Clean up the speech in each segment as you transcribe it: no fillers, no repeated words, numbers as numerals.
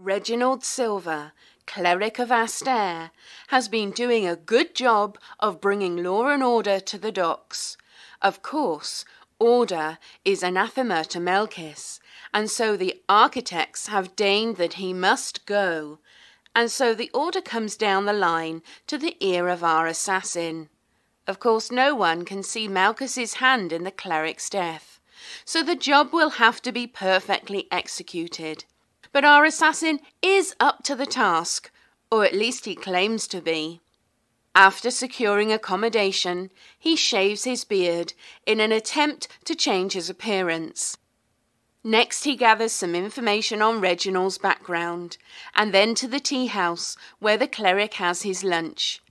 Reginald Silver, cleric of Astaire, has been doing a good job of bringing law and order to the docks. Of course, order is anathema to Melkis, and so the architects have deigned that he must go. And so the order comes down the line to the ear of our assassin. Of course, no one can see Malchus's hand in the cleric's death, so the job will have to be perfectly executed. But our assassin is up to the task, or at least he claims to be. After securing accommodation, he shaves his beard in an attempt to change his appearance. Next he gathers some information on Reginald's background, and then to the tea house where the cleric has his lunch.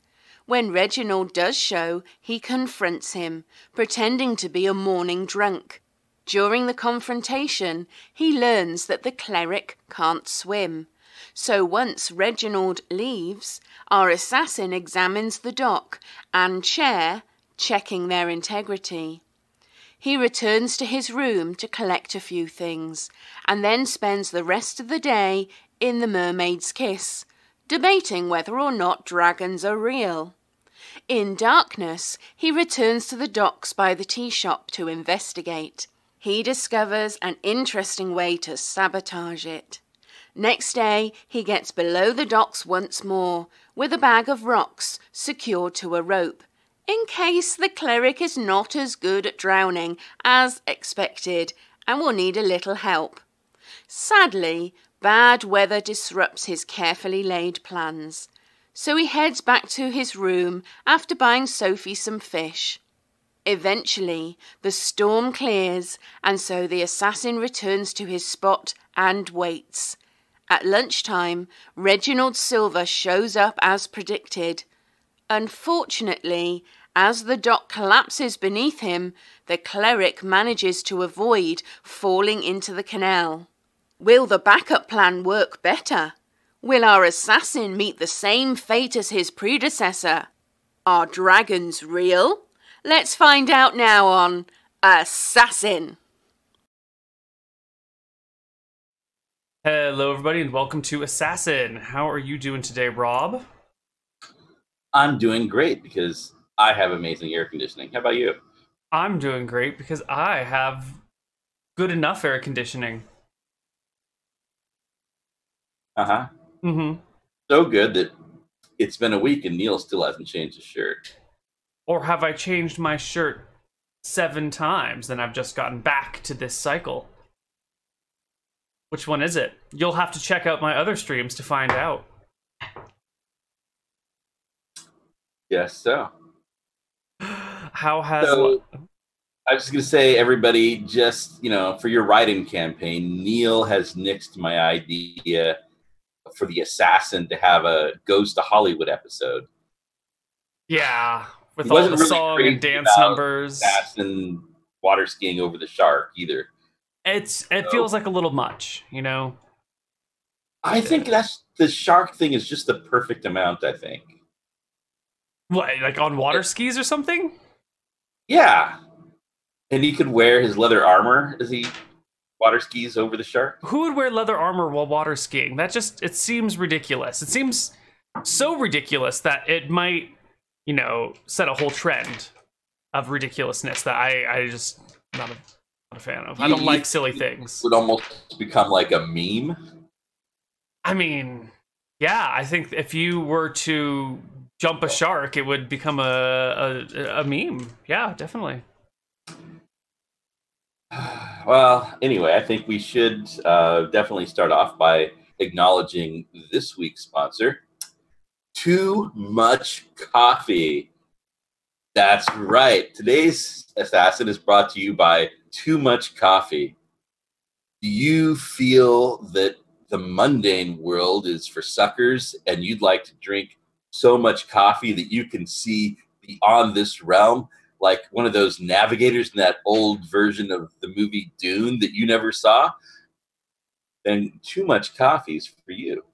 When Reginald does show, he confronts him, pretending to be a morning drunk. During the confrontation, he learns that the cleric can't swim. So once Reginald leaves, our assassin examines the dock and chair, checking their integrity. He returns to his room to collect a few things, and then spends the rest of the day in the Mermaid's Kiss, debating whether or not dragons are real. In darkness, he returns to the docks by the tea shop to investigate. He discovers an interesting way to sabotage it. Next day, he gets below the docks once more, with a bag of rocks secured to a rope, in case the cleric is not as good at drowning as expected and will need a little help. Sadly, bad weather disrupts his carefully laid plans, so he heads back to his room after buying Sophie some fish. Eventually, the storm clears, and so the assassin returns to his spot and waits. At lunchtime, Reginald Silver shows up as predicted. Unfortunately, as the dock collapses beneath him, the cleric manages to avoid falling into the canal. Will the backup plan work better? Will our assassin meet the same fate as his predecessor? Are dragons real? Let's find out now on Assassin. Hello, everybody, and welcome to Assassin. How are you doing today, Rob? I'm doing great because I have amazing air conditioning. How about you? I'm doing great because I have good enough air conditioning. Uh-huh. Mm-hmm. So good that it's been a week and Neil still hasn't changed his shirt. Or have I changed my shirt 7 times and I've just gotten back to this cycle? Which one is it? You'll have to check out my other streams to find out. Yes, so. How has... So, I was just going to say, everybody, just, for your write-in campaign, Neil has nixed my idea for the assassin to have a Goes to Hollywood episode. Yeah, with all the really song and dance numbers. Assassin water skiing over the shark either. It feels like a little much, I think the shark thing is just the perfect amount, I think. What, like on water skis or something? Yeah. And he could wear his leather armor as he water skis over the shark. Who would wear leather armor while water skiing? It seems ridiculous. It seems so ridiculous that it might, set a whole trend of ridiculousness that I just not a fan of. I don't like silly things. It would almost become like a meme. I mean, yeah, I think if you were to jump a shark, it would become a meme. Yeah, definitely. Well, anyway, I think we should definitely start off by acknowledging this week's sponsor, Too Much Coffee. That's right. Today's Assassin is brought to you by Too Much Coffee. Do you feel that the mundane world is for suckers and you'd like to drink so much coffee that you can see beyond this realm, like one of those navigators in that old version of the movie Dune that you never saw? Then Too Much Coffee is for you.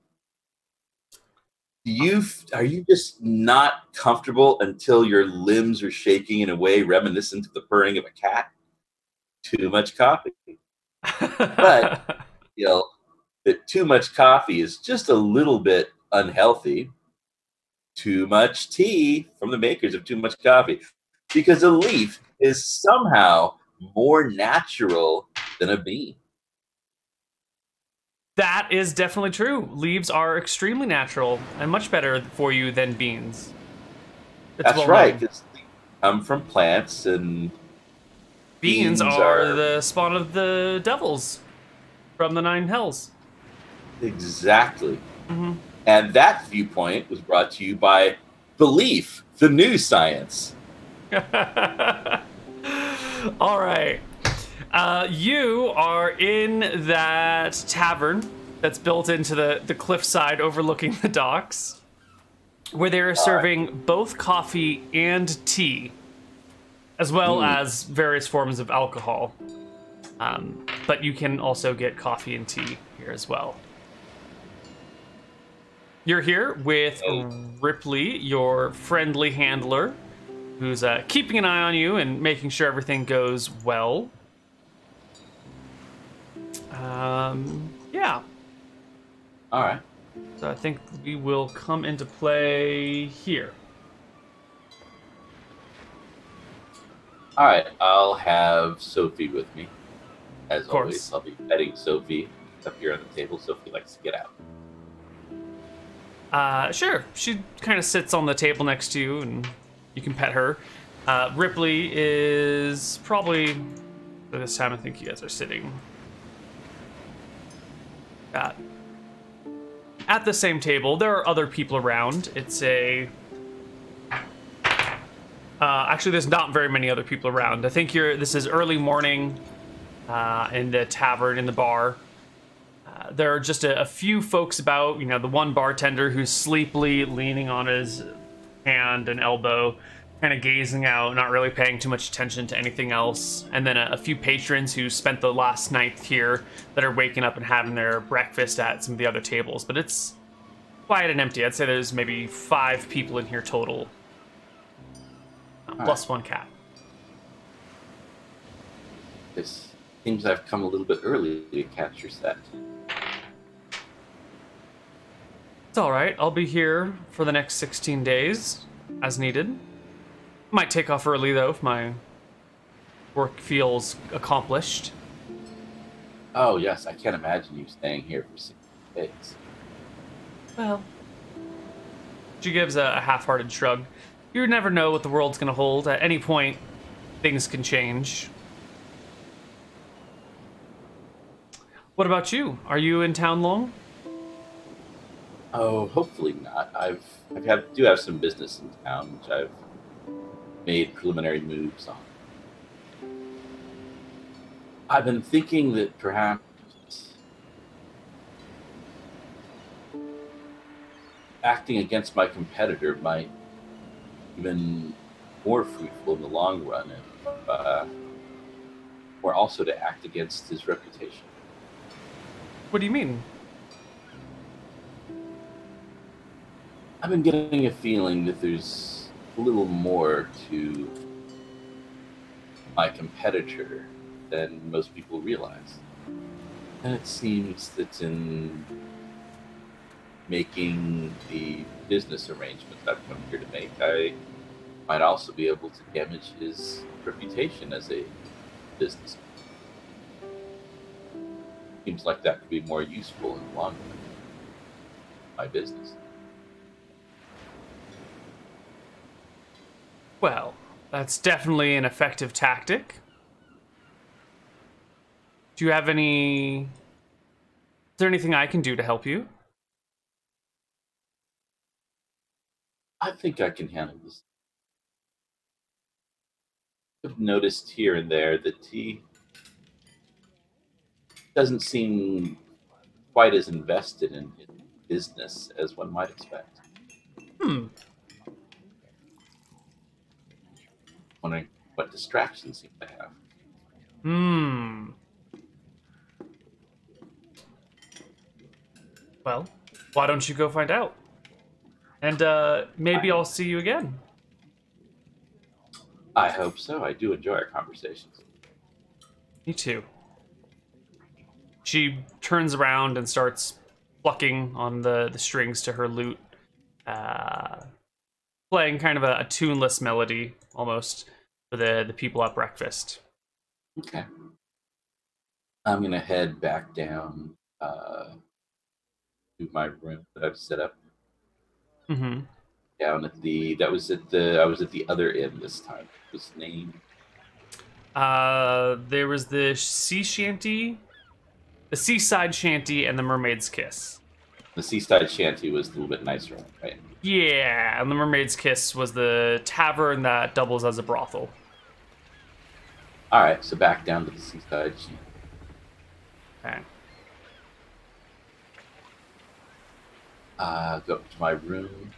Are you just not comfortable until your limbs are shaking in a way reminiscent of the purring of a cat? Too much coffee. But that too much coffee is just a little bit unhealthy. Too much tea from the makers of Too Much Coffee, because a leaf is somehow more natural than a bean. That is definitely true. Leaves are extremely natural and much better for you than beans. That's well right, known. because they come from plants, and Beans beans are are the spawn of the devils from the Nine Hells. exactly. Mm-hmm. And that viewpoint was brought to you by Belief, the new science. All right. You are in that tavern that's built into the cliffside overlooking the docks, where they're serving both coffee and tea, as well as various forms of alcohol. But you can also get coffee and tea here as well. You're here with Ripley, your friendly handler, who's keeping an eye on you and making sure everything goes well. Yeah. All right. So I think we will come into play here. All right. I'll have Sophie with me. As course. always, I'll be petting Sophie up here on the table. Sophie likes to get out. Sure. She kind of sits on the table next to you, and you can pet her. Ripley is probably, by this time, I think you guys are sitting at the same table. There are other people around. It's a... actually, there's not very many other people around. I think this is early morning in the tavern, in the bar. There are just a few folks about, you know, the one bartender who's sleepily leaning on his hand and elbow, kind of gazing out, not really paying too much attention to anything else. And then a few patrons who spent the last night here that are waking up and having their breakfast at some of the other tables. But it's quiet and empty. I'd say there's maybe 5 people in here total, plus one cat. It seems I've come a little bit early to catch your set. It's all right. I'll be here for the next 16 days, as needed. Might take off early, though, if my work feels accomplished. Oh, yes. I can't imagine you staying here for 6 days. Well, she gives a half-hearted shrug. You never know what the world's going to hold. At any point, things can change. What about you? Are you in town long? Oh, hopefully not. I do have some business in town, which I've made preliminary moves on. I've been thinking that perhaps acting against my competitor might even more fruitful in the long run, or also to act against his reputation. What do you mean? I've been getting a feeling that there's a little more to my competitor than most people realize. And it seems that in making the business arrangements I've come here to make, I might also be able to damage his reputation as a businessman. Seems like that could be more useful in the long run. My business. Well, that's definitely an effective tactic. Do you have any... Is there anything I can do to help you? I think I can handle this. I've noticed here and there that he doesn't seem quite as invested in business as one might expect. Wondering what distractions he might have. Well, why don't you go find out? And maybe I'll see you again. I hope so. I do enjoy our conversations. Me too. She turns around and starts plucking on the strings to her lute, playing kind of a tuneless melody almost for the people at breakfast. Okay. I'm gonna head back down to my room that I've set up Mm-hmm. down at the. That was at the. I was at the other inn this time. What was the name? There was the sea shanty, the seaside shanty, and the mermaid's kiss. The seaside shanty was a little bit nicer one, right? Yeah, and the mermaid's kiss was the tavern that doubles as a brothel. All right, so back down to the seaside shanty. Okay. Go up to my room.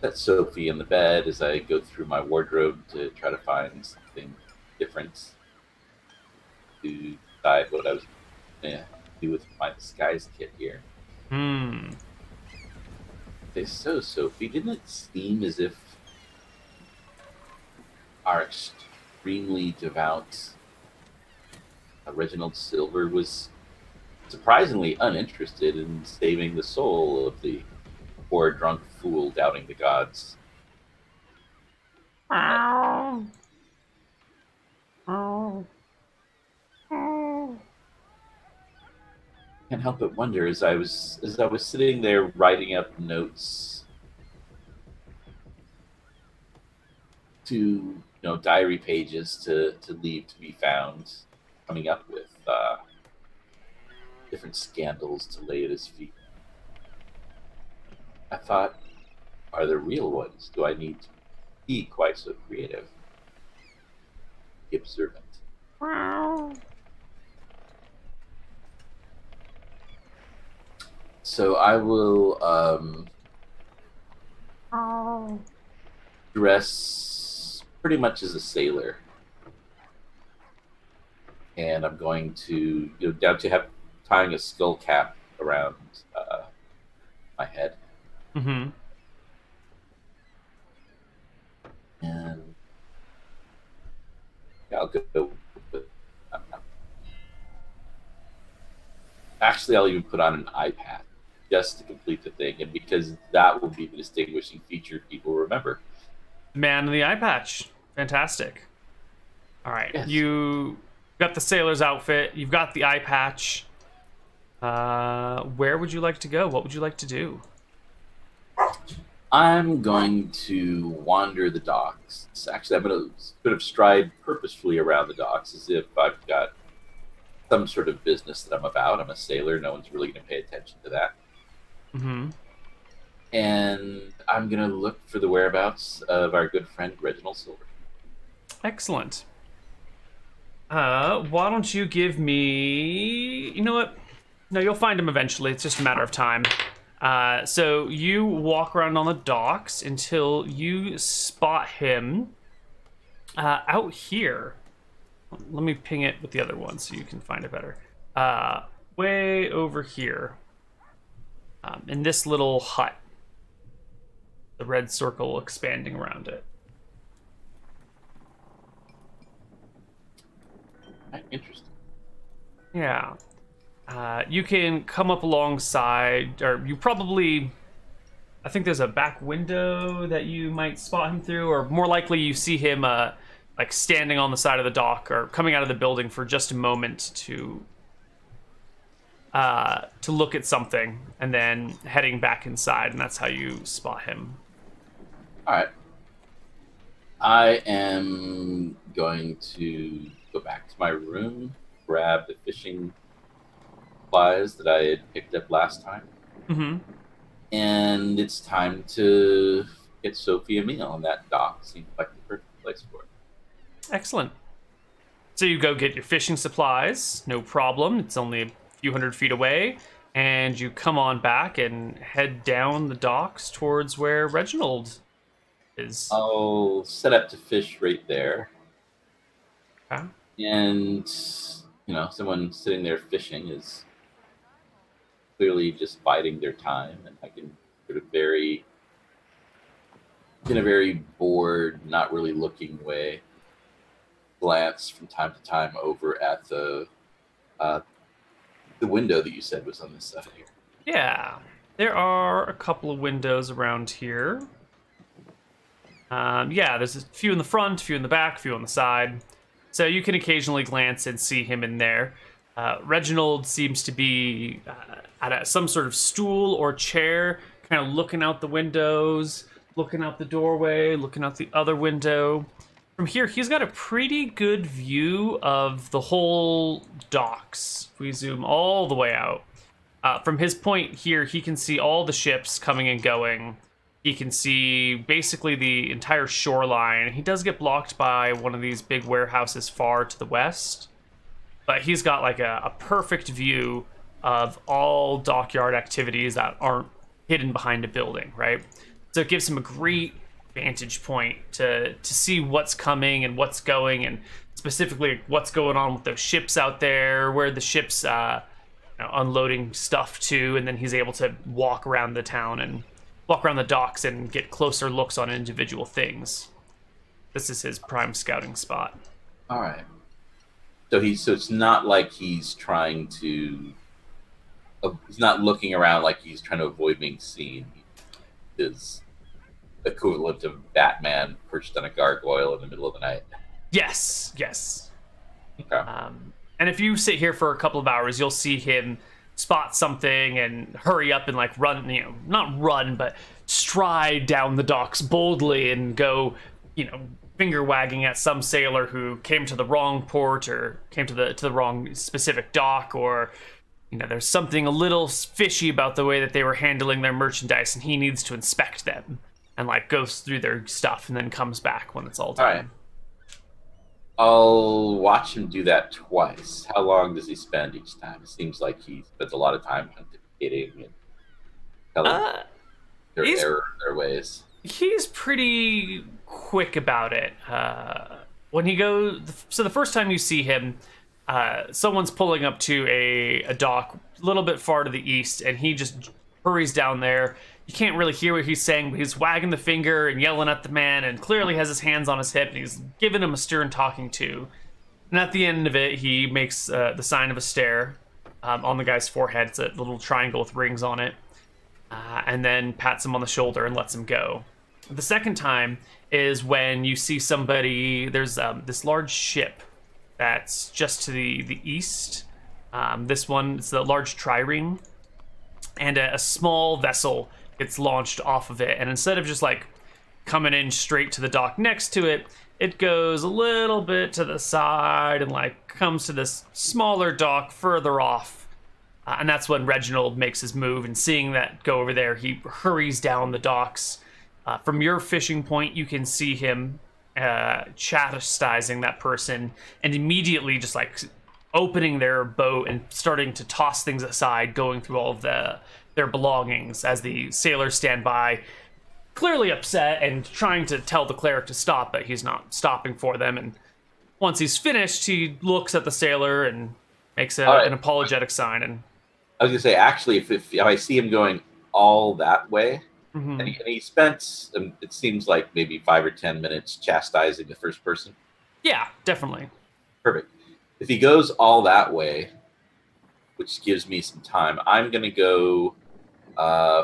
Set Sophie in the bed as I go through my wardrobe to try to find something different to decide what I was going to do with my disguise kit here. Okay, so Sophie, didn't it seem as if our extremely devout Reginald Silver was surprisingly uninterested in saving the soul of the poor drunk fool doubting the gods? Can't help but wonder as I was sitting there writing up notes to diary pages to leave to be found, coming up with different scandals to lay at his feet. I thought, are there real ones? Do I need to be quite so creative? Be observant. So I will dress pretty much as a sailor. And I'm going to, down to have tying a skull cap around my head. Mm-hmm. And yeah, I'll go with. Actually, I'll even put on an eye patch just to complete the thing, and because that will be the distinguishing feature people remember. Man in the eye patch. Fantastic. All right. Yes. You got the sailor's outfit. You've got the eye patch. Where would you like to go? What would you like to do? I'm going to wander the docks. Actually, I'm going to sort of stride purposefully around the docks as if I've got some sort of business that I'm about. I'm a sailor. No one's really going to pay attention to that. Mm-hmm. And I'm going to look for the whereabouts of our good friend Reginald Silver. Excellent. Why don't you give me... You know what? No, you'll find him eventually. It's just a matter of time. So you walk around on the docks until you spot him out here. Let me ping it with the other one so you can find it better. Way over here. In this little hut. The red circle expanding around it. Interesting. Yeah. You can come up alongside, or you probably... I think there's a back window that you might spot him through, or more likely you see him like standing on the side of the dock or coming out of the building for just a moment to look at something and then heading back inside, and that's how you spot him. All right. I am going to go back to my room, grab the fishing supplies that I had picked up last time. Mm-hmm. And it's time to get Sophie a meal, and that dock seems like the perfect place for it. Excellent. So you go get your fishing supplies, no problem. It's only a few hundred feet away. And you come on back and head down the docks towards where Reginald is. I'll set up to fish right there. Okay. And, someone sitting there fishing is clearly just biding their time, and I can sort of in a very bored, not really looking way, glance from time to time over at the the window that you said was on this side here. Yeah, there are a couple of windows around here. Yeah, there's a few in the front, a few in the back, a few on the side. So you can occasionally glance and see him in there. Reginald seems to be at some sort of stool or chair, kind of looking out the windows, looking out the doorway, looking out the other window. From here, he's got a pretty good view of the whole docks. If we zoom all the way out. From his point here, he can see all the ships coming and going. He can see basically the entire shoreline. He does get blocked by one of these big warehouses far to the west. But he's got like a perfect view of all dockyard activities that aren't hidden behind a building, right? So it gives him a great vantage point to see what's coming and what's going, and specifically what's going on with those ships out there, where the ships unloading stuff to, and then he's able to walk around the town and walk around the docks and get closer looks on individual things. This is his prime scouting spot. All right. So it's not like he's trying to. He's not looking around like he's trying to avoid being seen. His equivalent of Batman perched on a gargoyle in the middle of the night. Yes. Okay. And if you sit here for a couple of hours, you'll see him spot something and hurry up and like run, not run, but stride down the docks boldly and go, finger wagging at some sailor who came to the wrong port or came to the wrong specific dock, or there's something a little fishy about the way that they were handling their merchandise, and he needs to inspect them and like goes through their stuff and then comes back when it's all done. All right. I'll watch him do that twice. How long does he spend each time? It seems like he spends a lot of time pontificating and telling their ways. He's pretty quick about it. When he goes, so the first time you see him, someone's pulling up to a dock a little bit far to the east, and he just hurries down there. You can't really hear what he's saying, but he's wagging the finger and yelling at the man, and clearly has his hands on his hip, and he's giving him a stern talking to. And at the end of it, he makes the sign of a stare on the guy's forehead. It's a little triangle with rings on it. And then pats him on the shoulder and lets him go. The second time is when you see somebody, there's this large ship that's just to the east. This one, it's the large trireme. And a small vessel gets launched off of it, and instead of just like coming in straight to the dock next to it, it goes a little bit to the side and like comes to this smaller dock further off. And that's when Reginald makes his move, and seeing that go over there, he hurries down the docks. From your fishing point, you can see him chastising that person and immediately just like opening their boat and starting to toss things aside, going through all of their belongings as the sailors stand by, clearly upset and trying to tell the cleric to stop, but he's not stopping for them. And once he's finished, he looks at the sailor and makes an apologetic sign. And I was gonna say, actually, if I see him going all that way, mm-hmm. and he spent, it seems like maybe 5 or 10 minutes chastising the first person. Yeah, definitely. Perfect. If he goes all that way, which gives me some time, I'm going to go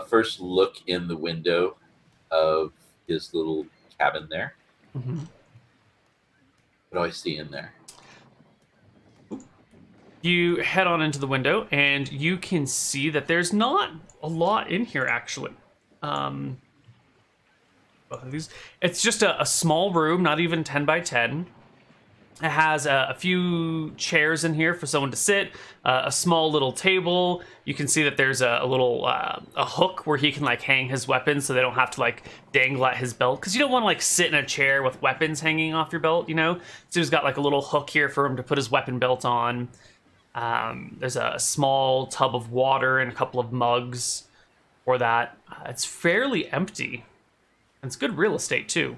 first look in the window of his little cabin there. Mm-hmm. What do I see in there? You head on into the window, and you can see that there's not a lot in here, actually. Both of these. It's just a small room, not even 10 by 10. It has a few chairs in here for someone to sit, a small little table. You can see that there's a little a hook where he can like hang his weapons so they don't have to like dangle at his belt. Because you don't want to like sit in a chair with weapons hanging off your belt, So he's got like a little hook here for him to put his weapon belt on. There's a small tub of water and a couple of mugs for that. It's fairly empty. And it's good real estate too.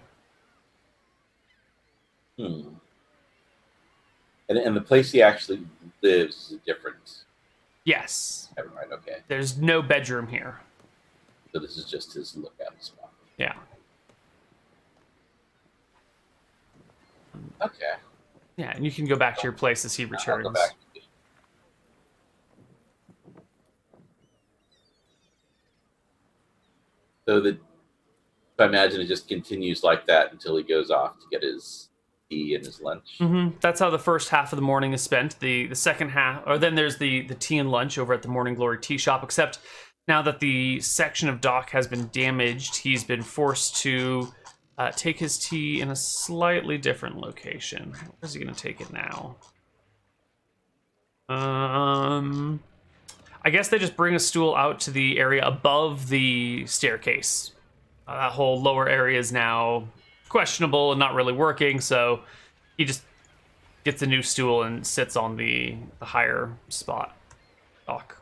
And the place he actually lives is different. Yes. Never mind, okay. There's no bedroom here. So this is just his lookout spot. Yeah. Okay. Yeah, and you can go back to your place as he returns. I'll go back. So I imagine it just continues like that until he goes off to get his tea and his lunch. That's how the first half of the morning is spent. The second half, or then there's the tea and lunch over at the Morning Glory Tea Shop, except now that the section of dock has been damaged, he's been forced to take his tea in a slightly different location. Where's he going to take it now? I guess they just bring a stool out to the area above the staircase. That whole lower area is now questionable and not really working, so he just gets a new stool and sits on the higher spot dock.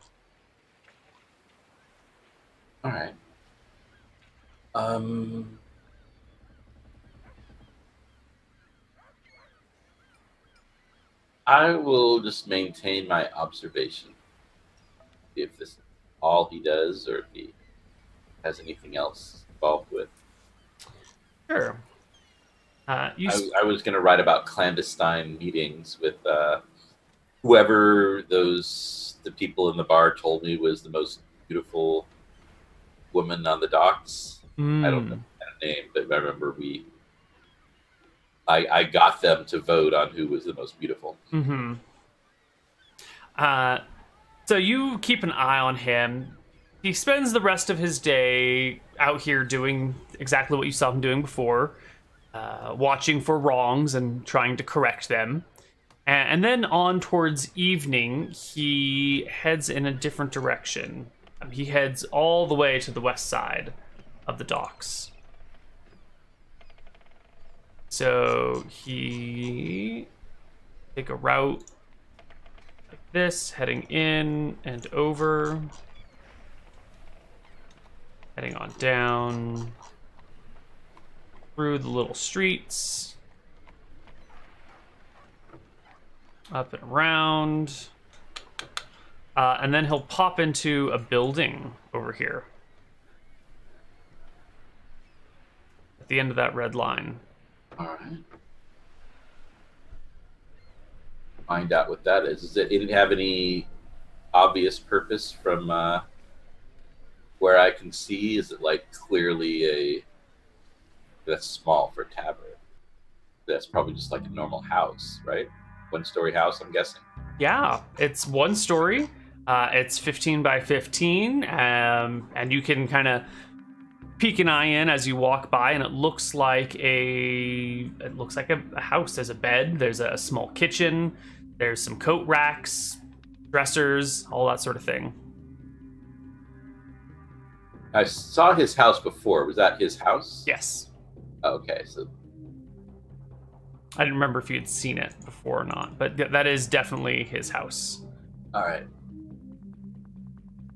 All right. I will just maintain my observation. If this is all he does, or if he has anything else involved with. Sure. I was going to write about clandestine meetings with whoever the people in the bar told me was the most beautiful woman on the docks. I don't know her name, but I remember I got them to vote on who was the most beautiful. So you keep an eye on him. He spends the rest of his day out here doing exactly what you saw him doing before, watching for wrongs and trying to correct them. And then on towards evening, he heads in a different direction. He heads all the way to the west side of the docks. So he take a route like this, heading in and over, heading on down through the little streets, up and around, and then he'll pop into a building over here at the end of that red line. All right. Find out what that is. It didn't have any obvious purpose from where I can see? Is it like clearly that's small for a tavern? That's probably just like a normal house, right? One-story house, I'm guessing. Yeah, it's one story. It's 15 by 15, and you can kind of peek an eye in as you walk by, and it looks like a house. There's a bed, there's a small kitchen, there's some coat racks, dressers, all that sort of thing. I saw his house before. Was that his house? Yes. Okay, so I didn't remember if you had seen it before or not, but that is definitely his house. All right.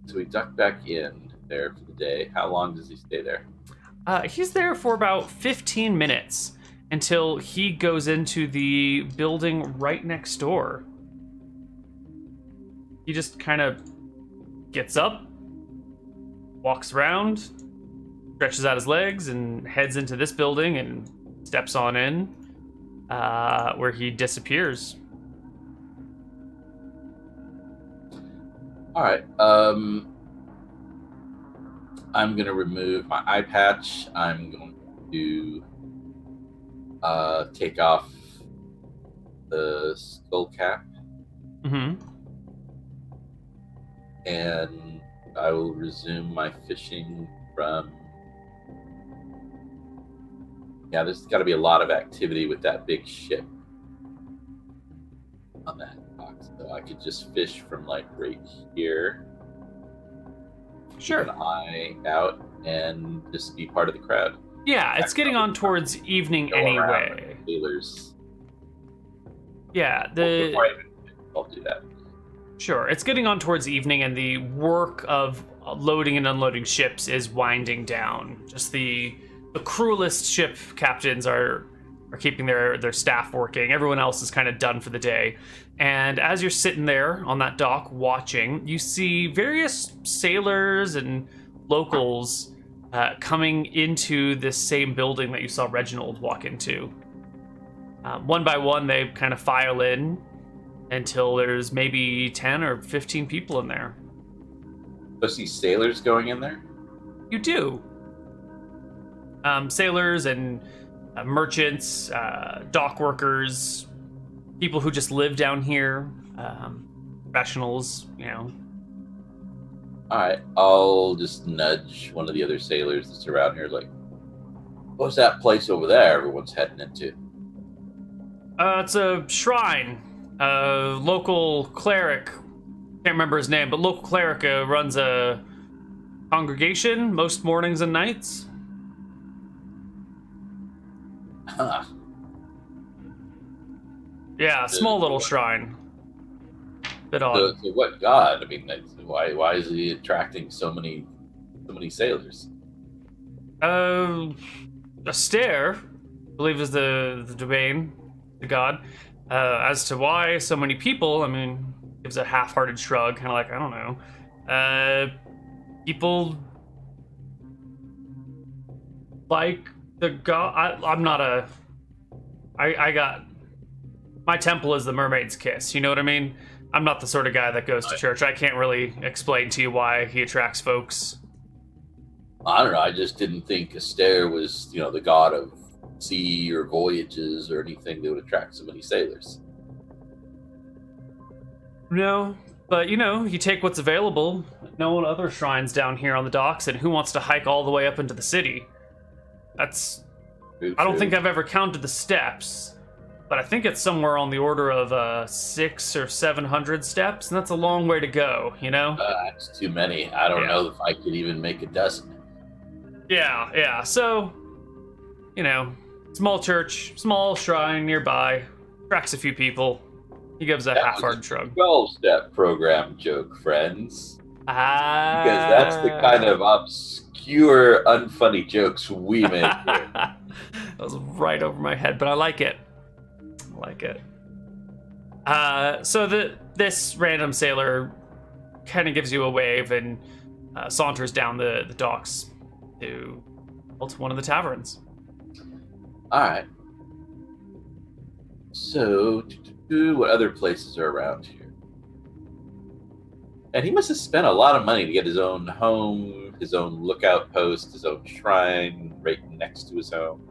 So we duck back in there for the day. How long does he stay there? He's there for about 15 minutes until he goes into the building right next door. He just kind of gets up, walks around, stretches out his legs, and heads into this building and steps on in, where he disappears. All right. I'm going to remove my eye patch. I'm going to take off the skull cap. Mm-hmm. And I will resume my fishing from... Yeah, there's got to be a lot of activity with that big ship on that box. So I could just fish from like right here. Sure. Keep an eye out and just be part of the crowd. Yeah, it's getting on towards evening anyway. Sailors. Yeah, I'll do that. Sure, it's getting on towards evening, and the work of loading and unloading ships is winding down. Just the cruelest ship captains are keeping their staff working. Everyone else is kind of done for the day. And as you're sitting there on that dock watching, you see various sailors and locals coming into this same building that you saw Reginald walk into. One by one, they kind of file in until there's maybe 10 or 15 people in there. Do I see sailors going in there? You do. sailors and merchants, dock workers, people who just live down here, professionals, you know. All right, I'll just nudge one of the other sailors that's around here, like, what's that place over there everyone's heading into? It's a shrine. Local cleric, can't remember his name, but local cleric runs a congregation most mornings and nights. Huh. Yeah, small little shrine. Bit odd. So what god? I mean, why is he attracting so many sailors? Astaire, I believe is the domain, the god. As to why so many people, I mean, gives a half-hearted shrug, kind of like, I don't know. People like the god. I'm not a. I got my temple is the mermaid's kiss. You know what I mean? I'm not the sort of guy that goes to church. I can't really explain to you why he attracts folks. I don't know. I just didn't think Astaire was, the god of sea or voyages or anything that would attract so many sailors. No, but you take what's available. No other shrines down here on the docks, and who wants to hike all the way up into the city? That's. True, I don't think I've ever counted the steps, but I think it's somewhere on the order of 600 or 700 steps, and that's a long way to go. That's too many. I don't know if I could even make a dozen. Yeah. So, small church, small shrine nearby, attracts a few people. He gives a half-hearted shrug. 12-step program joke, friends. Because that's the kind of obscure, unfunny jokes we make here. That was right over my head, but I like it. So this random sailor kind of gives you a wave and saunters down the docks to one of the taverns. All right. So, what other places are around here? And he must have spent a lot of money to get his own home, his own lookout post, his own shrine right next to his home.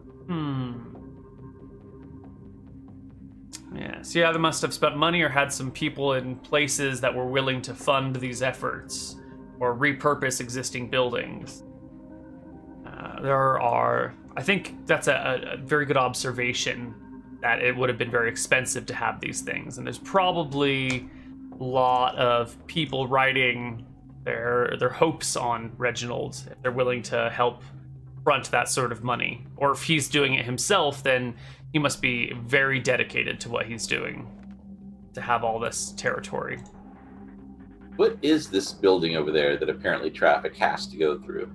Yes, yeah, they must have spent money or had some people in places that were willing to fund these efforts or repurpose existing buildings. I think that's a very good observation, that it would have been very expensive to have these things. And there's probably a lot of people writing their hopes on Reginald if they're willing to help front that sort of money. Or if he's doing it himself, then he must be very dedicated to what he's doing to have all this territory. What is this building over there that apparently traffic has to go through?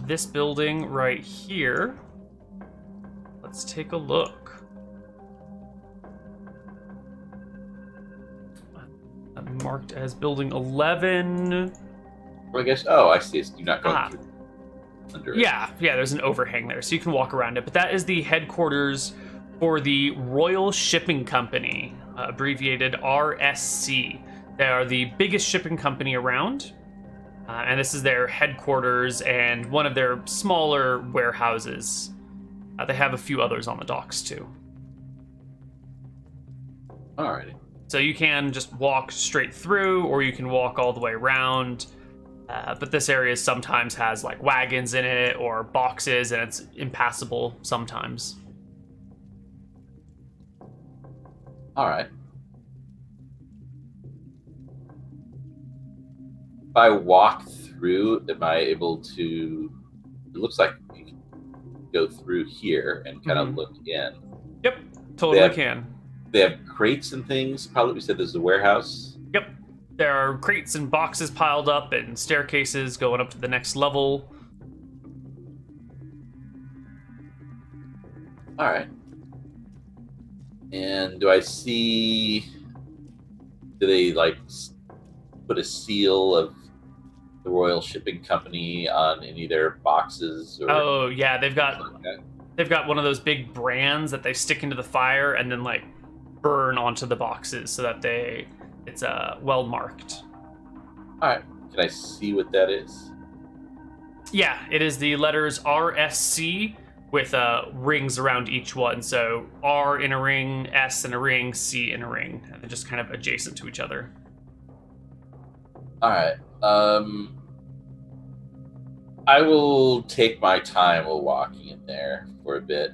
This building right here. Let's take a look. Marked as building 11. Well, I guess. Oh, I see. You're not going through under it. Yeah. There's an overhang there, so you can walk around it. But that is the headquarters for the Royal Shipping Company, abbreviated RSC. They are the biggest shipping company around, and this is their headquarters and one of their smaller warehouses. They have a few others on the docks too. Alrighty. So you can just walk straight through, or you can walk all the way around. But this area sometimes has like wagons in it or boxes, and it's impassable sometimes. Alright. If I walk through, am I able to... It looks like you can go through here and kind of look in. Yep, totally can. They have crates and things. Probably we said this is a warehouse. Yep. There are crates and boxes piled up and staircases going up to the next level. All right. And do I see... Do they, like, put a seal of the Royal Shipping Company on any of their boxes? Or oh, yeah. They've got one of those big brands that they stick into the fire and then, like, burn onto the boxes so that it's well marked. All right. Can I see what that is? Yeah, it is the letters RSC with rings around each one. So R in a ring, S in a ring, C in a ring. And they're just kind of adjacent to each other. All right. I will take my time while walking in there for a bit.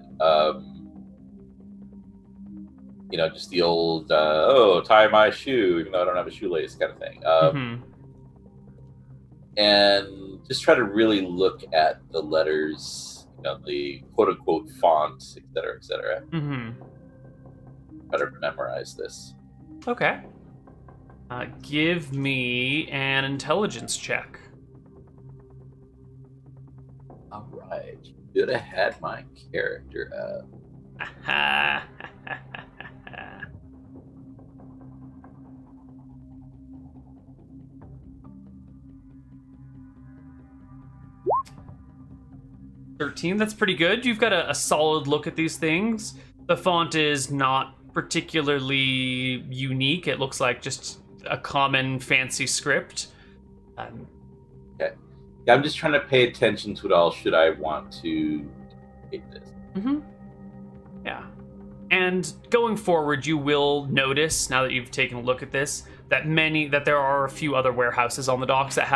Just the old, tie my shoe, even though I don't have a shoelace kind of thing. And just try to really look at the letters, the quote-unquote font, et cetera, et cetera. Try to memorize this. Okay. Give me an intelligence check. All right. Should have had my character up. 13, that's pretty good. You've got a solid look at these things. The font is not particularly unique. It looks like just a common fancy script. Okay. Yeah, I'm just trying to pay attention to it all should I want to take this. Yeah. And going forward, you will notice, now that you've taken a look at this, that there are a few other warehouses on the docks that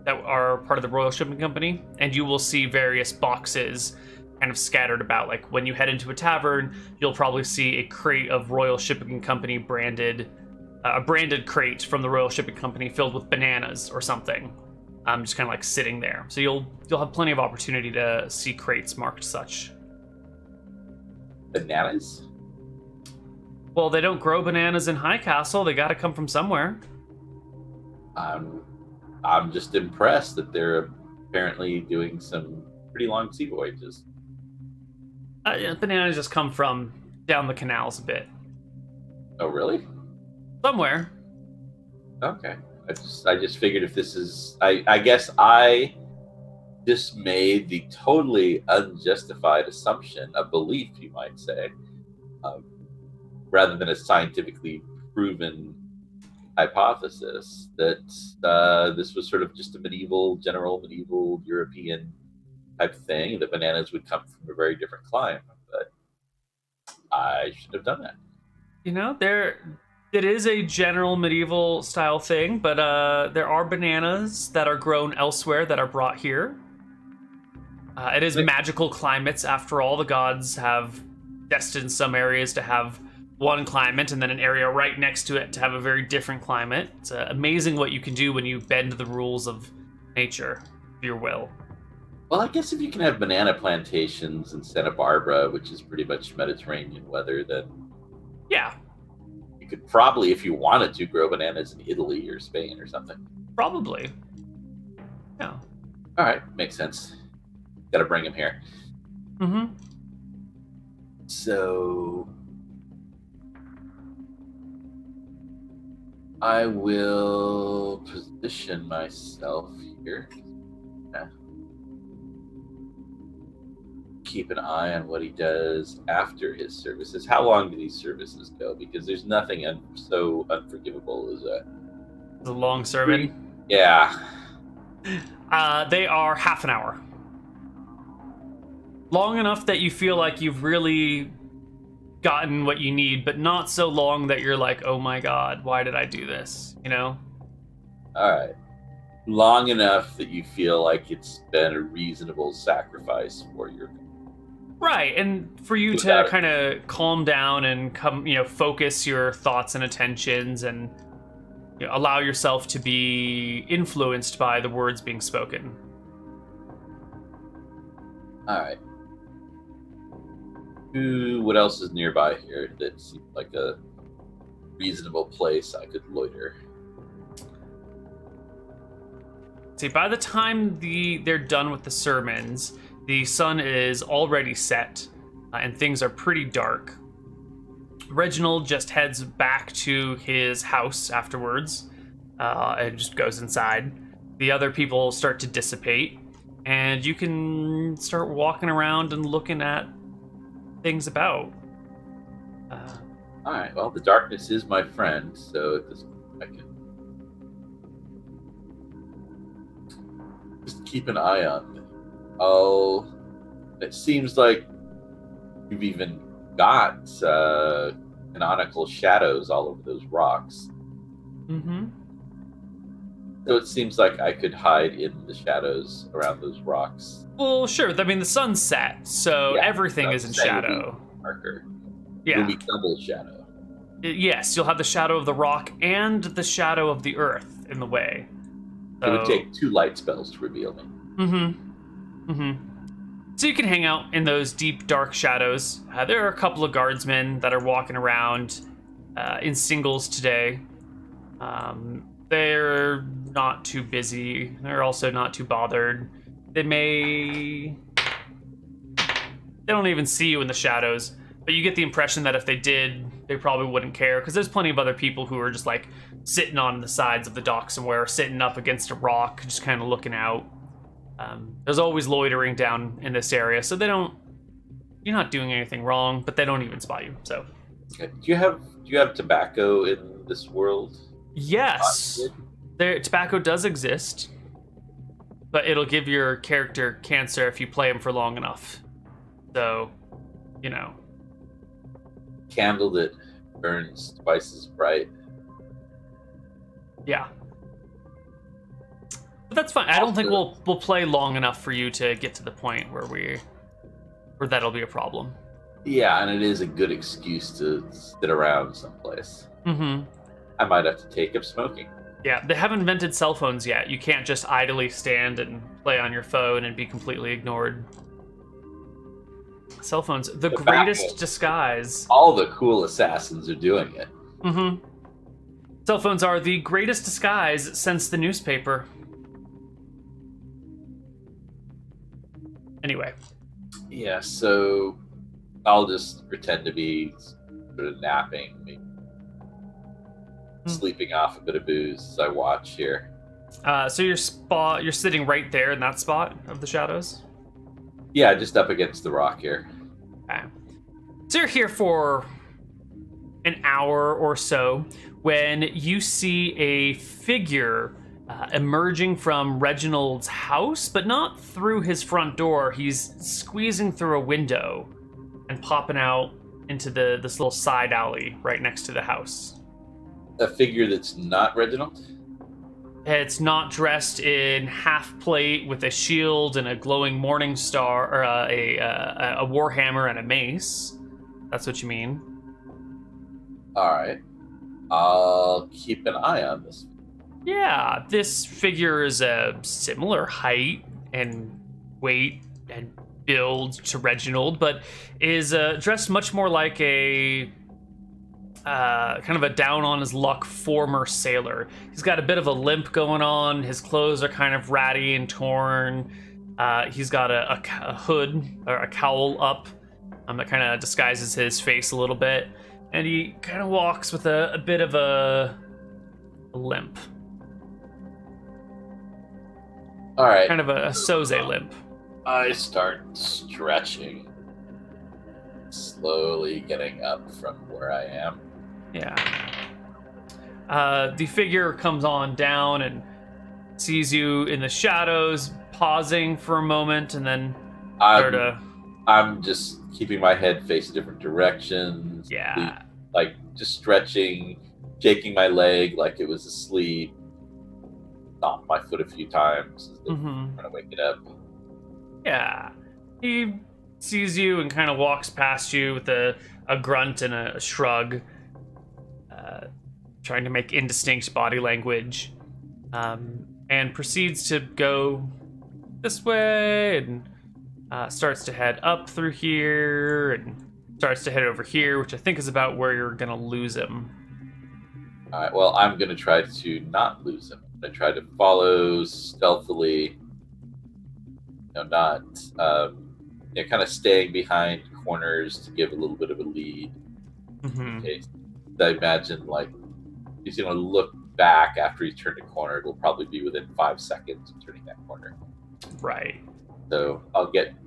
are part of the Royal Shipping Company, and you will see various boxes kind of scattered about. Like when you head into a tavern, you'll probably see a crate of Royal Shipping Company a branded crate from the Royal Shipping Company filled with bananas or something, just kind of like sitting there. So you'll have plenty of opportunity to see crates marked such. Bananas? Well, they don't grow bananas in High Castle. They got to come from somewhere. I'm just impressed that they're apparently doing some pretty long sea voyages. Bananas just come from down the canals a bit. Oh, really? Somewhere. Okay. I just figured if this is... I guess I just made the totally unjustified assumption, a belief, you might say, rather than a scientifically proven hypothesis, that this was sort of just a medieval European type thing, that bananas would come from a very different climate. But I should have done that. It is a general medieval style thing, but there are bananas that are grown elsewhere that are brought here. It is magical climates, after all. The gods have destined some areas to have one climate, and then an area right next to it to have a very different climate. It's amazing what you can do when you bend the rules of nature to your will. Well, I guess if you can have banana plantations in Santa Barbara, which is pretty much Mediterranean weather, then yeah, you could probably, if you wanted to, grow bananas in Italy or Spain or something. Probably. Yeah. All right, makes sense. Got to bring him here. So I will position myself here. Keep an eye on what he does after his services. How long do these services go? Because there's nothing so unforgivable as the long sermon. Yeah. They are half an hour. Long enough that you feel like you've really gotten what you need, but not so long that you're like, oh my god, why did I do this? All right. Long enough that you feel like it's been a reasonable sacrifice for your... Right, and for you to kind of calm down and focus your thoughts and attentions and allow yourself to be influenced by the words being spoken. All right. What else is nearby here that seems like a reasonable place I could loiter? See, by the time they're done with the sermons, the sun is already set, and things are pretty dark. Reginald just heads back to his house afterwards, and just goes inside. The other people start to dissipate, and you can start walking around and looking at things about. All right, well, the darkness is my friend, so at this point I can Just keep an eye on me. Oh, it seems like you've even got canonical shadows all over those rocks. Mm-hmm. So it seems like I could hide in the shadows around those rocks. Well, sure. I mean, the sun's set, so everything is in shadow. Darker. Yeah. It'll be double shadow. Yes, you'll have the shadow of the rock and the shadow of the earth in the way. It would take 2 light spells to reveal me. Mm-hmm. Mm-hmm. So you can hang out in those deep, dark shadows. There are a couple of guardsmen that are walking around in singles today. They're not too busy. They're also not too bothered. They don't even see you in the shadows, but you get the impression that if they did, they probably wouldn't care, because there's plenty of other people who are just like sitting on the sides of the dock somewhere, sitting up against a rock, just kind of looking out. There's always loitering down in this area, so you're not doing anything wrong, but they don't even spot you. So, okay. Do you have tobacco in this world? Yes, tobacco does exist, but it'll give your character cancer if you play him for long enough. So, Candle that burns twice as bright. Yeah. But that's fine. I don't think we'll play long enough for you to get to the point where that'll be a problem. Yeah, and it is a good excuse to sit around someplace. Mm-hmm. I might have to take up smoking. Yeah, they haven't invented cell phones yet. You can't just idly stand and play on your phone and be completely ignored. Cell phones, the greatest disguise. All the cool assassins are doing it. Mm-hmm. Cell phones are the greatest disguise since the newspaper. Anyway. Yeah, so I'll just pretend to be sort of napping, maybe sleeping off a bit of booze as I watch here. So you're sitting right there in that spot of the shadows? Yeah, just up against the rock here. Okay. So you're here for an hour or so when you see a figure emerging from Reginald's house, but not through his front door. He's squeezing through a window and popping out into this little side alley right next to the house. A figure that's not Reginald? It's not dressed in half plate with a shield and a glowing morning star, or a warhammer and a mace. That's what you mean. All right. I'll keep an eye on this. Yeah, this figure is a similar height and weight and build to Reginald, but is dressed much more like a kind of a down on his luck former sailor. He's got a bit of a limp going on. His clothes are kind of ratty and torn. He's got a hood or a cowl up that kind of disguises his face a little bit, and he kind of walks with a bit of a limp. All right. Kind of a soze limp. I start stretching, slowly getting up from where I am. Yeah. The figure comes on down and sees you in the shadows, pausing for a moment, and then I'm just keeping my head facing different directions. Yeah. Like just stretching, shaking my leg like it was asleep. Stomped my foot a few times, trying to wake it up. Yeah. He sees you and kind of walks past you with a grunt and a shrug, trying to make indistinct body language, and proceeds to go this way and starts to head up through here and starts to head over here, which I think is about where you're going to lose him. All right, well, I'm going to try to not lose him. I try to follow stealthily, kind of staying behind corners to give a little bit of a lead. Okay. I imagine, like, he's going to look back after he's turned a corner. It'll probably be within 5 seconds of turning that corner. Right. So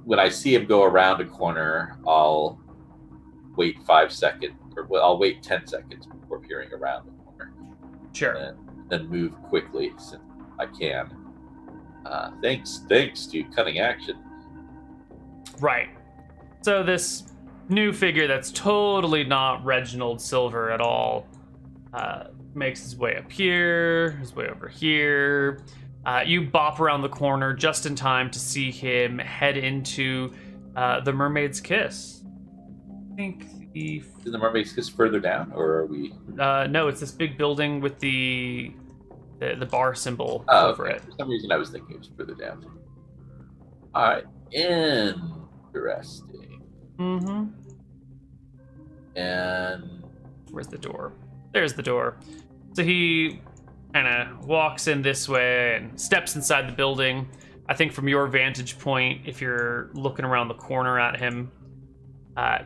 when I see him go around a corner, I'll wait 5 seconds, I'll wait 10 seconds before peering around the corner. Sure. And then move quickly since I can. Thanks to cunning action. Right. So this new figure that's totally not Reginald Silver at all makes his way up here, his way over here. You bop around the corner just in time to see him head into the Mermaid's Kiss. I think Is the Mermaid's Kiss further down, or are we? No, it's this big building with the bar symbol over it. For some reason, I was thinking it was further down. All right, interesting. Mm-hmm. And where's the door? There's the door. So he kind of walks in this way and steps inside the building. I think from your vantage point, if you're looking around the corner at him,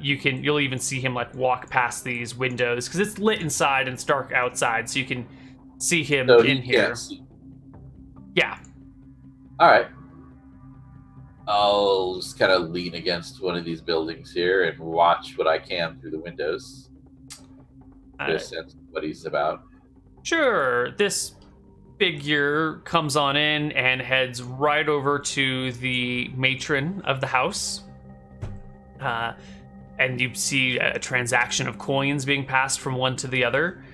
you'll even see him like walk past these windows because it's lit inside and it's dark outside, so you can see him in here. Yeah. All right. I'll just kind of lean against one of these buildings here and watch what I can through the windows. Get a sense of what he's about. Sure. This figure comes on in and heads right over to the matron of the house. And you see a transaction of coins being passed from one to the other.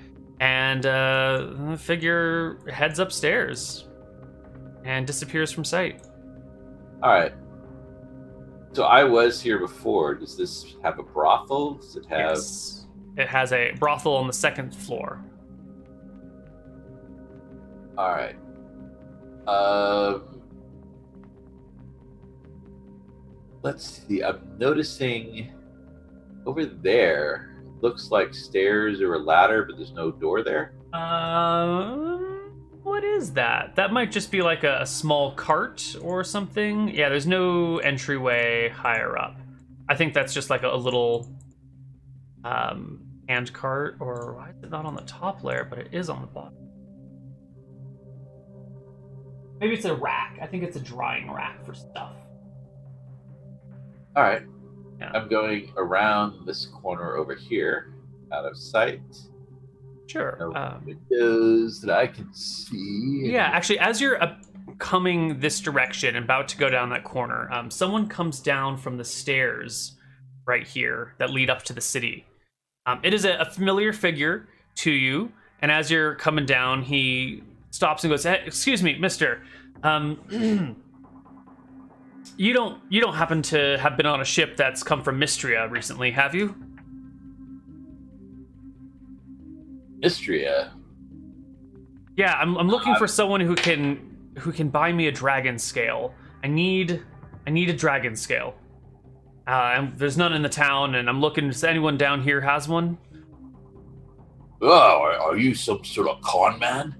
And the figure heads upstairs and disappears from sight. All right. So I was here before. Does this have a brothel? Does it have... Yes. It has a brothel on the second floor. All right. Let's see. I'm noticing over there, looks like stairs or a ladder, but there's no door there. What is that? That might just be like a small cart or something. Yeah, there's no entryway higher up. I think that's just like a little hand cart, or why is it not on the top layer, but it is on the bottom? Maybe it's a rack. I think it's a drying rack for stuff. All right. Yeah. I'm going around this corner over here, out of sight. Sure. No windows that I can see. Yeah, actually, as you're coming this direction and about to go down that corner, someone comes down from the stairs right here that lead up to the city. It is a familiar figure to you, and as you're coming down, he stops and goes, "Hey, excuse me, mister. You don't happen to have been on a ship that's come from Mystria recently, have you?" Mystria? Yeah, I'm looking for someone who can buy me a dragon scale. I need a dragon scale. And there's none in the town, and I'm looking. Does anyone down here has one? Oh, are you some sort of con man?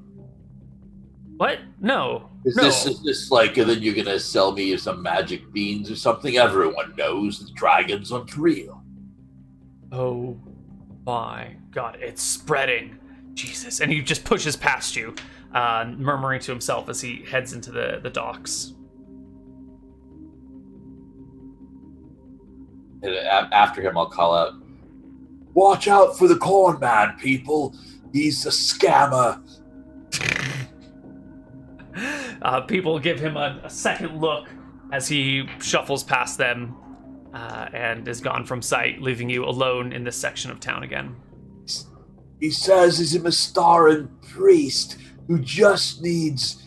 What? No. Is this like, and then you're gonna sell me some magic beans or something? Everyone knows that dragons aren't real. Oh my god, it's spreading. Jesus. And he just pushes past you, murmuring to himself as he heads into the docks. And after him, I'll call out, "Watch out for the corn man, people. He's a scammer." People give him a second look as he shuffles past them and is gone from sight, leaving you alone in this section of town again. He says he's a Mystaran priest who just needs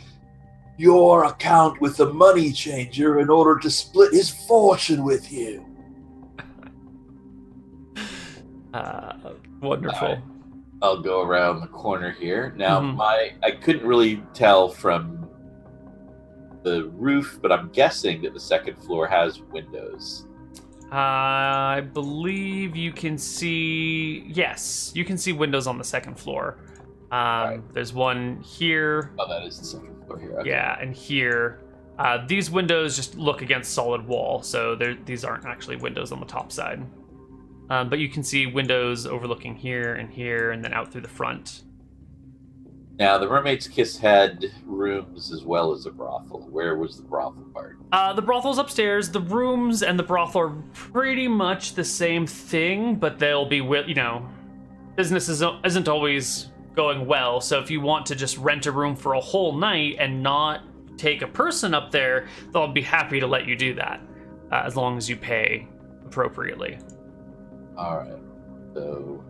your account with the money changer in order to split his fortune with you. Wonderful. Right. I'll go around the corner here. Now, I couldn't really tell from the roof, but I'm guessing that the second floor has windows. I believe you can see... Yes, you can see windows on the second floor. Right. There's one here. Oh, that is the second floor here. Okay. Yeah, and here. These windows just look against solid wall, so these aren't actually windows on the top side. But you can see windows overlooking here, and then out through the front. Now, the Mermaid's Kiss had rooms as well as a brothel. Where was the brothel part? The brothel's upstairs. The rooms and the brothel are pretty much the same thing, but they'll be, business isn't always going well. So if you want to just rent a room for a whole night and not take a person up there, they'll be happy to let you do that, as long as you pay appropriately. All right. So,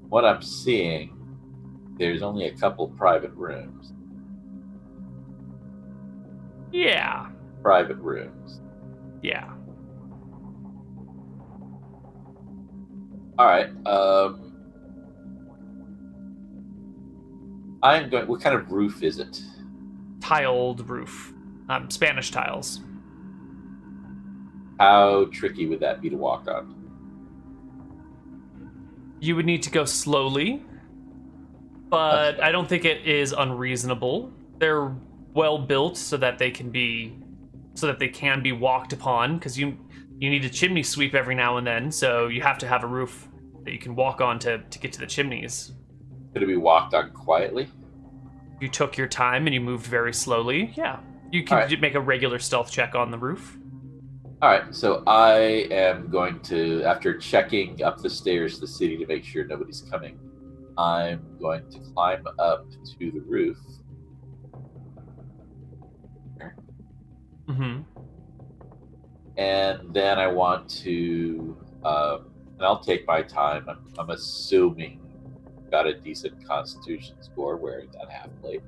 what I'm seeing, there's only a couple private rooms. Yeah. Private rooms. Yeah. All right. I'm going. What kind of roof is it? Tiled roof. Spanish tiles. How tricky would that be to walk on? You would need to go slowly, but I don't think it is unreasonable. They're well built so that they can be walked upon, because you need a chimney sweep every now and then, so you have to have a roof that you can walk on to get to the chimneys. Could it be walked on quietly? You took your time and you moved very slowly. Yeah, you can make a regular stealth check on the roof. All right, so I am going to, after checking up the stairs to the city to make sure nobody's coming, I'm going to climb up to the roof. Mm-hmm. And then I want to, and I'll take my time. I'm assuming got a decent constitution score wearing that half plate.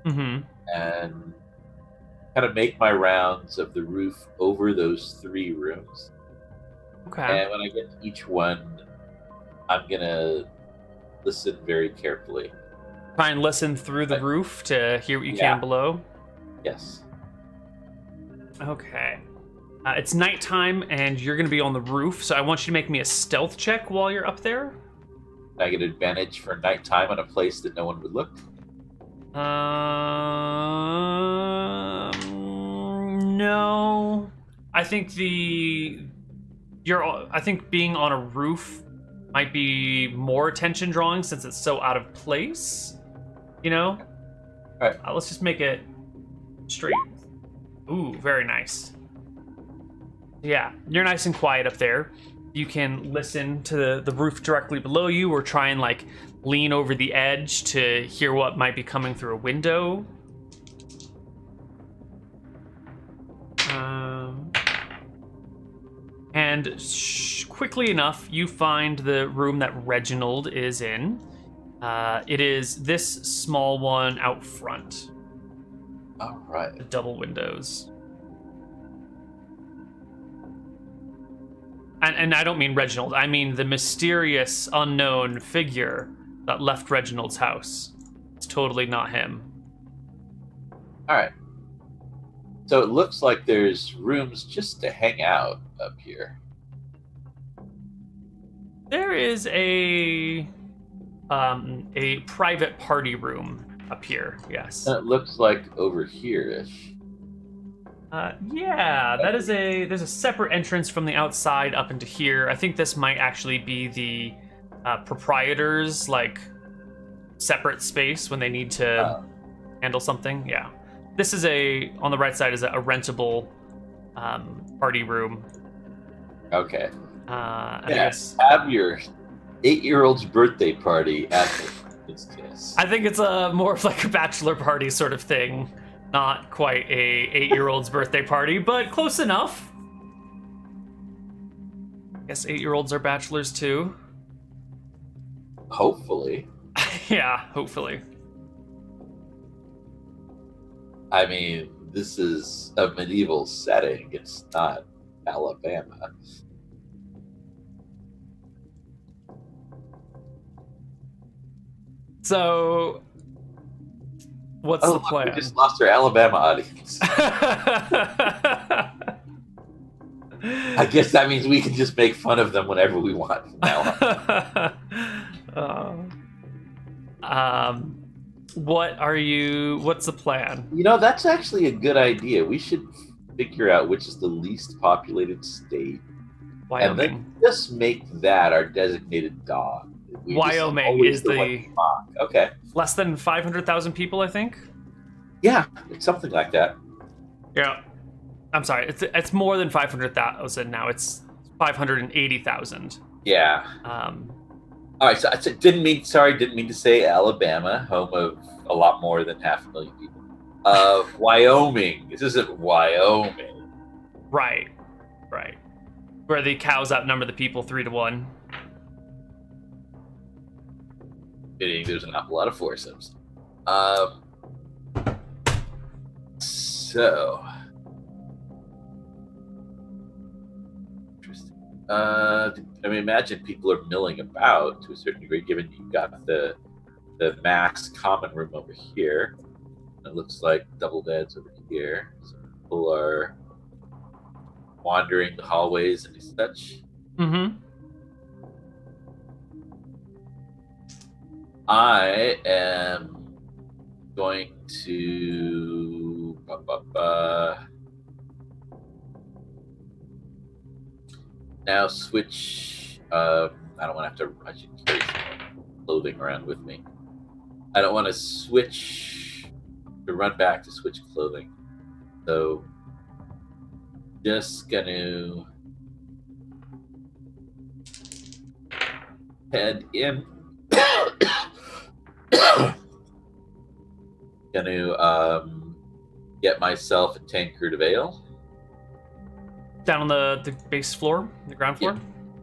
Mm-hmm. And kind of make my rounds of the roof over those 3 rooms. Okay. And when I get to each one, I'm going to listen very carefully. Try and listen through the roof to hear what you can below? Yes. Okay. It's nighttime, and you're going to be on the roof, so I want you to make me a stealth check while you're up there. I get advantage for nighttime on a place that no one would look? No. I think I think being on a roof might be more attention drawing since it's so out of place. You know? All right. Let's just make it straight. Ooh, very nice. Yeah, you're nice and quiet up there. You can listen to the roof directly below you, or try and like lean over the edge to hear what might be coming through a window. And quickly enough, you find the room that Reginald is in. It is this small one out front. All right. The double windows. And I don't mean Reginald. I mean the mysterious, unknown figure that left Reginald's house. It's totally not him. All right. So it looks like there's rooms just to hang out up here. There is a private party room up here, yes. And it looks like over here-ish. Yeah, there's a separate entrance from the outside up into here. I think this might actually be the proprietor's like separate space when they need to handle something. Yeah, this is on the right side is a rentable party room. Okay. Yes. Have your 8-year-old's birthday party at this kiss. I think it's more of like a bachelor party sort of thing. Not quite a 8-year-old's birthday party, but close enough. I guess 8-year-olds are bachelors too. Hopefully. Yeah, hopefully. I mean, this is a medieval setting. It's not Alabama. So, what's the plan? We just lost our Alabama audience. I guess that means we can just make fun of them whenever we want from now on. What's the plan? You know, that's actually a good idea. We should figure out which is the least populated state. Wyoming. And then just make that our designated dog. Wyoming is the okay. Less than 500,000 people, I think. Yeah, it's something like that. Yeah, I'm sorry. It's more than 500,000 now. It's 580,000. Yeah. All right. So I didn't mean to say Alabama, home of a lot more than 500,000 people. Wyoming. This isn't Wyoming. Right. Where the cows outnumber the people 3-1. There's an awful lot of foursomes. So interesting. I mean, imagine people are milling about to a certain degree, given you've got the max common room over here. It looks like double beds over here. So people are wandering the hallways and such. Mm-hmm. I am going to now switch. I don't want to have to. I should carry some clothing around with me. I don't want to run back to switch clothing. So just gonna head in. Gonna get myself a tankard of ale. Down on the base floor, the ground floor?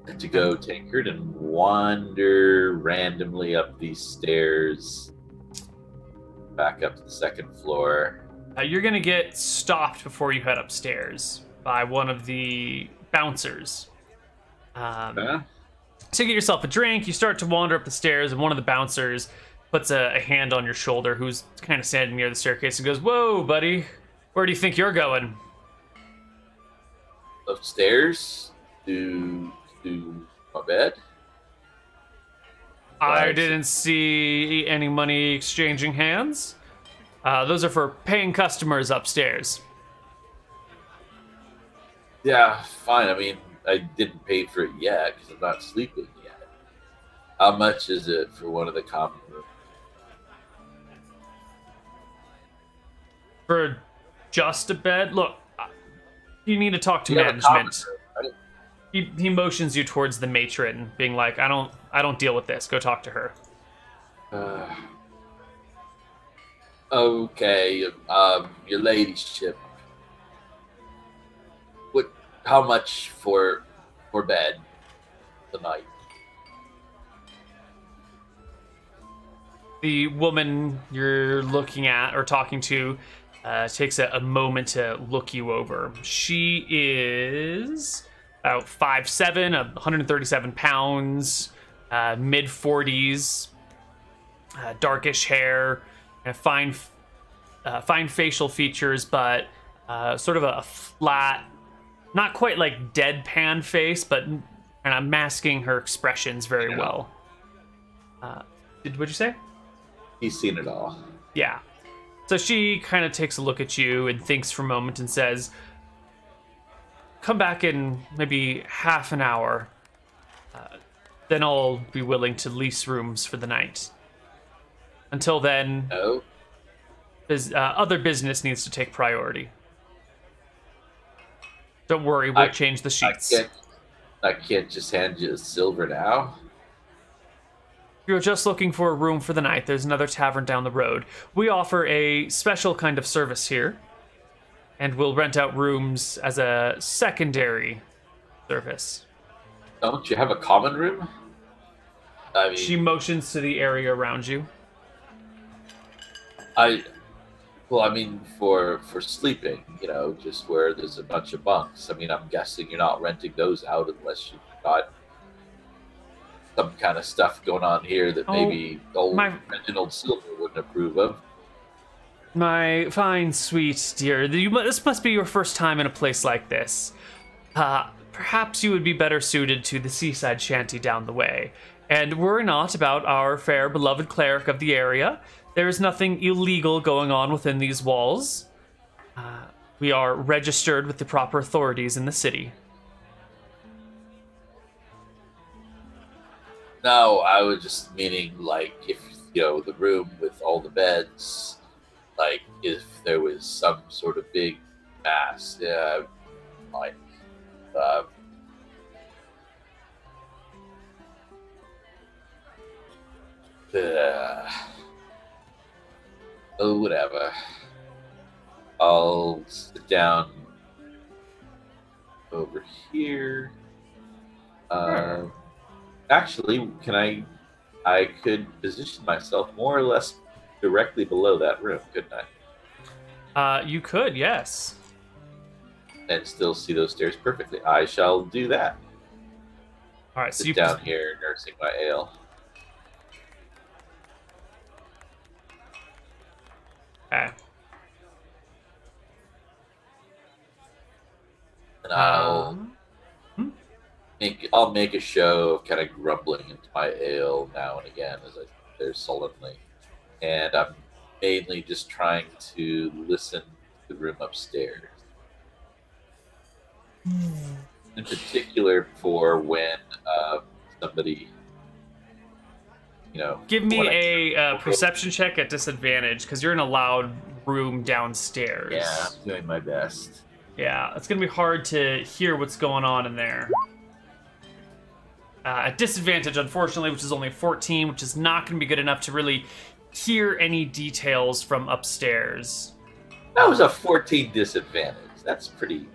Yeah. To go tankard and wander randomly up these stairs back up to the second floor. You're going to get stopped before you head upstairs by one of the bouncers. So you get yourself a drink, you start to wander up the stairs, and one of the bouncers puts a hand on your shoulder, who's kind of standing near the staircase, and goes, "Whoa, buddy, where do you think you're going?" Upstairs to my bed. I didn't see any money exchanging hands. Those are for paying customers upstairs. Yeah, fine. I mean, I didn't pay for it yet because I'm not sleeping yet. How much is it for one of the common rooms? For just a bed? Look, you need to talk to You have a common management. room, right? He motions you towards the matron, being like, I don't deal with this. Go talk to her. Okay, your ladyship. How much for bed tonight? The woman you're looking at or talking to takes a moment to look you over. She is about 5'7", 137 pounds, mid-40s, darkish hair, fine facial features, but sort of a flat, not quite like deadpan face, but kind of masking her expressions very well. What'd you say? He's seen it all. Yeah. So she kind of takes a look at you and thinks for a moment and says, "Come back in maybe half an hour. Then I'll be willing to lease rooms for the night. Until then, other business needs to take priority. Don't worry, we'll change the sheets." I can't just hand you a silver now. If you're just looking for a room for the night, there's another tavern down the road. We offer a special kind of service here, and we'll rent out rooms as a secondary service. Don't you have a common room? I mean, She motions to the area around you. Well, I mean, for sleeping, just where there's a bunch of bunks. I mean, I'm guessing you're not renting those out unless you've got some kind of stuff going on here that maybe old Reginald Silver wouldn't approve of. My fine, sweet dear, this must be your first time in a place like this. Perhaps you would be better suited to the seaside shanty down the way. And worry not about our fair, beloved cleric of the area. There is nothing illegal going on within these walls. We are registered with the proper authorities in the city. No, I was just meaning, like, if, the room with all the beds, like, if there was some sort of big mass, like, Oh, whatever. I'll sit down over here. Sure. Actually, I could position myself more or less directly below that room, couldn't I? You could, yes. And still see those stairs perfectly. I shall do that. All right, so Sit down here nursing my ale. Okay. And I'll make a show of kind of grumbling into my ale now and again as I sit there sullenly. And I'm mainly just trying to listen to the room upstairs. In particular for when somebody, give me a perception check at disadvantage because you're in a loud room downstairs. Yeah, I'm doing my best. Yeah, it's gonna be hard to hear what's going on in there. At disadvantage, unfortunately, which is only 14, which is not gonna be good enough to really hear any details from upstairs. That was a 14 disadvantage. That's pretty...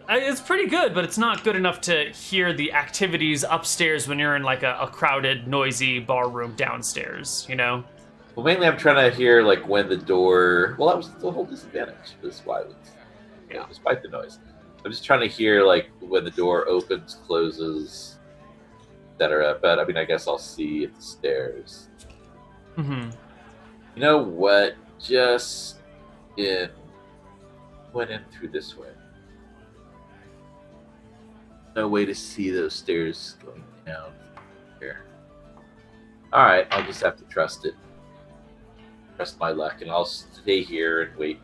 It's pretty good, but it's not good enough to hear the activities upstairs when you're in like a crowded, noisy bar room downstairs, you know? Well, mainly I'm trying to hear like when the door... Well, that was the whole disadvantage. That's why it was... Yeah, despite the noise. I'm just trying to hear like when the door opens, closes, etc. But I mean, I guess I'll see at the stairs. Mm-hmm. You know what? Just went in through this way. No way to see those stairs going down here. All right, I'll just have to trust it. Trust my luck, and I'll stay here and wait.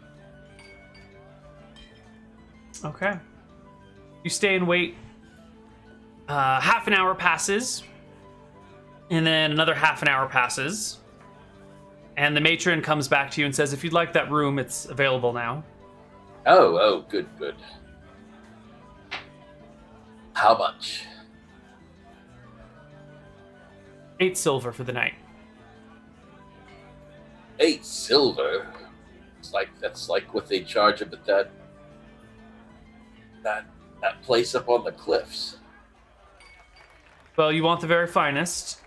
Okay. You stay and wait. Half an hour passes. And then another half an hour passes. And the matron comes back to you and says, if you'd like that room, it's available now. Oh, good. How much? 8 silver for the night. 8 silver? That's like what they charge up at that place up on the cliffs. Well, you want the very finest.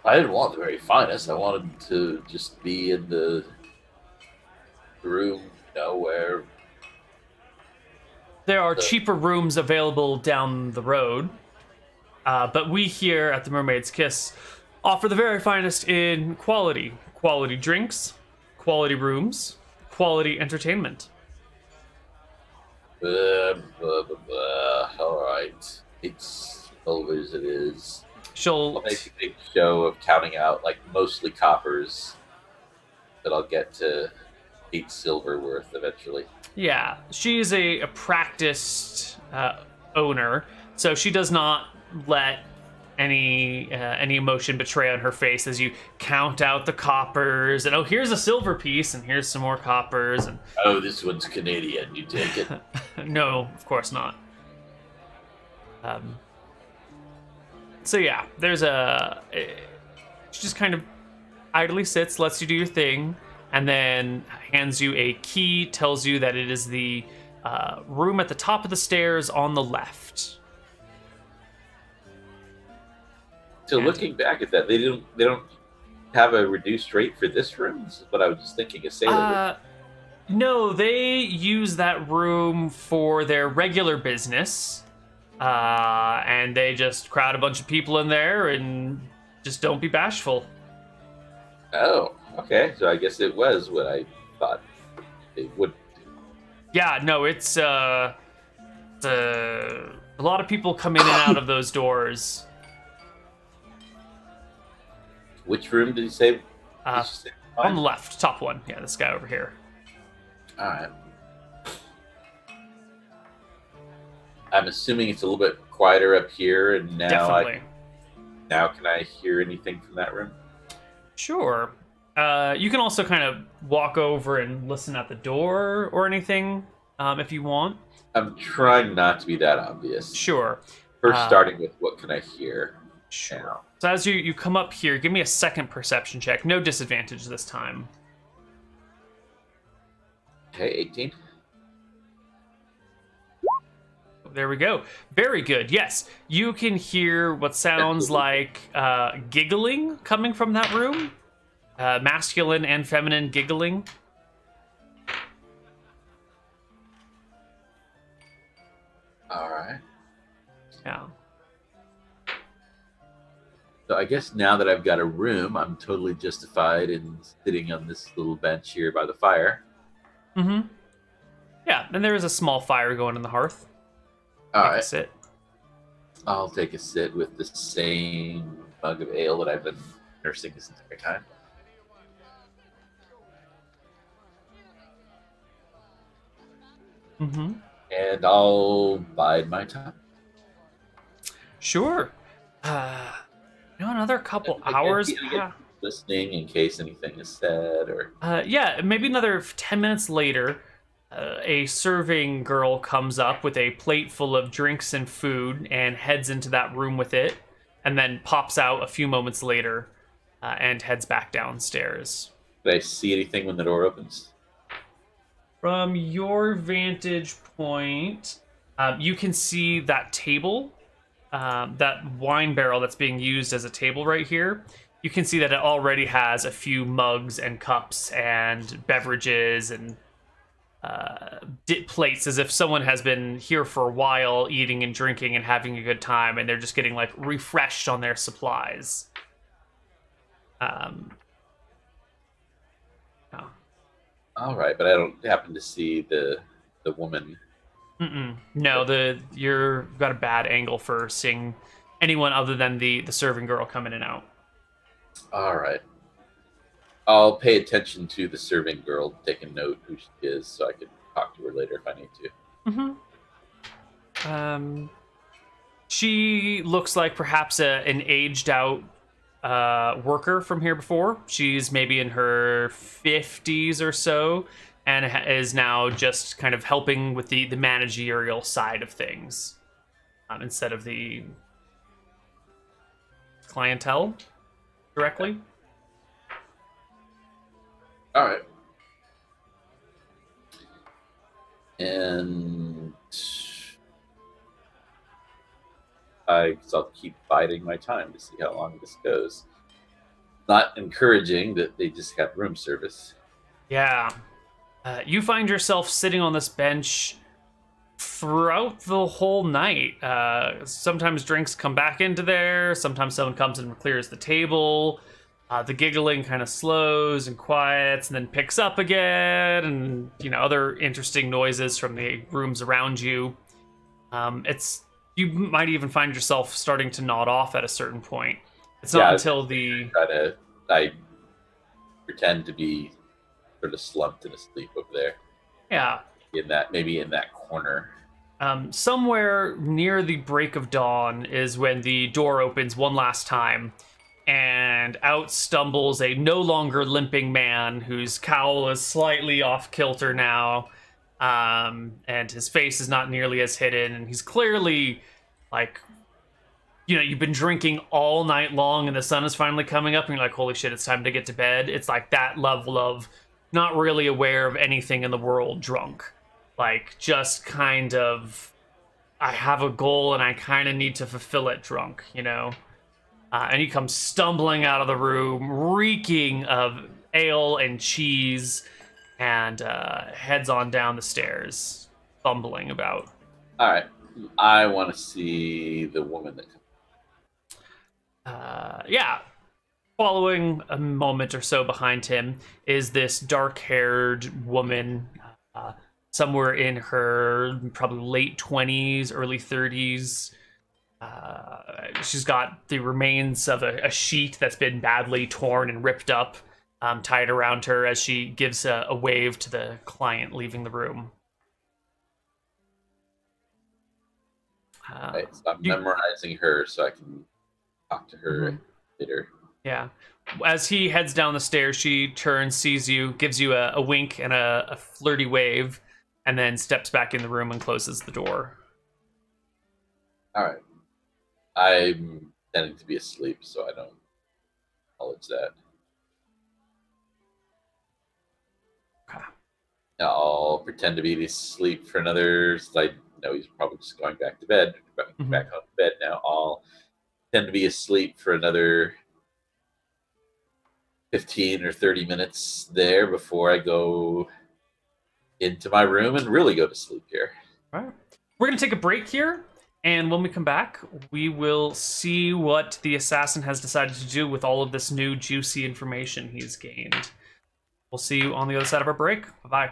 I didn't want the very finest. I wanted to just be in the room, where... There are cheaper rooms available down the road. But we here at the Mermaid's Kiss offer the very finest in quality. Quality drinks, quality rooms, quality entertainment. All right. It's over as it is. I'll make a big show of counting out, like, mostly coppers that I'll get to 8 silver worth eventually. Yeah, she's a practiced owner, so she does not let any emotion betray on her face as you count out the coppers and here's a silver piece and here's some more coppers and this one's Canadian, you take it. No, of course not. So yeah, she just kind of idly sits, lets you do your thing, and then hands you a key, tells you that it is the room at the top of the stairs on the left. So looking back at that, they don't have a reduced rate for this room? This is what I was just thinking, a sailor room. No, they use that room for their regular business. And they just crowd a bunch of people in there and just don't be bashful. Oh, okay. So I guess it was what I thought it would do. Yeah, no, it's a lot of people come in and out of those doors. Which room did you say? On the left, top one. Yeah, this guy over here. All right. I'm assuming it's a little bit quieter up here, and now Definitely. Now can I hear anything from that room? Sure. You can also kind of walk over and listen at the door or anything, if you want. I'm trying not to be that obvious. Sure. First, starting with what can I hear? Sure. Now. So as you come up here, give me a second perception check. No disadvantage this time. Okay, 18. There we go. Very good. Yes, you can hear what sounds like giggling coming from that room. Masculine and feminine giggling. All right. Yeah. So I guess now that I've got a room, I'm totally justified in sitting on this little bench here by the fire. Mm-hmm. Yeah, and there is a small fire going in the hearth. All Take a right. sit. I'll take a sit with the same mug of ale that I've been nursing this entire time. Mm-hmm. And I'll bide my time. Sure. Another couple hours. I get listening in case anything is said, or Yeah, maybe another 10 minutes later, a serving girl comes up with a plate full of drinks and food and heads into that room with it, and then pops out a few moments later and heads back downstairs. did I see anything when the door opens? From your vantage point, you can see that table, that wine barrel that's being used as a table right here. You can see that it already has a few mugs and cups and beverages and plates, as if someone has been here for a while eating and drinking and having a good time, and they're just getting like refreshed on their supplies. All right, but I don't happen to see the woman. No, you've got a bad angle for seeing anyone other than the serving girl come in and out. All right. I'll pay attention to the serving girl, take a note who she is, so I can talk to her later if I need to. She looks like perhaps an aged out worker from here before. She's maybe in her 50s or so, and is now just kind of helping with the managerial side of things instead of the clientele directly. All right. And I'll keep biding my time to see how long this goes. Not encouraging that they just have room service. Yeah. You find yourself sitting on this bench throughout the whole night. Sometimes drinks come back into there. Sometimes someone comes and clears the table. The giggling kind of slows and quiets and then picks up again, and other interesting noises from the rooms around you. You might even find yourself starting to nod off at a certain point. It's not until I pretend to be sort of slumped in a sleep over there. Yeah. Maybe in that corner. Somewhere near the break of dawn is when the door opens one last time, and out stumbles a no longer limping man whose cowl is slightly off kilter now, and his face is not nearly as hidden, and he's clearly like, you've been drinking all night long and the sun is finally coming up and you're like, holy shit, it's time to get to bed. It's like that level of not really aware of anything in the world drunk. Like, just kind of, I have a goal and I kind of need to fulfill it drunk, and he comes stumbling out of the room, reeking of ale and cheese, and heads on down the stairs, fumbling about. All right. I want to see the woman that comes. Yeah. Following a moment or so behind him is this dark-haired woman, somewhere in her probably late 20s, early 30s. She's got the remains of a sheet that's been badly torn and ripped up, tied around her as she gives a wave to the client leaving the room. Right, so I'm memorizing her so I can talk to her later. Yeah. As he heads down the stairs, she turns, sees you, gives you a wink and a flirty wave, and then steps back in the room and closes the door. All right. I'm tending to be asleep, so I don't acknowledge that. Okay. I'll pretend to be asleep for another. I know he's probably just going back to bed, back home to bed now. I'll pretend to be asleep for another 15 or 30 minutes there before I go into my room and really go to sleep here. All right. We're going to take a break here, and when we come back, we will see what the assassin has decided to do with all of this new juicy information he's gained. We'll see you on the other side of our break. Bye-bye.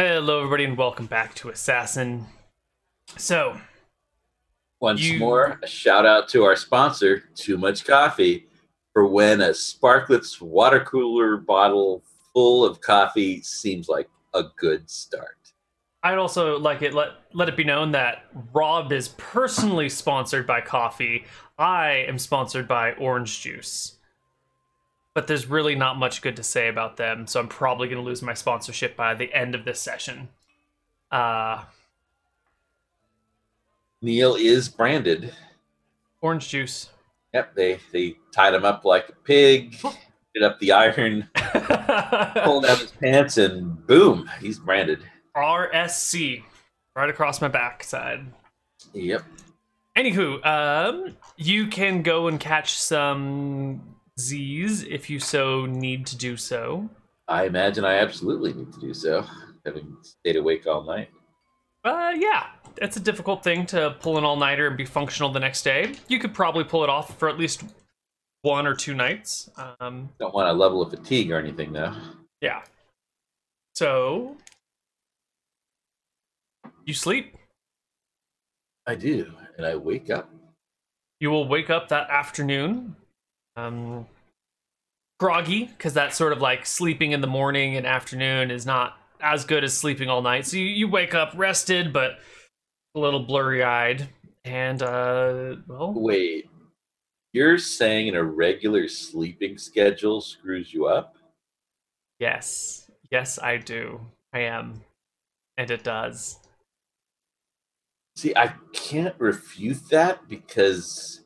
Hello, everybody, and welcome back to Assassin. So, Once more, a shout out to our sponsor, Too Much Coffee, for when a Sparklet's water cooler bottle full of coffee seems like a good start. I'd also like it let it be known that Rob is personally sponsored by coffee. I am sponsored by orange juice. But there's really not much good to say about them, so I'm probably going to lose my sponsorship by the end of this session. Neil is branded. Orange juice. Yep, they tied him up like a pig, did up the iron, pulled down his pants, and boom, he's branded. RSC. Right across my backside. Yep. Anywho, you can go and catch some Z's if you so need to do so. I imagine I absolutely need to do so, having stayed awake all night. Yeah, it's a difficult thing to pull an all-nighter and be functional the next day. You could probably pull it off for at least 1 or 2 nights. Don't want a level of fatigue or anything, though. Yeah. So, you sleep. I do, and I wake up. You will wake up that afternoon. Groggy, because that's sort of like sleeping in the morning and afternoon is not as good as sleeping all night. So you wake up rested, but a little blurry-eyed. And, well... Wait, you're saying an irregular sleeping schedule screws you up? Yes. Yes, I do. I am. And it does. See, I can't refute that because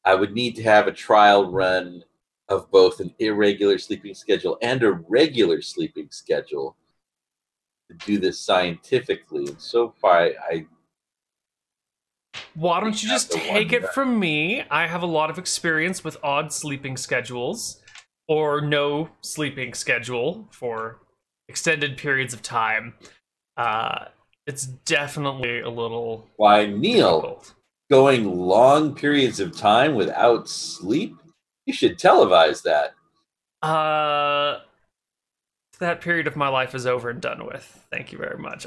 I would need to have a trial run of both an irregular sleeping schedule and a regular sleeping schedule to do this scientifically. And so far, why don't you just take it from me? I have a lot of experience with odd sleeping schedules or no sleeping schedule for extended periods of time. It's definitely a little Why, Neil, difficult. Going long periods of time without sleep? You should televise that. That period of my life is over and done with. Thank you very much.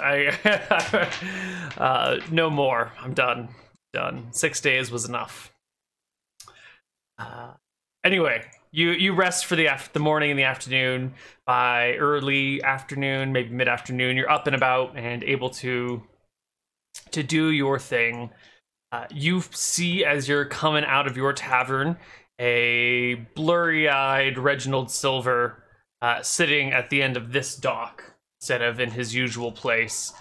No more. I'm done. Done. 6 days was enough. Anyway, you rest for the morning and the afternoon. By early afternoon, maybe mid-afternoon, you're up and about and able to do your thing. You see, as you're coming out of your tavern, a blurry-eyed Reginald Silver sitting at the end of this dock instead of in his usual place,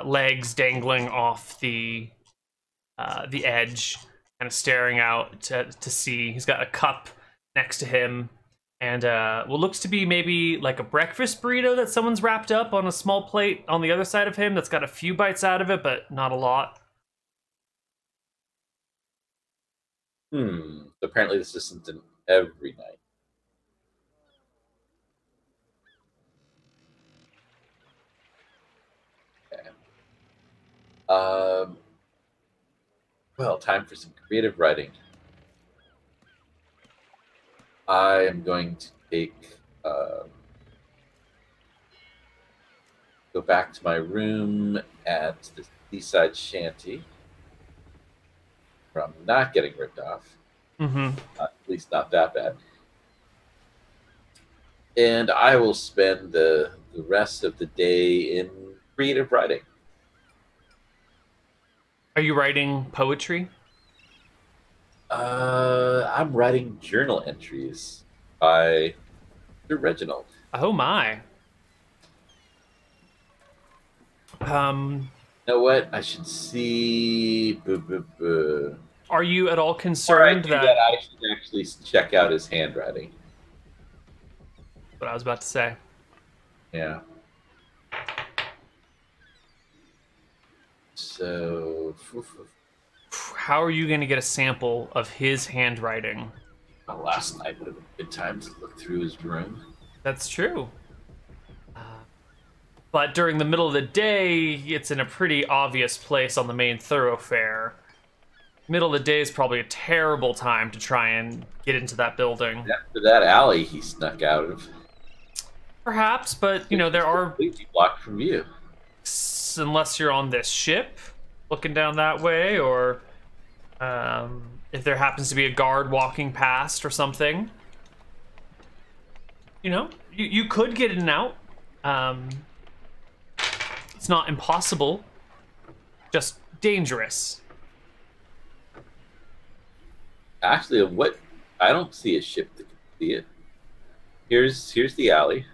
legs dangling off the edge, kind of staring out to sea. He's got a cup next to him, and what looks to be maybe like a breakfast burrito that someone's wrapped up on a small plate on the other side of him that's got a few bites out of it, but not a lot. Apparently this isn't an every night. Okay. Well, time for some creative writing. I am going to go back to my room at the seaside shanty where I'm not getting ripped off. At least not that bad. And I will spend the rest of the day in creative writing. Are you writing poetry? I'm writing journal entries by Reginald. Oh my. You know what? I should see. Are you at all concerned that I should actually check out his handwriting? What I was about to say. Yeah. So, how are you going to get a sample of his handwriting? well, last night would have been a good time to look through his room. That's true. But during the middle of the day, it's in a pretty obvious place on the main thoroughfare. Middle of the day is probably a terrible time to try and get into that building. After that alley he snuck out of. Perhaps, but, you know, there are... completely blocked from view. unless you're on this ship, looking down that way, or if there happens to be a guard walking past or something. You know, you could get in and out. It's not impossible, just dangerous. Actually, what I don't see a ship that can see it. Here's the alley.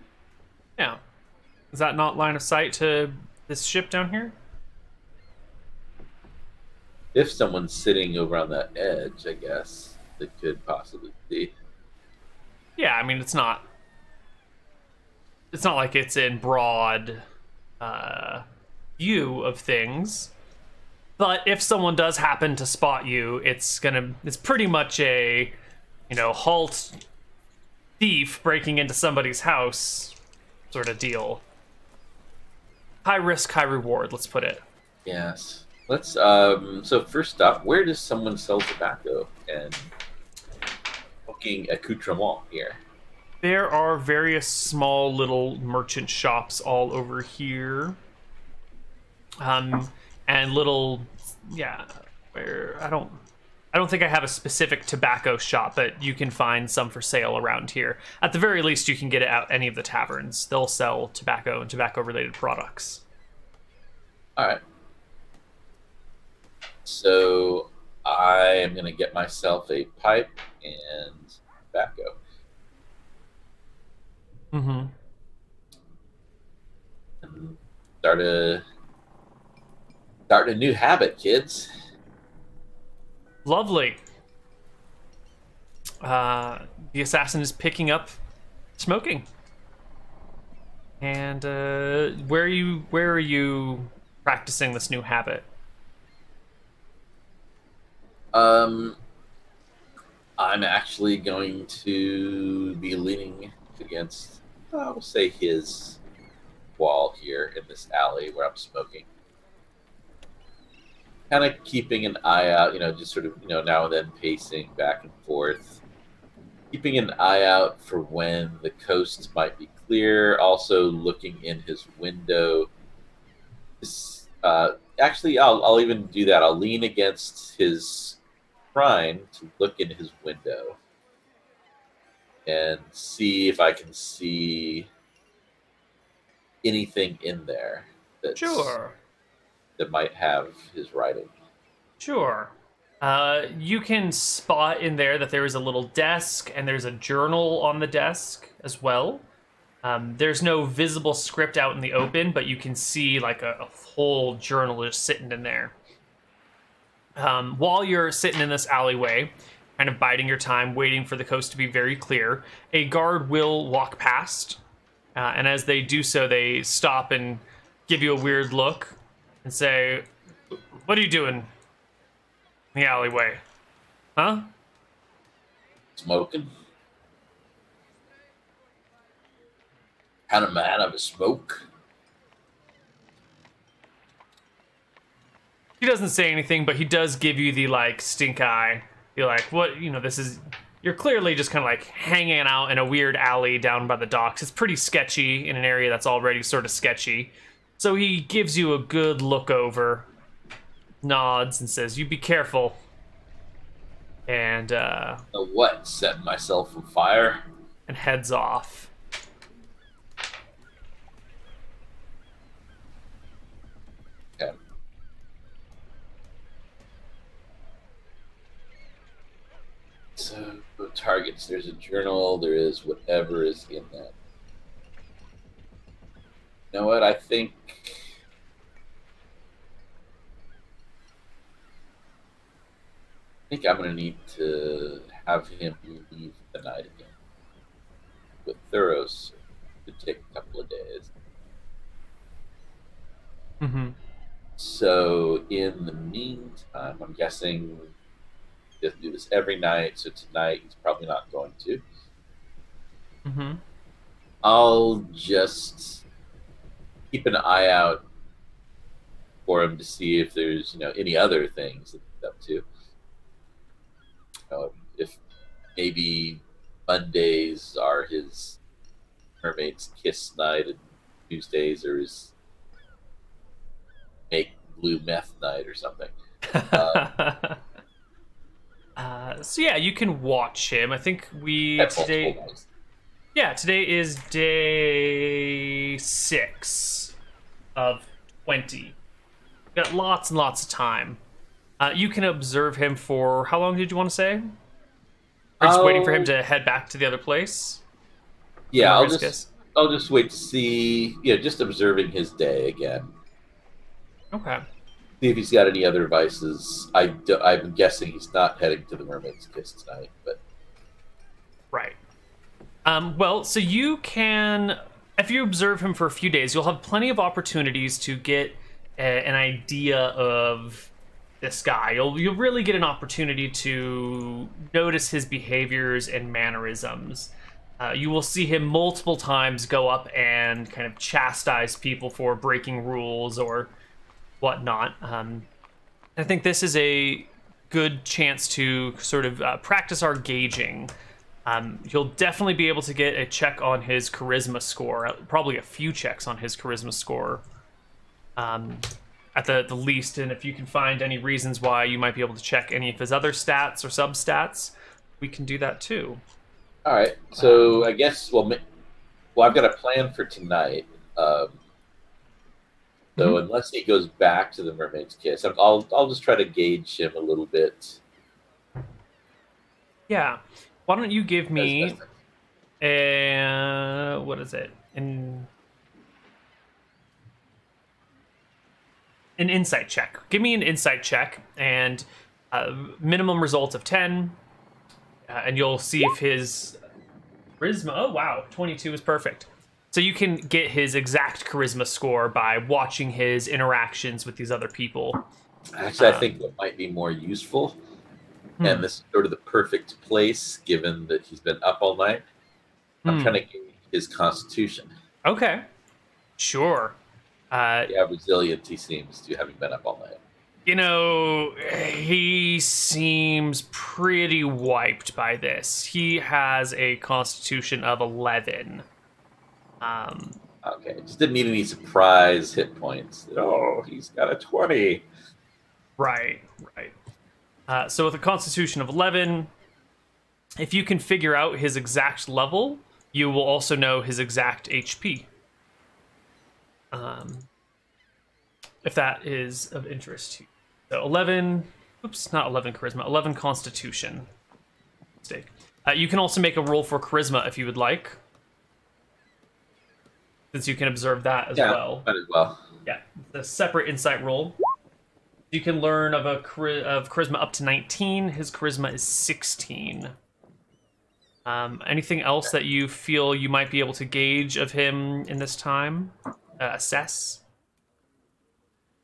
Yeah. Is that not line of sight to this ship down here? If someone's sitting over on that edge, I guess it could possibly be. Yeah, I mean, it's not like it's in broad view of things. But if someone does happen to spot you, it's pretty much a, halt thief breaking into somebody's house sort of deal. High risk, high reward, let's put it. Yes. Let's so first up, where does someone sell tobacco and smoking accoutrement here? There are various small little merchant shops all over here. And little, where I don't think I have a specific tobacco shop, but you can find some for sale around here. At the very least, you can get it at any of the taverns. They'll sell tobacco and tobacco-related products. All right. So I am going to get myself a pipe and tobacco. Mm-hmm. And start a new habit, kids. Lovely. The assassin is picking up smoking. And where are you practicing this new habit? I'm actually going to be leaning against, I'll say, his wall here in this alley where I'm smoking. Kind of keeping an eye out, just sort of, now and then pacing back and forth. Keeping an eye out for when the coast might be clear. Also looking in his window. Actually, I'll even do that. I'll lean against his shrine to look in his window and see if I can see anything in there that's, that might have his writing. Sure. You can spot in there that there is a little desk and there's a journal on the desk as well. There's no visible script out in the open, but you can see like a whole journal just sitting in there. While you're sitting in this alleyway, kind of biding your time, waiting for the coast to be very clear, a guard will walk past. And as they do so, they stop and give you a weird look and say, "What are you doing in the alleyway? Huh?" Smoking. Kind of man of a smoke. He doesn't say anything, but he does give you the like stink eye. You're like, what? This is. You're clearly just kind of like hanging out in a weird alley down by the docks. It's pretty sketchy in an area that's already sort of sketchy. So he gives you a good look over, nods, and says, "You be careful." And What? Set myself on fire? And heads off. Okay. So targets. There's a journal. There is whatever is in that. You know what? I think I'm going to need to have him leave the night again with thorough search. It could take a couple of days. Mm-hmm. So in the meantime, I'm guessing he doesn't do this every night. So tonight he's probably not going to. Mm-hmm. I'll just keep an eye out for him to see if there's any other things that he's up to. If maybe Mondays are his mermaid's kiss night and Tuesdays are his make blue meth night or something. So yeah, you can watch him. I think At multiple nights. yeah, today is day 6 of 20. Got lots and lots of time. You can observe him for how long did you want to say? Or just waiting for him to head back to the other place? Yeah, I'll just wait to see. Just observing his day again. Okay. See if he's got any other vices. I'm guessing he's not heading to the Mermaid's Kiss tonight, but right. Well, so you can, if you observe him for a few days, you'll have plenty of opportunities to get an idea of this guy. You'll really get an opportunity to notice his behaviors and mannerisms. You will see him multiple times go up and kind of chastise people for breaking rules or whatnot. I think this is a good chance to sort of practice our gauging. You'll definitely be able to get a check on his charisma score, probably a few checks on his charisma score at the least, and if you can find any reasons why you might be able to check any of his other stats or substats, we can do that too. All right, so I guess, well, I've got a plan for tonight. So unless he goes back to the Mermaid's Kiss, I'll just try to gauge him a little bit. Yeah. Why don't you give me a, what is it? An insight check. Give me an insight check and minimum result of 10. And you'll see if his charisma, oh wow, 22 is perfect. So you can get his exact charisma score by watching his interactions with these other people. Actually, I think what might be more useful, and this is sort of the perfect place, given that he's been up all night, I'm trying to gauge his constitution. Okay, sure. Yeah, resilient he seems to, having been up all night. You know, he seems pretty wiped by this. He has a constitution of 11. Okay, just didn't need any surprise hit points. Oh, he's got a 20. Right. So with a constitution of 11, if you can figure out his exact level, you will also know his exact HP. If that is of interest to you. So 11, oops, not 11 charisma, 11 constitution. Mistake. You can also make a roll for charisma if you would like, since you can observe that as well. Might as well. Yeah, the separate insight roll. You can learn of charisma up to 19. His charisma is 16. Anything else that you feel you might be able to gauge of him in this time? Assess?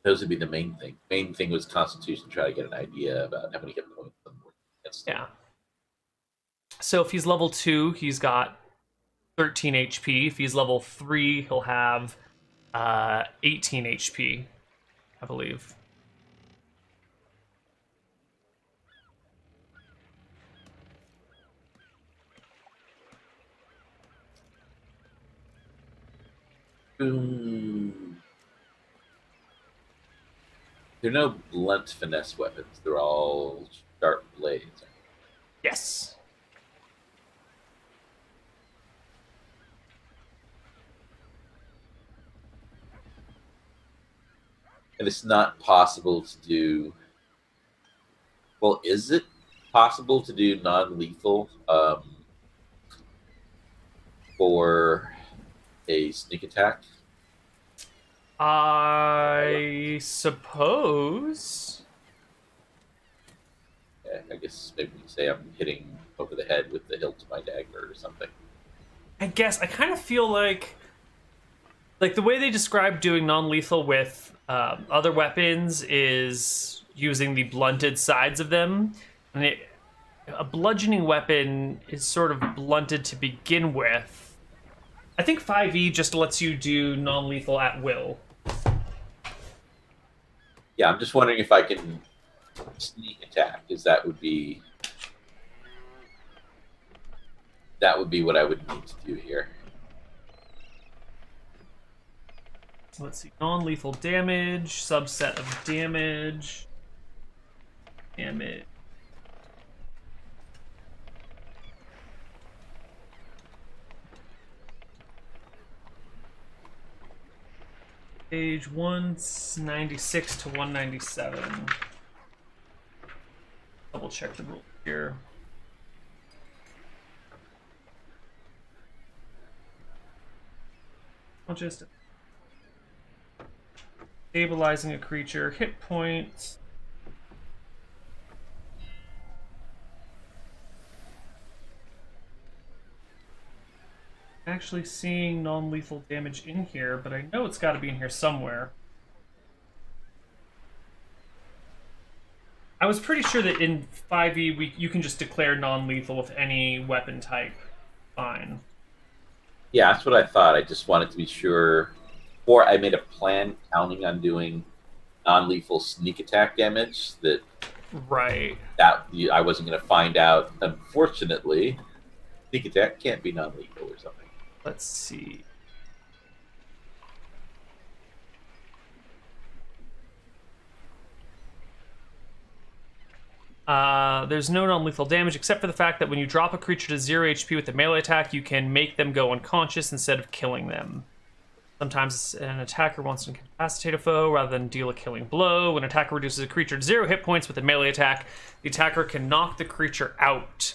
Those would be the main thing. Main thing was Constitution, try to get an idea about how many hit points. Yeah. So if he's level 2, he's got 13 HP. If he's level 3, he'll have 18 HP, I believe. There are no blunt finesse weapons. They're all sharp blades. Yes. And it's not possible to do... Well, is it possible to do non-lethal for a sneak attack? I suppose. Yeah, I guess maybe we can say I'm hitting over the head with the hilt of my dagger or something. I guess I kind of feel like the way they describe doing non-lethal with other weapons is using the blunted sides of them. And a bludgeoning weapon is sort of blunted to begin with. I think 5e just lets you do non-lethal at will. Yeah, I'm just wondering if I can sneak attack, because that would be what I would need to do here. Let's see. Non-lethal damage, subset of damage. Damage. Page 196 to 197. Double check the rule here. I'll just stabilizing a creature, hit points. Actually seeing non-lethal damage in here, but I know it's got to be in here somewhere. I was pretty sure that in 5e you can just declare non-lethal with any weapon type. Fine. Yeah, that's what I thought. I just wanted to be sure. Or I made a plan counting on doing non-lethal sneak attack damage that Right. I wasn't going to find out. Unfortunately, sneak attack can't be non-lethal or something. Let's see. There's no non-lethal damage except for the fact that when you drop a creature to 0 HP with a melee attack, you can make them go unconscious instead of killing them. Sometimes an attacker wants to incapacitate a foe rather than deal a killing blow. When an attacker reduces a creature to 0 hit points with a melee attack, the attacker can knock the creature out.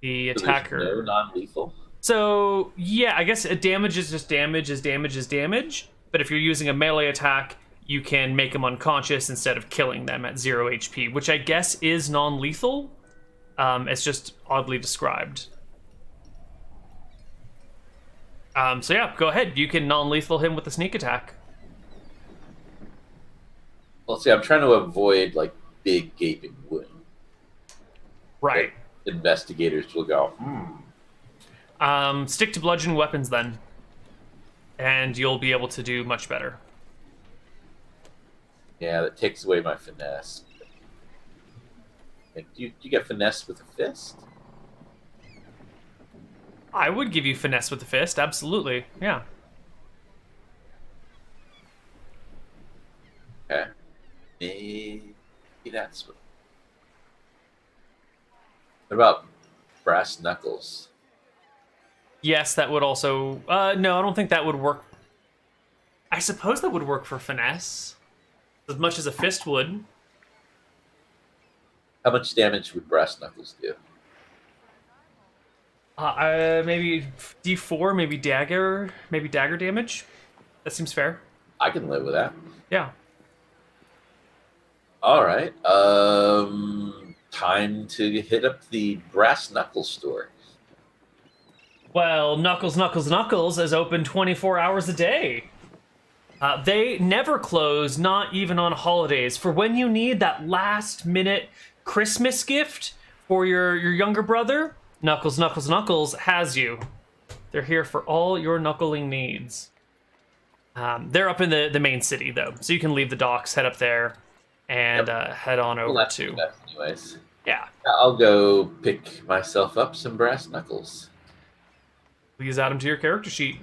The attacker... So there's no non-lethal? So, yeah, I guess damage is just damage is damage is damage. But if you're using a melee attack, you can make them unconscious instead of killing them at 0 HP, which I guess is non-lethal. It's just oddly described. So yeah, go ahead. You can non-lethal him with a sneak attack. Well, see, I'm trying to avoid, like, big gaping wound. Right. But investigators will go, Stick to bludgeoning weapons then. And you'll be able to do much better. yeah, that takes away my finesse. And do you get finesse with a fist? I would give you finesse with the fist, absolutely. Yeah. Okay. Maybe that's what... What about brass knuckles? Yes, that would also... no, I don't think that would work. I suppose that would work for finesse. As much as a fist would. How much damage would brass knuckles do? Maybe D4, maybe dagger damage. That seems fair. I can live with that. Yeah. All right. Time to hit up the brass knuckle store. Well, Knuckles is open 24 hours a day. They never close, not even on holidays. For when you need that last-minute Christmas gift for your younger brother, Knuckles has you. They're here for all your knuckling needs. They're up in the main city, though, so you can leave the docks, head up there, and head on over to... Anyways. Yeah. I'll go pick myself up some brass knuckles. Please add them to your character sheet.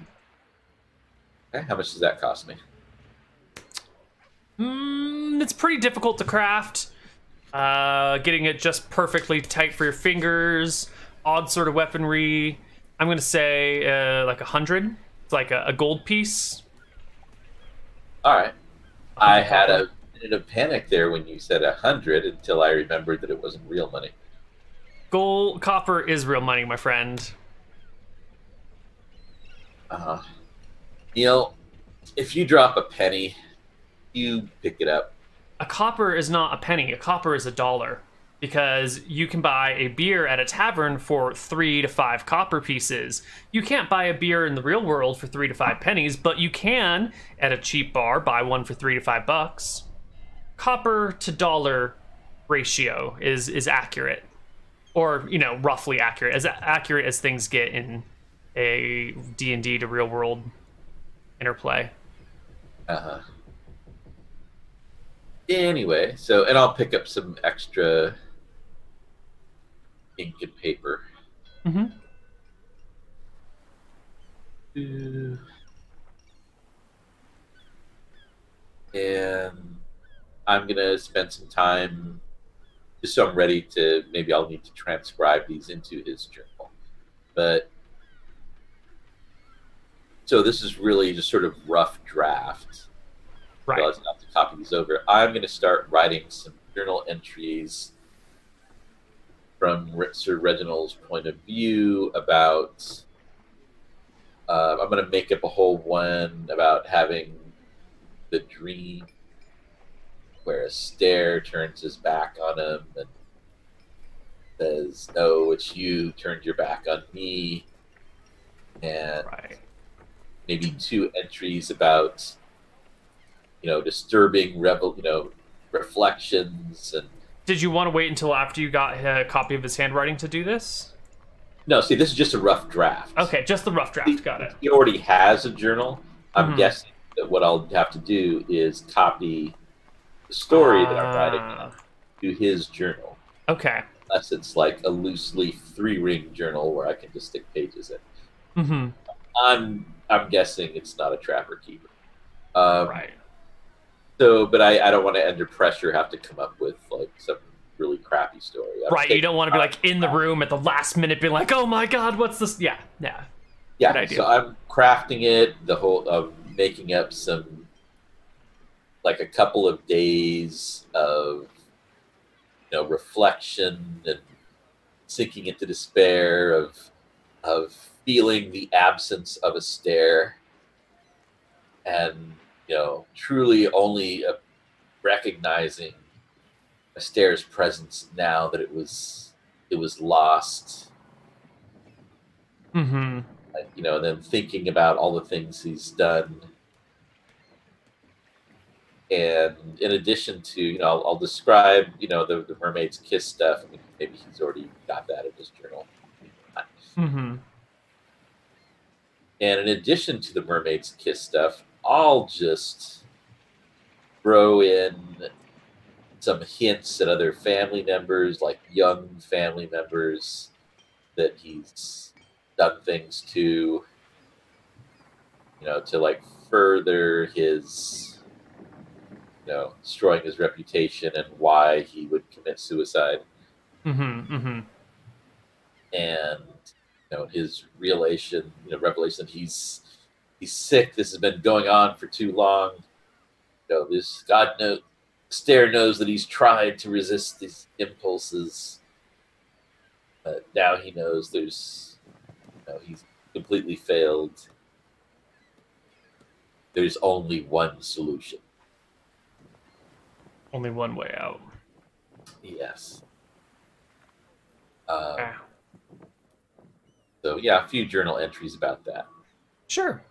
Okay, how much does that cost me? It's pretty difficult to craft. Getting it just perfectly tight for your fingers. Odd sort of weaponry. I'm going to say like 100. It's like a gold piece. All right. I had a minute of panic there when you said 100 until I remembered that it wasn't real money. Gold, copper is real money, my friend. Neil, if you drop a penny, you pick it up. A copper is not a penny. A copper is $1. Because you can buy a beer at a tavern for 3 to 5 copper pieces. You can't buy a beer in the real world for 3 to 5 pennies, but you can, at a cheap bar, buy one for $3 to $5. Copper to dollar ratio is accurate. Or, you know, roughly accurate. As accurate as things get in a D&D to real world interplay. Anyway, and I'll pick up some extra ink and paper. I'm gonna spend some time just so I'm ready to. Maybe I'll need to transcribe these into his journal, but so this is really just sort of rough draft. Right. So let's have to copy these over. I'm going to start writing some journal entries from Sir Reginald's point of view about. I'm going to make up a whole one about having the dream where Astaire turns his back on him and says, "No, it's you. Turned your back on me." And maybe 2 entries about disturbing reflections. And did you want to wait until after you got a copy of his handwriting to do this? no, see, this is just a rough draft. Okay, just the rough draft. Got it. He already has a journal. I'm guessing that what I'll have to do is copy the story that I'm writing to his journal. Okay. Unless it's like a loose leaf 3-ring journal where I can just stick pages in. I'm guessing it's not a trapper keeper. Right. So, but I don't want to, under pressure, have to come up with like some really crappy story. Right. You don't want to be like in the room at the last minute, being like, "Oh my God, what's this?" Yeah. Good idea. So I'm crafting it. Making up some, like a couple of days of, reflection and sinking into despair of feeling the absence of Astaire, and truly only recognizing Astaire's presence now that it was lost. And then thinking about all the things he's done, and in addition to I'll describe the mermaid's kiss stuff. I mean, maybe he's already got that in his journal. And in addition to the mermaid's kiss stuff, I'll just throw in some hints at other family members, like young family members that he's done things to, to like further his, destroying his reputation and why he would commit suicide. And his revelation that he's sick. This has been going on for too long. This God knows, Astaire knows that he's tried to resist these impulses, but now he knows he's completely failed. There's only one solution. Only one way out. Yes. So yeah, a few journal entries about that. Sure.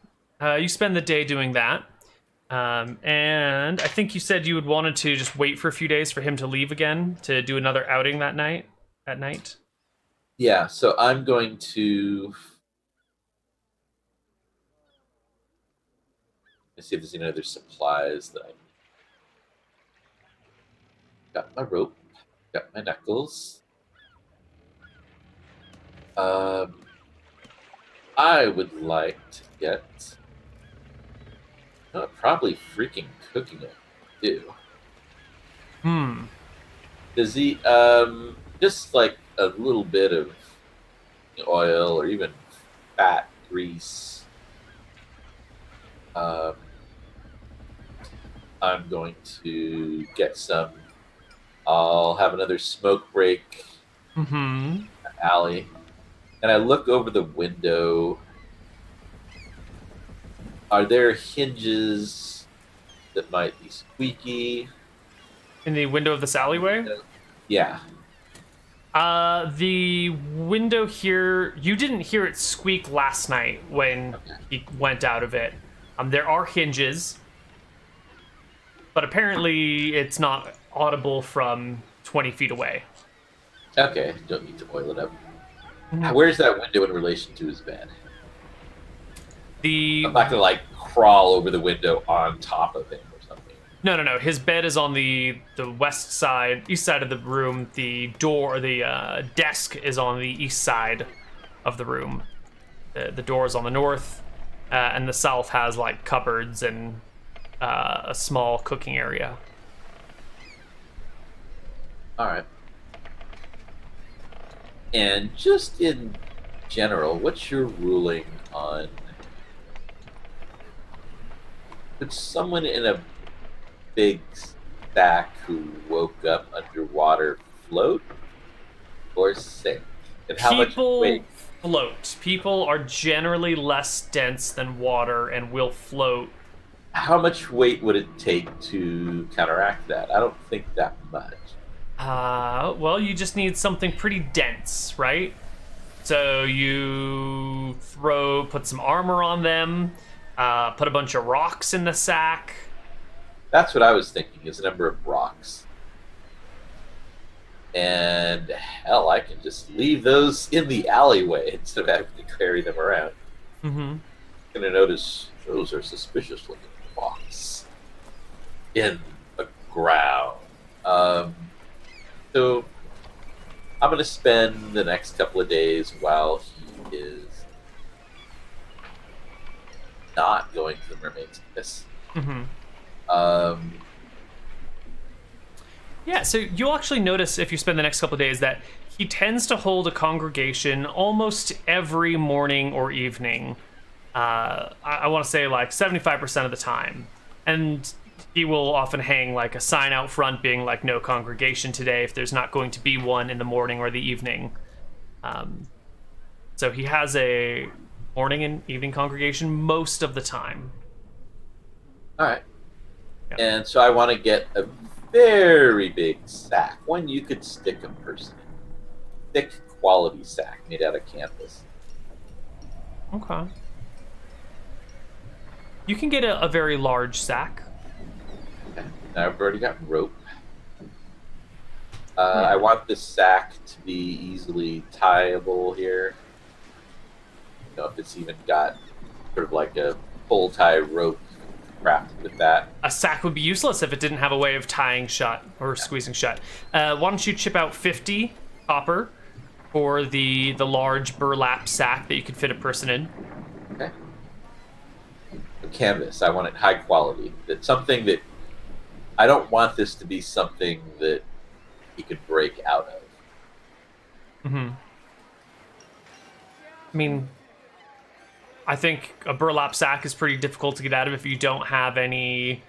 You spend the day doing that. And I think you said you had wanted to just wait for a few days for him to leave again to do another outing at night. Yeah, so I'm going to... Let's see if there's any other supplies that I... Got my rope. Got my knuckles. I would like to get... probably freaking cooking it, too. Does he, just like a little bit of oil or even fat, grease. I'm going to get some. I'll have another smoke break. Alley. And I look over the window. Are there hinges that might be squeaky? In the window of this alleyway? Yeah. The window here, you didn't hear it squeak last night when he went out of it. There are hinges, but apparently it's not audible from 20 feet away. Okay, don't need to oil it up. Where's that window in relation to his bed? I'm not gonna like crawl over the window on top of him or something. No. His bed is on the east side of the room. The door, the desk is on the east side of the room. The door is on the north, and the south has like cupboards and a small cooking area. All right. And just in general, what's your ruling on could someone in a big sack who woke up underwater float or sink? And how much weight? Float. People are generally less dense than water and will float. How much weight would it take to counteract that? I don't think that much. Well, you just need something pretty dense, right? So you put some armor on them, put a bunch of rocks in the sack. That's what I was thinking, is a number of rocks. And hell, I can just leave those in the alleyway instead of having to carry them around. Mm-hmm. I'm going to notice those are suspicious looking rocks in the ground. So I'm going to spend the next couple of days while he is not going to the mermaid's kiss. Mm-hmm. Yeah, so you'll actually notice if you spend the next couple of days that he tends to hold a congregation almost every morning or evening. I want to say like 75% of the time. And he will often hang like a sign out front being like no congregation today if there's not going to be one in the morning or the evening. So he has a morning and evening congregation most of the time. All right. Yep. And so I want to get a very big sack, one you could stick a person in. Thick quality sack made out of canvas. Okay. You can get a very large sack. Okay. Now I've already got rope. I want this sack to be easily tieable here. You know, if it's even got sort of like a pull tie rope crafted with that. A sack would be useless if it didn't have a way of tying shut or squeezing shut. Why don't you chip out 50 copper for the large burlap sack that you could fit a person in? Okay. Canvas. I want it high quality. That's something that I don't want this to be something that he could break out of. Mm-hmm. I mean, I think a burlap sack is pretty difficult to get out of if you don't have any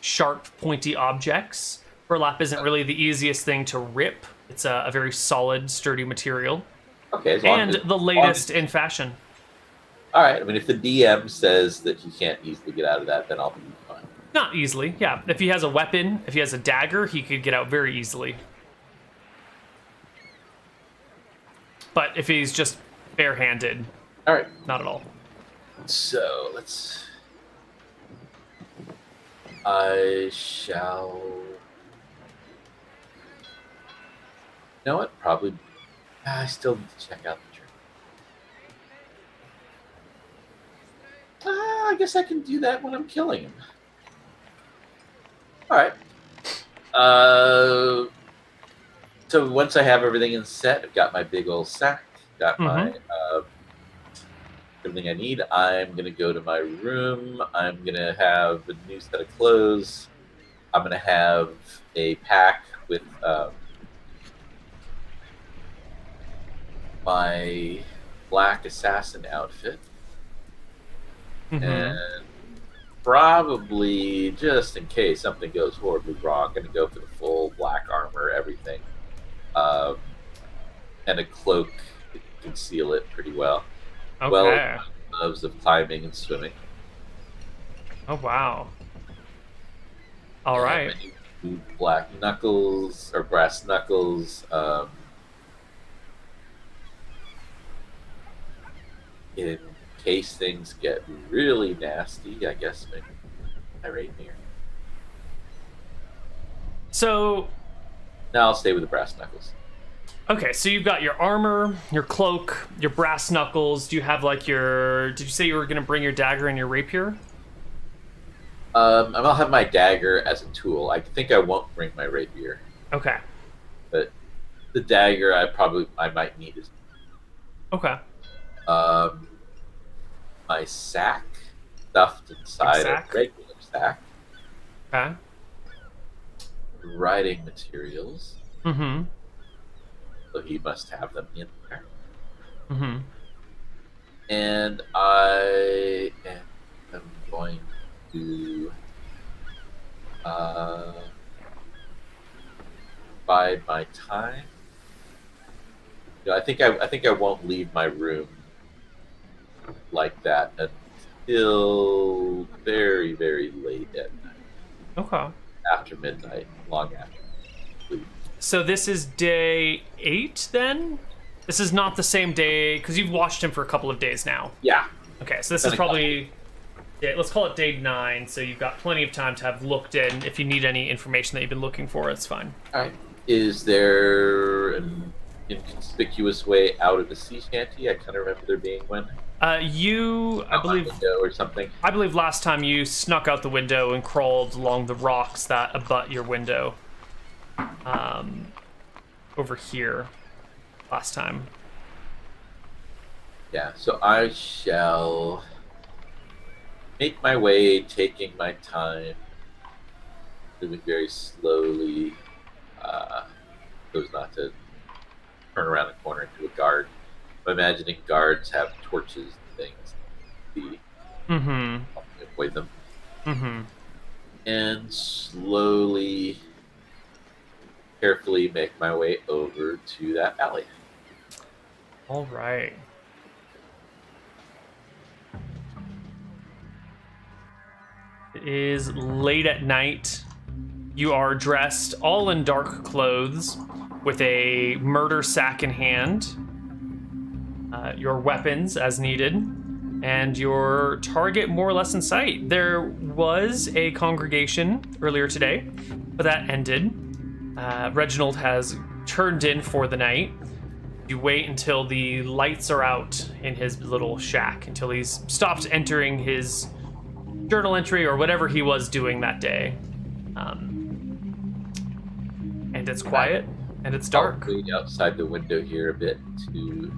sharp, pointy objects. Burlap isn't really the easiest thing to rip. It's a very solid, sturdy material. Okay, and the latest in fashion. All right. I mean, if the DM says that he can't easily get out of that, then I'll be fine. Not easily, yeah. If he has a weapon, if he has a dagger, he could get out very easily. But if he's just barehanded, all right, not at all. So I shall. You know what? Probably. I still need to check out the journal. I guess I can do that when I'm killing him. All right. So once I have everything in set, I've got my big old sack, got my everything I need. I'm gonna go to my room. I'm gonna have a new set of clothes. I'm gonna have a pack with my black assassin outfit. And probably, just in case something goes horribly wrong, I'm going to go for the full black armor, everything. And a cloak that can conceal it pretty well. Okay. Well, gloves of climbing and swimming. Oh, wow. All right. Black knuckles, or brass knuckles. In case things get really nasty, I guess maybe my rapier. So now I'll stay with the brass knuckles. Okay, so you've got your armor, your cloak, your brass knuckles. Do you have like your... Did you say you were going to bring your dagger and your rapier? I'll have my dagger as a tool. I think I won't bring my rapier. Okay. But the dagger I might need it. Okay. My sack stuffed inside a regular sack. Okay. Writing materials. Mm-hmm. So he must have them in there. Mm-hmm. And I am going to bide my time. I think I won't leave my room like that until very, very late at night. Okay. After midnight, long after. So this is day 8 then? This is not the same day, because you've watched him for a couple of days now. Yeah. Okay, so this is probably, let's call it day 9, so you've got plenty of time to have looked in. If you need any information that you've been looking for, it's fine. All right. Is there an inconspicuous way out of the sea shanty? I kind of remember there being one. I believe, window or something. I believe last time you snuck out the window and crawled along the rocks that abut your window. Over here last time. Yeah, so I shall make my way, taking my time, moving very slowly, so as not to turn around the corner into a guard. I'm imagining guards have torches and things. Avoid them. Mm-hmm. And slowly, carefully make my way over to that alley. All right. It is late at night. You are dressed all in dark clothes with a murder sack in hand, your weapons as needed, and your target more or less in sight. There was a congregation earlier today, but that ended. Reginald has turned in for the night. You wait until the lights are out in his little shack, until he's stopped entering his journal entry or whatever he was doing that day. And it's quiet, and it's dark. I'll wait outside the window here a bit to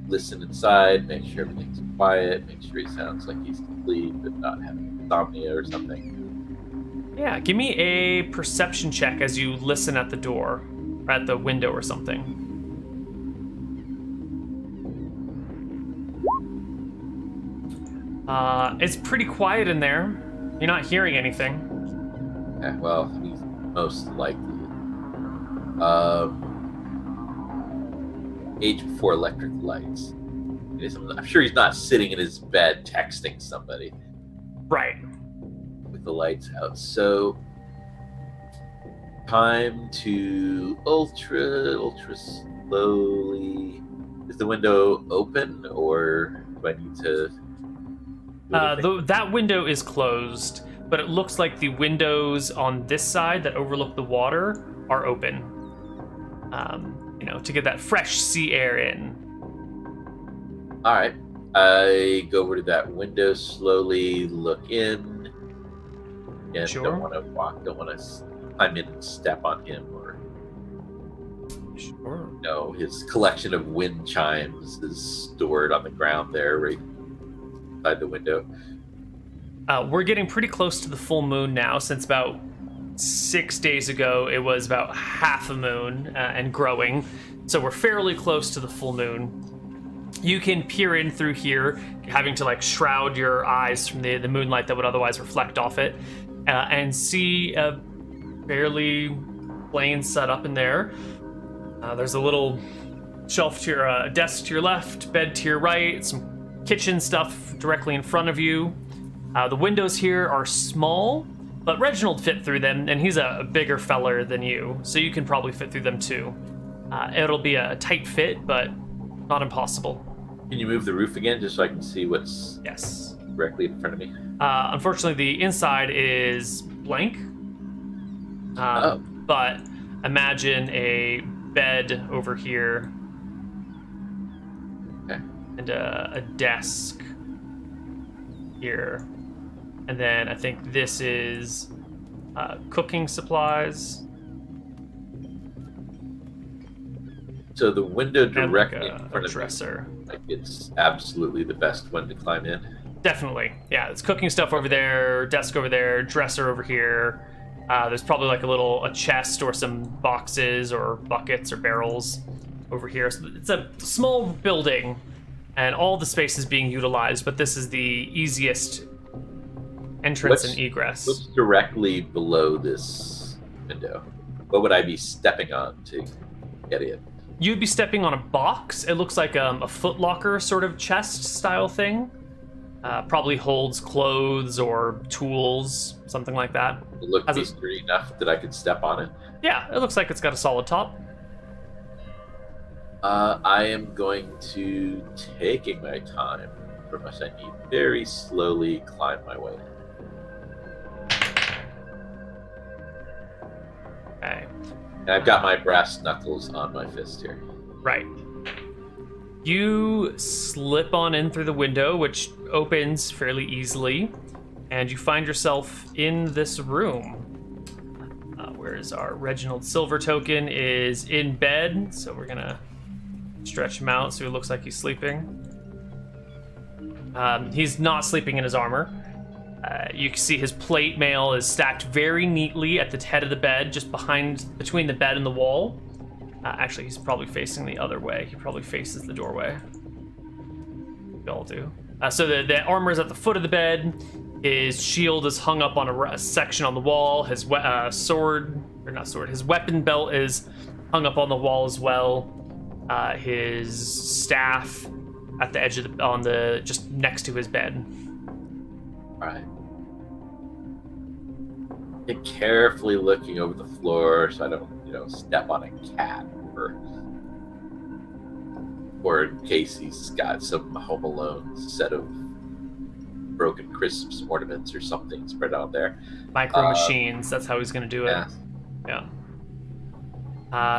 listen inside, make sure everything's quiet, make sure he sounds like he's asleep but not having insomnia or something. Yeah, give me a perception check as you listen at the door, or at the window or something. It's pretty quiet in there. You're not hearing anything. Yeah, well, he's most likely. Age before electric lights. I'm sure he's not sitting in his bed texting somebody. Right. With the lights out. So, time to ultra slowly. Is the window open, or do I need to? That window is closed, but it looks like the windows on this side that overlook the water are open. To get that fresh sea air in. All right. I go over to that window, slowly look in. And Sure. don't want to climb in and step on him or. Sure. No, his collection of wind chimes is stored on the ground there, right by the window. We're getting pretty close to the full moon now, since about 6 days ago it was about half a moon and growing. So we're fairly close to the full moon. You can peer in through here, having to shroud your eyes from the moonlight that would otherwise reflect off it, and see a fairly plain setup in there. There's a little shelf to your desk to your left, bed to your right, some kitchen stuff directly in front of you. The windows here are small, but Reginald fit through them, and he's a bigger feller than you, so you can probably fit through them too. It'll be a tight fit, but not impossible. Can you move the roof again just so I can see what's Yes. directly in front of me? Unfortunately, the inside is blank. But imagine a bed over here. Okay. And a desk here. And then I think this is cooking supplies. So the window And directly in a front of dresser. me, it's absolutely the best one to climb in. Definitely. Yeah, it's cooking stuff over there, desk over there, dresser over here. There's probably like a chest or some boxes or buckets or barrels over here. So it's a small building, and all the space is being utilized, but this is the easiest entrance and egress. What's directly below this window? What would I be stepping on to get in? You'd be stepping on a box. It looks like a Foot Locker sort of chest style thing. Probably holds clothes or tools, something like that. It looked sturdy enough that I could step on it. Yeah, it looks like it's got a solid top. I am going to, taking my time, for much I need, very slowly climb my way. Okay. And I've got my brass knuckles on my fist here. Right. You slip on in through the window, which opens fairly easily, and you find yourself in this room. Where's our Reginald Silver token is in bed, so we're gonna stretch him out so he looks like he's sleeping. He's not sleeping in his armor. You can see his plate mail is stacked very neatly at the head of the bed, just between the bed and the wall. Actually, he's probably facing the other way. He probably faces the doorway. We all do. So the armor is at the foot of the bed. His shield is hung up on a section on the wall. His his weapon belt is hung up on the wall as well. His staff at the edge of just next to his bed. All right. And carefully looking over the floor so I don't, step on a cat or in case he's got some Home Alone set of broken Christmas ornaments or something spread out there. Micro machines. That's how he's gonna do it. Yeah.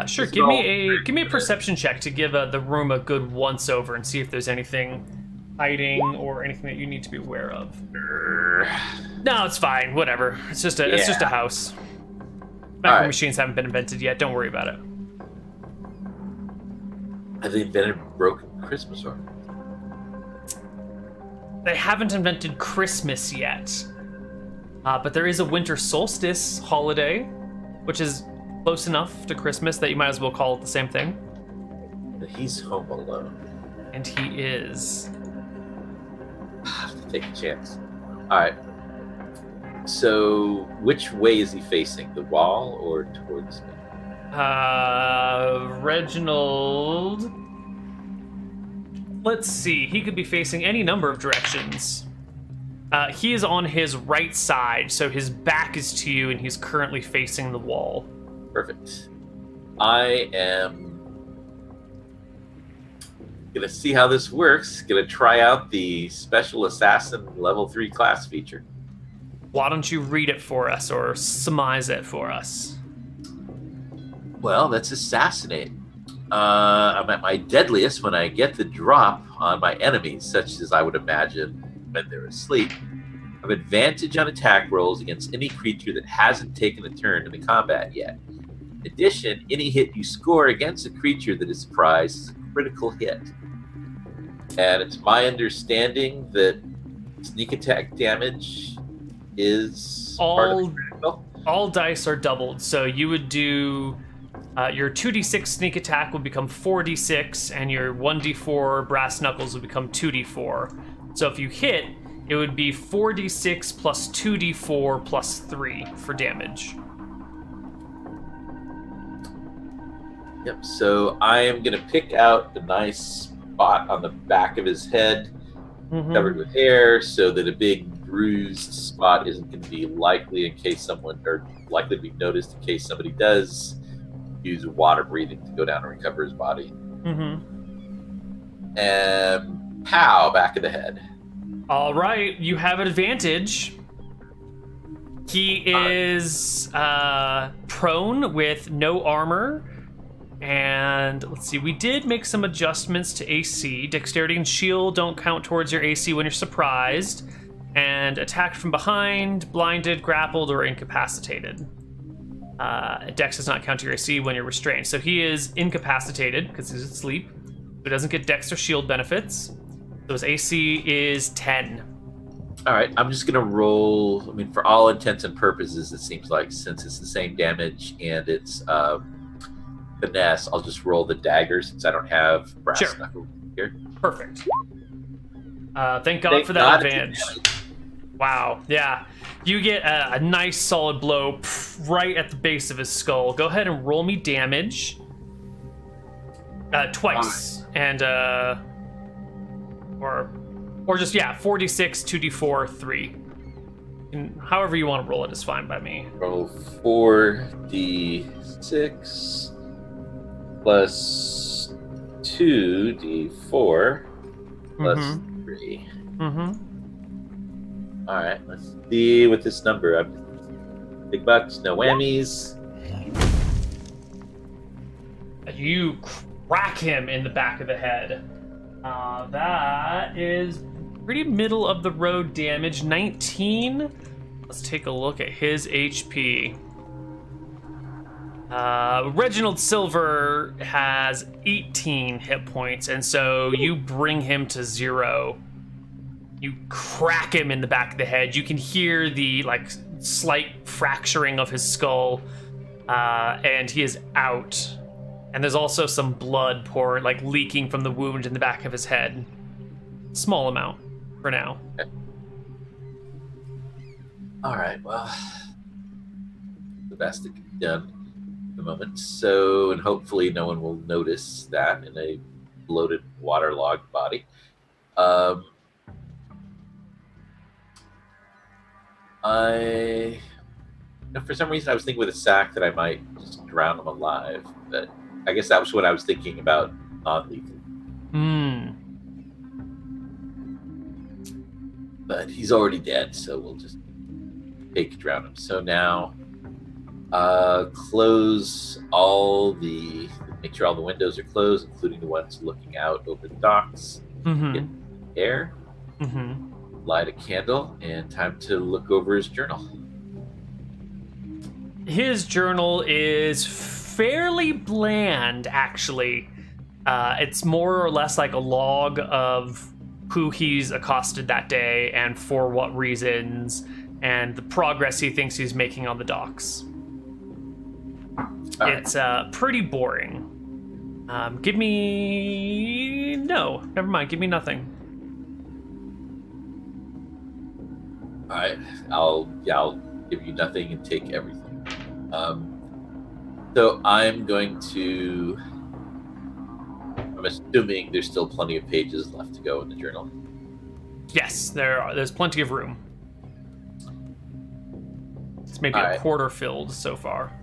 Sure. Give me a perception check to give the room a good once over and see if there's anything hiding or anything that you need to be aware of. No, it's fine. Whatever. It's just a house. Micro machines haven't been invented yet. Don't worry about it. Have they invented broken Christmas ornaments? They haven't invented Christmas yet. But there is a winter solstice holiday, which is close enough to Christmas that you might as well call it the same thing. But he's home alone. And he is. I have to take a chance. All right. So, which way is he facing? The wall or towards me? Reginald. Let's see. He could be facing any number of directions. He is on his right side, so his back is to you, and he's currently facing the wall. Perfect. I am gonna see how this works. Gonna try out the Special Assassin Level 3 class feature. Why don't you read it for us, or surmise it for us? Well, that's Assassinate. I'm at my deadliest when I get the drop on my enemies, such as I would imagine when they're asleep. I have advantage on attack rolls against any creature that hasn't taken a turn in the combat yet. In addition, any hit you score against a creature that is surprised is a critical hit. And it's my understanding that sneak attack damage is part of the critical. All dice are doubled, so you would do your 2d6 sneak attack would become 4d6, and your 1d4 brass knuckles would become 2d4. So if you hit, it would be 4d6 plus 2d4 plus 3 for damage. Yep, so I am going to pick out a nice spot on the back of his head, covered with hair, so that a big bruised spot isn't going to be likely to be noticed in case somebody does use water breathing to go down and recover his body. And pow, back of the head. All right, you have an advantage. He is prone with no armor. And let's see, we did make some adjustments to AC. Dexterity and shield don't count towards your AC when you're surprised. And attacked from behind, blinded, grappled, or incapacitated. Dex does not count to your AC when you're restrained. So he is incapacitated because he's asleep. So he doesn't get Dex or shield benefits. So his AC is 10. All right, I'm just gonna roll. I mean, for all intents and purposes, it seems like since it's the same damage and it's finesse, I'll just roll the dagger since I don't have brass knuckle here. Perfect. Thank God for that advantage. Wow. Yeah. You get a nice solid blow right at the base of his skull. Go ahead and roll me damage. Twice. And or just 4d6, 2d4, 3. And however you want to roll it is fine by me. Roll 4d6 plus 2d4 plus 3. All right, let's see what this number. Big bucks, no whammies. You crack him in the back of the head. That is pretty middle of the road damage. 19. Let's take a look at his HP. Reginald Silver has 18 hit points, and so you bring him to 0. You crack him in the back of the head. You can hear the slight fracturing of his skull, and he is out. And there's also some blood leaking from the wound in the back of his head. Small amount for now. Okay. All right, well, the best that can be done at the moment. So, and hopefully no one will notice that in a bloated, waterlogged body. For some reason, I was thinking with a sack that I might just drown him alive, but I guess that was what I was thinking about non-lethal. But he's already dead, so we'll just drown him. So now, close make sure all the windows are closed, including the ones looking out over the docks. Get air, light a candle, and time to look over his journal. His journal is fairly bland, actually. It's more or less like a log of who he's accosted that day and for what reasons, and the progress he thinks he's making on the docks. It's pretty boring. Give me... No, never mind. Give me nothing. All right, I'll give you nothing and take everything. So I'm going to... I'm assuming there's still plenty of pages left to go in the journal. Yes, there's plenty of room. It's maybe a quarter filled so far.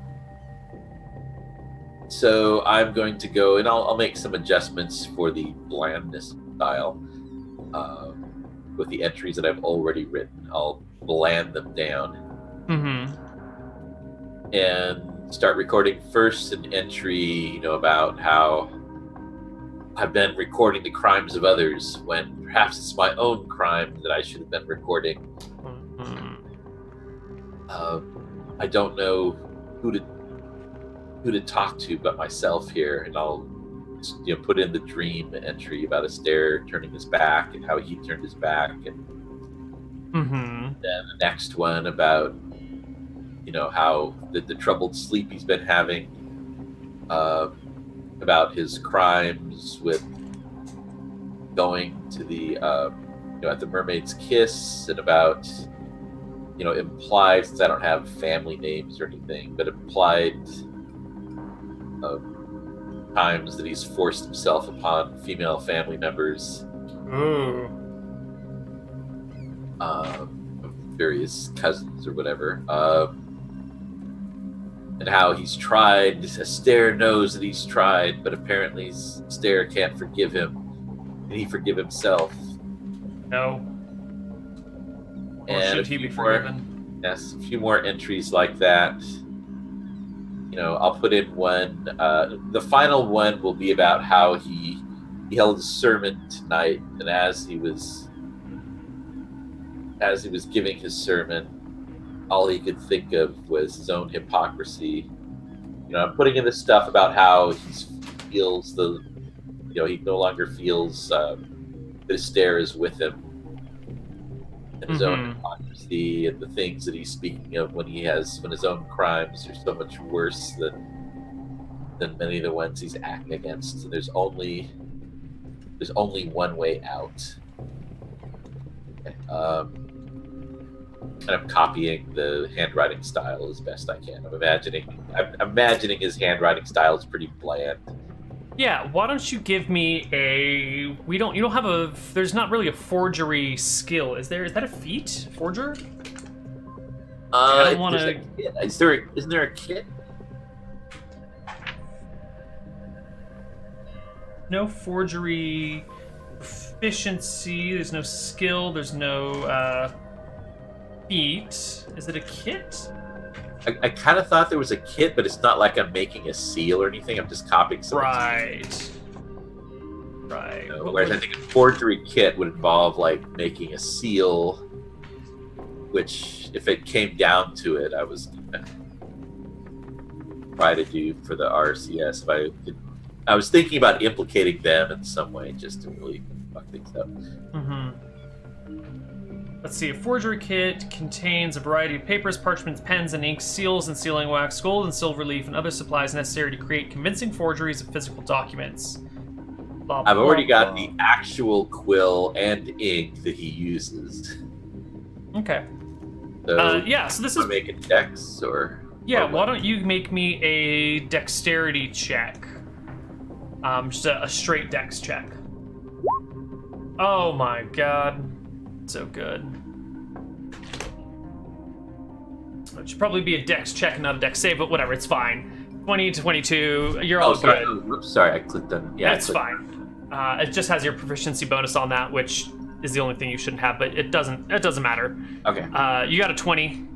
So I'm going to go, and I'll make some adjustments for the blandness style. With the entries that I've already written, I'll bland them down. And start recording first an entry, about how I've been recording the crimes of others when perhaps it's my own crime that I should have been recording. I don't know who to talk to but myself here, and I'll put in the dream entry about Astaire turning his back and how he turned his back, and then the next one about how the troubled sleep he's been having, about his crimes with going to the at the Mermaid's Kiss, and about implied, since I don't have family names or anything, but implied times that he's forced himself upon female family members, various cousins or whatever, and how he's tried. Astaire knows that he's tried, but apparently Astaire can't forgive him. Can he forgive himself? No. And should he be forgiven? Yes, a few more entries like that. I'll put in one. The final one will be about how he held a sermon tonight, and as he was giving his sermon, all he could think of was his own hypocrisy. I'm putting in this stuff about how he feels he no longer feels that Astaire is with him. and his own hypocrisy and the things that he's speaking of when his own crimes are so much worse than many of the ones he's acting against. And there's only one way out. And I'm copying the handwriting style as best I can. I'm imagining his handwriting style is pretty bland. Yeah, why don't you give me there's not really a forgery skill, is there? Is that a feat? Forger? I don't want to... Isn't there a kit? No forgery proficiency, there's no skill, there's no feat. Is it a kit? I kind of thought there was a kit, but it's not like I'm making a seal or anything. I'm just copying something. Right. Whereas I think a forgery kit would involve like making a seal, which if it came down to it, I was gonna try to do for the RCS. I was thinking about implicating them in some way just to really fuck things up. Let's see, a forgery kit contains a variety of papers, parchments, pens, and inks, seals and sealing wax, gold and silver leaf, and other supplies necessary to create convincing forgeries of physical documents. Blah, I've already blah, got the actual quill and ink that he uses. Okay. So, so this is... make a dex or... Yeah, why don't you make me a dexterity check? Just a straight dex check. Oh my god. So good. It should probably be a dex check and not a dex save, but whatever, it's fine. 20 to 22, you're all sorry. good. Oops, sorry, I clicked on... Yeah, that's fine. It just has your proficiency bonus on that, which is the only thing you shouldn't have, but it doesn't matter. Okay. You got a 20.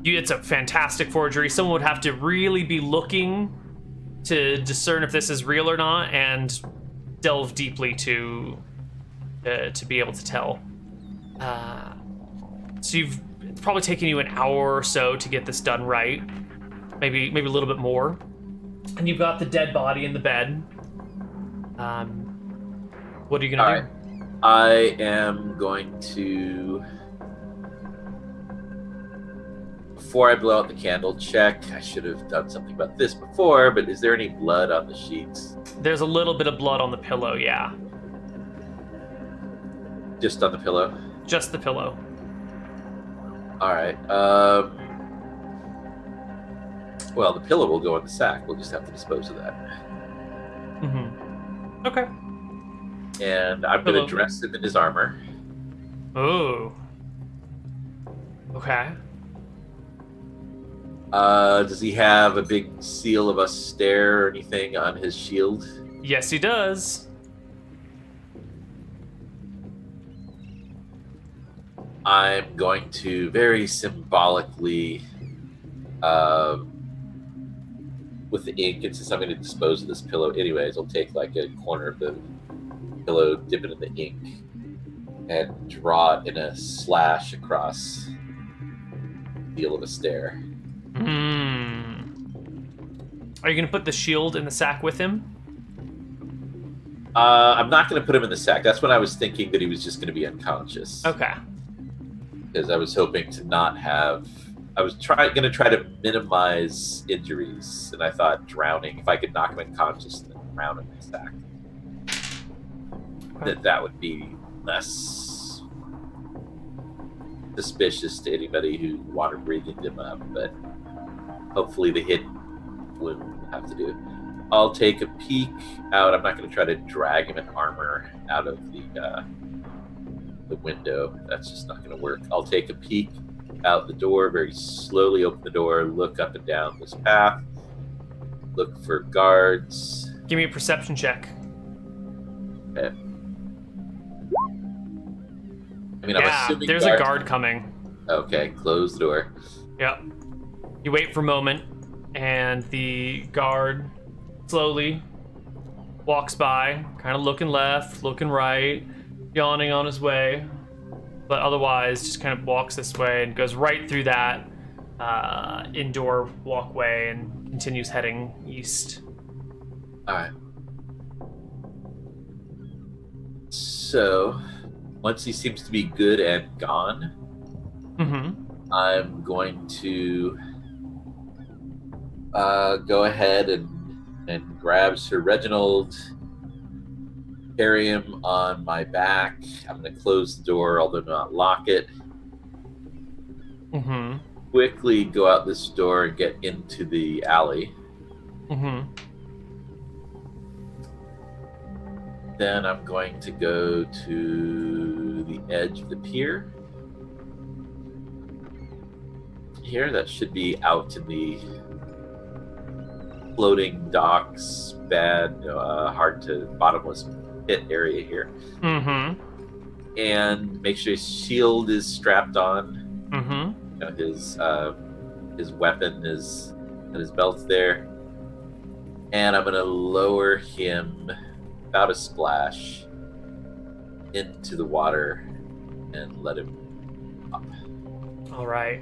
It's a fantastic forgery. Someone would have to really be looking to discern if this is real or not, and delve deeply to be able to tell. So it's probably taken you an hour or so to get this done right, maybe a little bit more. And you've got the dead body in the bed. What are you gonna do? I am going to, before I blow out the candle, check. I should have done something about this before, but is there any blood on the sheets? There's a little bit of blood on the pillow, yeah. Just on the pillow? Just the pillow. All right. Well, the pillow will go in the sack. We'll just have to dispose of that. Okay. And I'm going to dress him in his armor. Oh. Okay. Does he have a big seal of austere or anything on his shield? Yes, he does. I'm going to very symbolically, with the ink, and since I'm going to dispose of this pillow anyways, I'll take like a corner of the pillow, dip it in the ink, and draw it in a slash across the seal of a stare. Are you going to put the shield in the sack with him? I'm not going to put him in the sack. That's when I was thinking that he was just going to be unconscious. Okay. Because I was hoping to not have... I was going to try to minimize injuries, and I thought drowning, if I could knock him unconscious and then drown him in the sack, that would be less suspicious to anybody who water breathing him up, but hopefully the hit wouldn't have to do. I'll take a peek out. I'm not going to try to drag him in armor out of the window. That's just not going to work. I'll take a peek out the door, very slowly open the door, look up and down this path, look for guards. Give me a perception check. Okay. I mean, I'm assuming there's a guard coming. Okay, close the door. Yep. You wait for a moment, and the guard slowly walks by, kind of looking left, looking right, yawning on his way, but otherwise just kind of walks this way and goes right through that indoor walkway and continues heading east. All right. So, once he seems to be good and gone, I'm going to go ahead and grab Sir Reginald, carry him on my back. I'm going to close the door, although not lock it. Quickly go out this door and get into the alley. Then I'm going to go to the edge of the pier. Here, that should be out in the floating docks, hard to bottomless pit area here. And make sure his shield is strapped on. His weapon is at his belt there. And I'm going to lower him about a splash into the water and let him up. All right.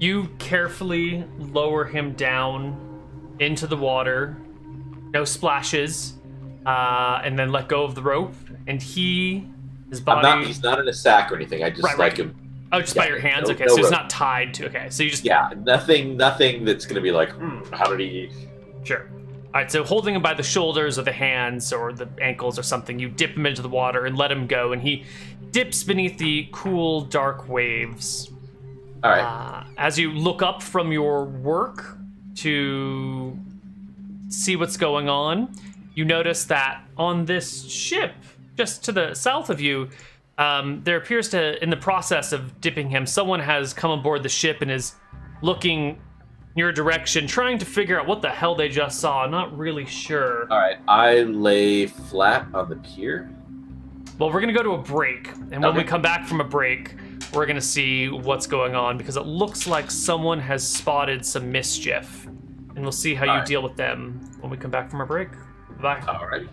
You carefully lower him down into the water, no splashes, and then let go of the rope. And his body. He's not in a sack or anything. I just like him. Oh, just by your hands. Okay, so he's not tied to. Okay, so you just nothing that's gonna be like, how did he? Sure. All right, so holding him by the shoulders or the hands or the ankles or something, you dip him into the water and let him go, and he dips beneath the cool, dark waves. All right. As you look up from your work to see what's going on, you notice that on this ship, just to the south of you, there appears to, in the process of dipping him, someone has come aboard the ship and is looking your direction, trying to figure out what the hell they just saw. Not really sure. All right, I lay flat on the pier. Well, we're gonna go to a break, and when we come back from a break, we're gonna see what's going on, because it looks like someone has spotted some mischief, and we'll see how you deal with them when we come back from our break. Bye. All right.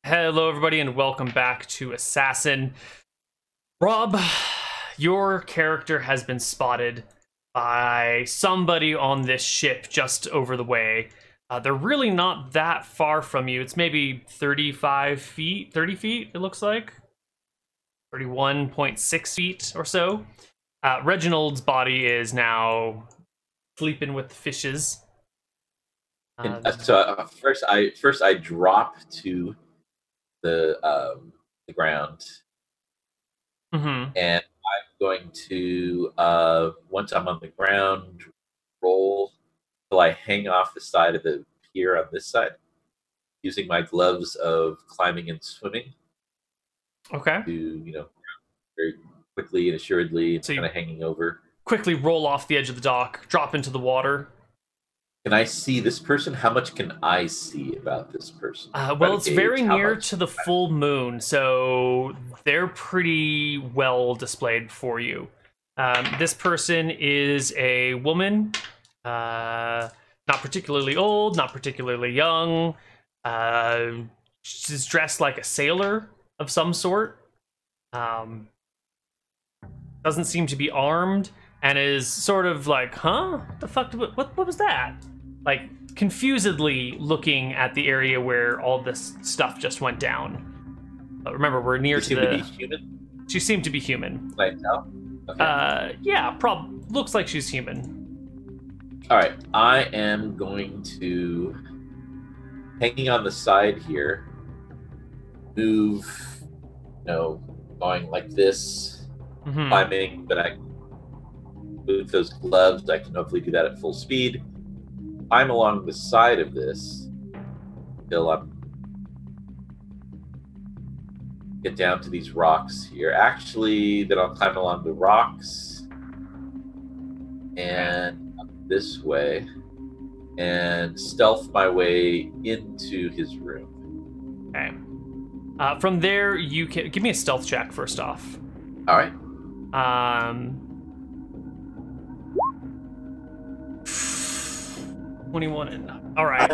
Hello, everybody, and welcome back to Assassin. Rob, your character has been spotted by somebody on this ship just over the way. They're really not that far from you. It's maybe 35 feet, 30 feet, it looks like. 31.6 feet or so. Reginald's body is now sleeping with the fishes. First I drop to the ground, Mm-hmm. and I'm going to once I'm on the ground, roll till I hang off the side of the pier on this side, using my gloves of climbing and swimming. Okay. To very quickly and assuredly, So kind of hanging over. Quickly roll off the edge of the dock, drop into the water. Can I see this person? How much can I see about this person? Well, it's very near to the full moon, so they're pretty well displayed for you. This person is a woman, not particularly old, not particularly young. She's dressed like a sailor of some sort. Doesn't seem to be armed, and is sort of like, huh? What the fuck? What was that? Like, confusedly looking at the area where all this stuff just went down. But remember, we're near to the... To be human? She seemed to be human. Right now? Okay. Yeah, looks like she's human. All right, I am going to, hanging on the side here, move, going like this, Mm-hmm. climbing, but I move those gloves. I can hopefully do that at full speed. I'm along the side of this till I get down to these rocks here. Actually, then I'll climb along the rocks and up this way and stealth my way into his room. Okay. From there, you can give me a stealth check first off. All right. 21 and all right.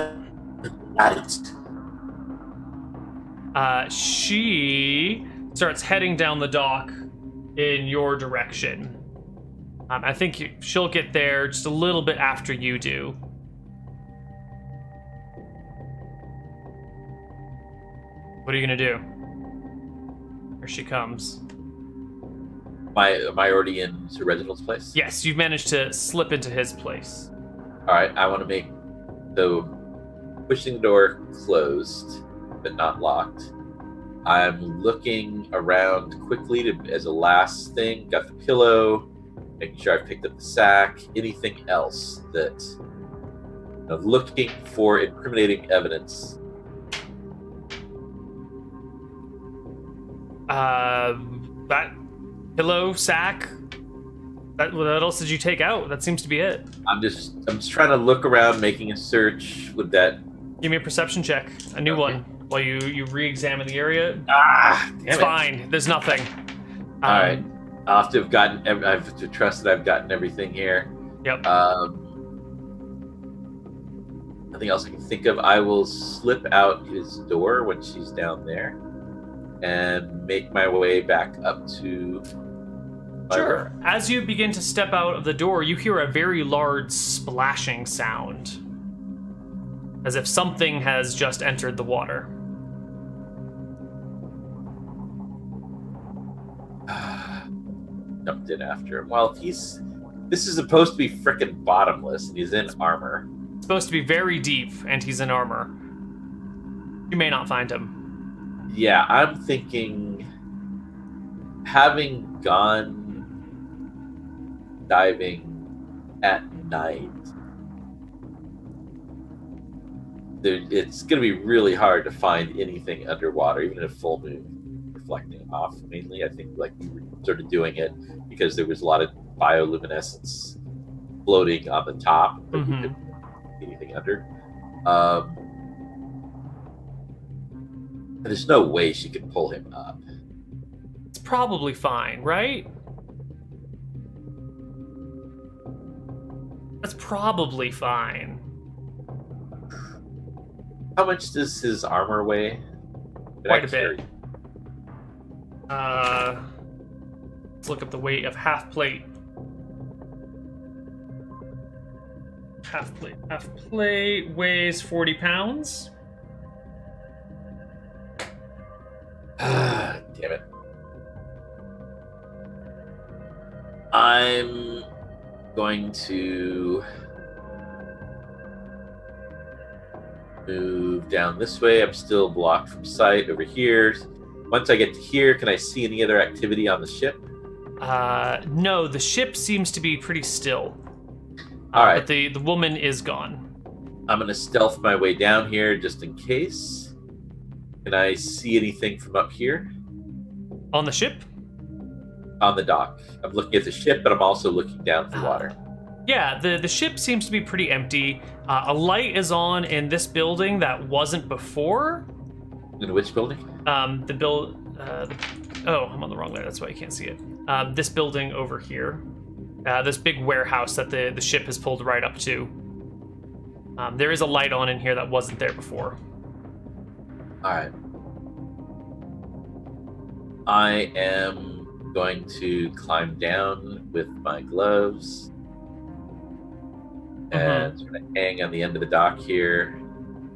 She starts heading down the dock in your direction. I think she'll get there just a little bit after you do. What are you gonna do? Here she comes. Am I already in Sir Reginald's place? Yes, you've managed to slip into his place. All right, I want to make pushing the door closed, but not locked. I'm looking around quickly as a last thing. Got the pillow, making sure I've picked up the sack. Anything else that looking for incriminating evidence. That pillow, sack. What else did you take out? That seems to be it. I'm just trying to look around, making a search with that. Give me a perception check, a new one, while you re-examine the area. It's fine. There's nothing. All right, I have to trust that I've gotten everything here. Yep. Nothing else I can think of. I will slip out his door when she's down there, and make my way back up to. Sure. As you begin to step out of the door, you hear a very large splashing sound, as if something has just entered the water. Jumped in after him. Well, this is supposed to be frickin' bottomless, and he's in armor. It's supposed to be very deep, and he's in armor. You may not find him. Yeah, I'm thinking, having gone diving at night, it's going to be really hard to find anything underwater, even in a full moon, reflecting off. Mainly, I think, like, we were sort of doing it because there was a lot of bioluminescence floating on the top, but we couldn't see anything under. There's no way she could pull him up. It's probably fine, right? That's probably fine. How much does his armor weigh? Quite a bit. Let's look up the weight of half plate. Half plate weighs 40 pounds. Damn it. I'm going to move down this way. I'm still blocked from sight over here. Once I get to here, can I see any other activity on the ship? No, the ship seems to be pretty still. All right. But the woman is gone. I'm going to stealth my way down here just in case. Can I see anything from up here? On the ship? On the dock. I'm looking at the ship, but I'm also looking down the water. Yeah, the ship seems to be pretty empty. A light is on in this building that wasn't before. In which building? Oh, I'm on the wrong layer. That's why you can't see it. This building over here. This big warehouse that the ship has pulled right up to. There is a light on in here that wasn't there before. All right. I am going to climb down with my gloves and sort of hang on the end of the dock here.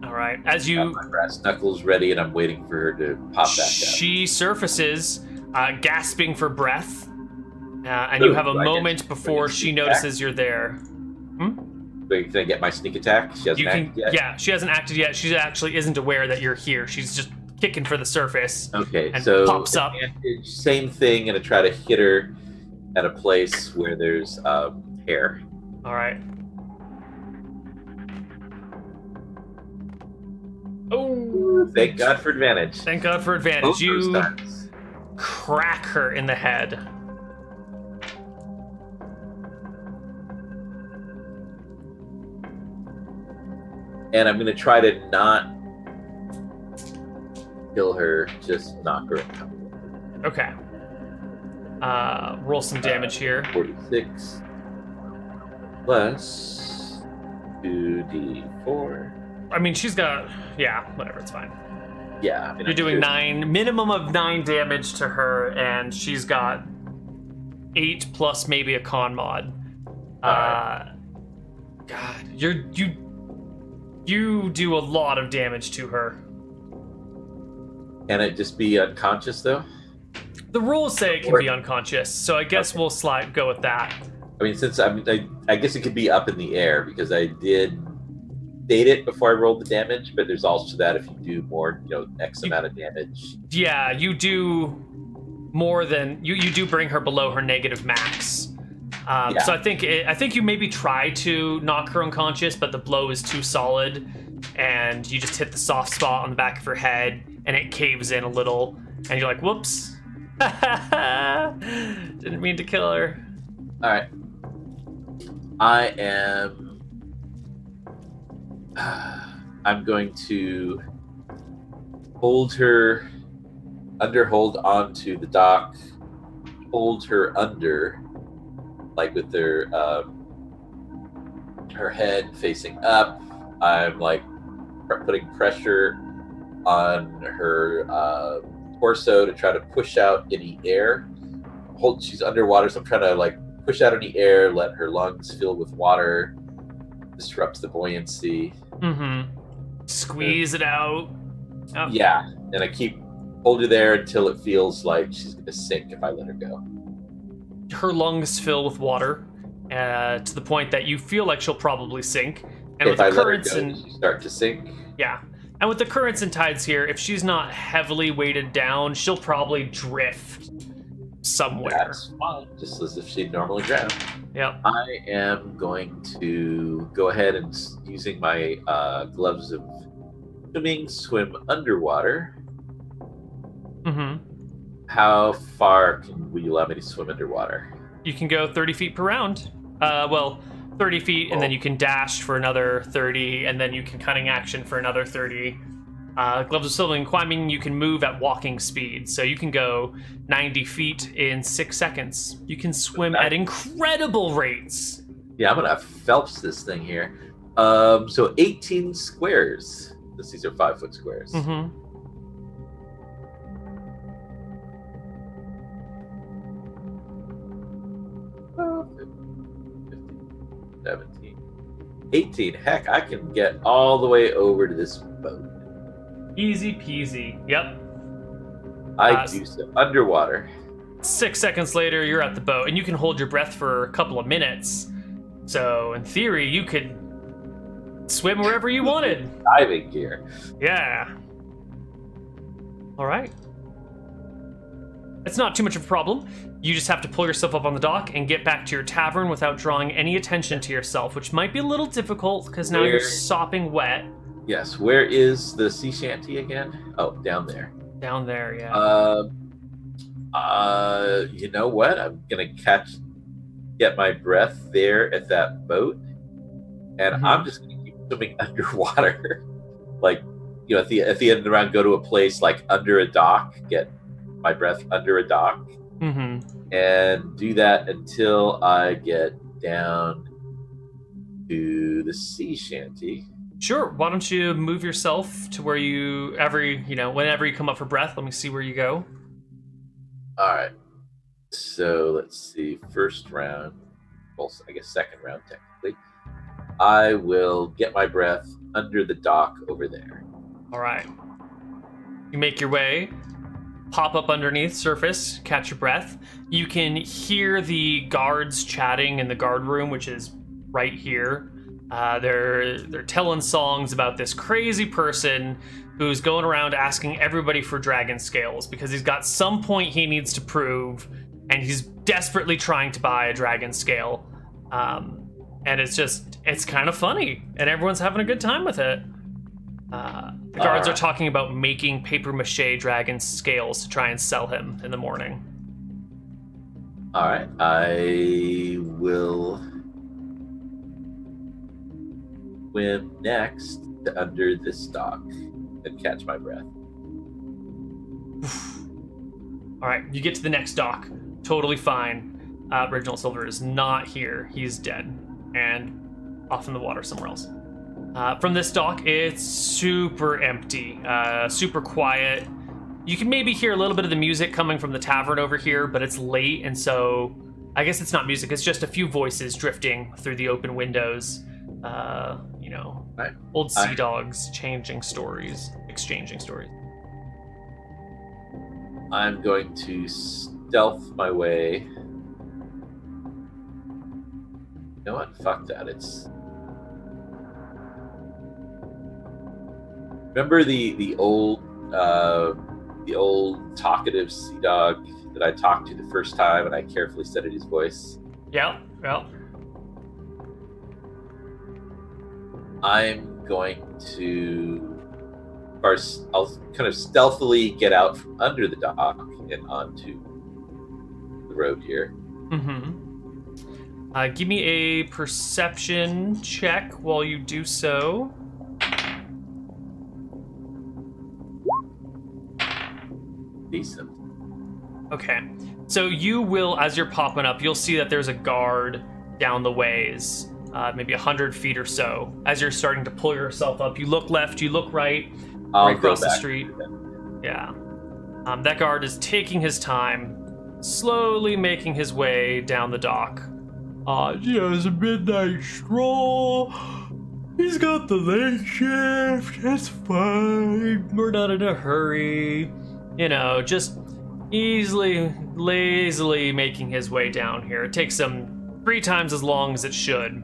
All right. As you got my brass knuckles ready, and I'm waiting for her to pop back up. She surfaces, gasping for breath, and you have a moment before she notices you're there. Wait, can I get my sneak attack? She hasn't acted yet? Yeah, she hasn't acted yet. She actually isn't aware that you're here. She's just kicking for the surface. Okay, and so pops up. Same thing, gonna try to hit her at a place where there's hair. All right. Oh! Thank God for advantage. Thank God for advantage. You crack her in the head. And I'm gonna try to not kill her, just knock her out. Okay. Roll some damage here. 46 plus 2d4. I mean, she's got... Yeah, whatever, it's fine. Yeah. I mean, you're doing minimum of 9 damage to her, and she's got 8 plus maybe a con mod. God, you do a lot of damage to her. Can it just be unconscious, though? The rules say it can be unconscious, so I guess we'll go with that. I mean, since I guess it could be up in the air, because I did state it before I rolled the damage, but there's also that if you do more, X amount of damage. Yeah, you do more than... You do bring her below her negative max. So I think you maybe try to knock her unconscious, but the blow is too solid, and you just hit the soft spot on the back of her head, and it caves in a little, and you're like, whoops. Didn't mean to kill her. All right. I'm going to hold onto the dock, hold her under, like with her head facing up. I'm like putting pressure on her torso to try to push out any air. She's underwater, so I'm trying to like push out any air, let her lungs fill with water, disrupts the buoyancy. Squeeze it out. Oh. Yeah, and I hold her there until it feels like she's gonna sink if I let her go. Her lungs fill with water to the point that you feel like she'll probably sink. And if with the I currents let her go, she start to sink. Yeah, and with the currents and tides here, if she's not heavily weighted down, she'll probably drift somewhere. That's fine, just as if she'd normally drown. Yep. I am going to go ahead and, using my gloves of swimming, swim underwater. How far will you allow me to swim underwater? You can go 30 feet per round. 30 feet, and then you can dash for another 30, and then you can cunning action for another 30. Gloves of Silver and climbing, you can move at walking speed. So you can go 90 feet in 6 seconds. You can swim at incredible rates. Yeah, I'm gonna Phelps this thing here. So 18 squares. These are 5-foot squares. Mm-hmm. 17, 18. Heck, I can get all the way over to this boat. Easy peasy. Yep. I do so underwater. 6 seconds later, you're at the boat, and you can hold your breath for a couple of minutes. So, in theory, you could swim wherever you wanted. Diving gear. Yeah. All right. It's not too much of a problem. You just have to pull yourself up on the dock and get back to your tavern without drawing any attention to yourself, which might be a little difficult because now you're sopping wet. Yes. Where is the sea shanty again? Oh, down there. Down there, yeah. You know what? I'm gonna get my breath there at that boat, and I'm just gonna keep swimming underwater. Like, you know, at the end of the round, go to a place like under a dock, get my breath under a dock, and do that until I get down to the sea shanty. Sure. Why don't you move yourself to where whenever you come up for breath, let me see where you go. All right. So let's see. First round, well, I guess second round technically. I will get my breath under the dock over there. All right. You make your way, pop up underneath surface, catch your breath. You can hear the guards chatting in the guard room, which is right here. They're telling songs about this crazy person who's going around asking everybody for dragon scales because he's got some point he needs to prove, and he's desperately trying to buy a dragon scale. And it's kind of funny, and everyone's having a good time with it. The guards are talking about making paper mache dragon scales to try and sell him in the morning. All right, I will swim next to under this dock and catch my breath. All right, you get to the next dock. Totally fine. Reginald Silver is not here. He's dead and off in the water somewhere else. From this dock, it's super empty, super quiet. You can maybe hear a little bit of the music coming from the tavern over here, but it's late, and so I guess it's not music. It's just a few voices drifting through the open windows. Old sea dogs exchanging stories. I'm going to stealth my way. You know what? Fuck that. Remember the old talkative sea dog that I talked to the first time, and I carefully studied his voice? Yeah. I'm going to, I'll kind of stealthily get out from under the dock and onto the road here. Give me a perception check while you do so. Decent. Okay. So you will, as you're popping up, you'll see that there's a guard down the ways. Maybe 100 feet or so. As you're starting to pull yourself up, you look left, you look right, right across the street. Yeah. That guard is taking his time, slowly making his way down the dock. It's a midnight stroll. He's got the late shift. It's fine. We're not in a hurry. Just lazily making his way down here. It takes him 3 times as long as it should.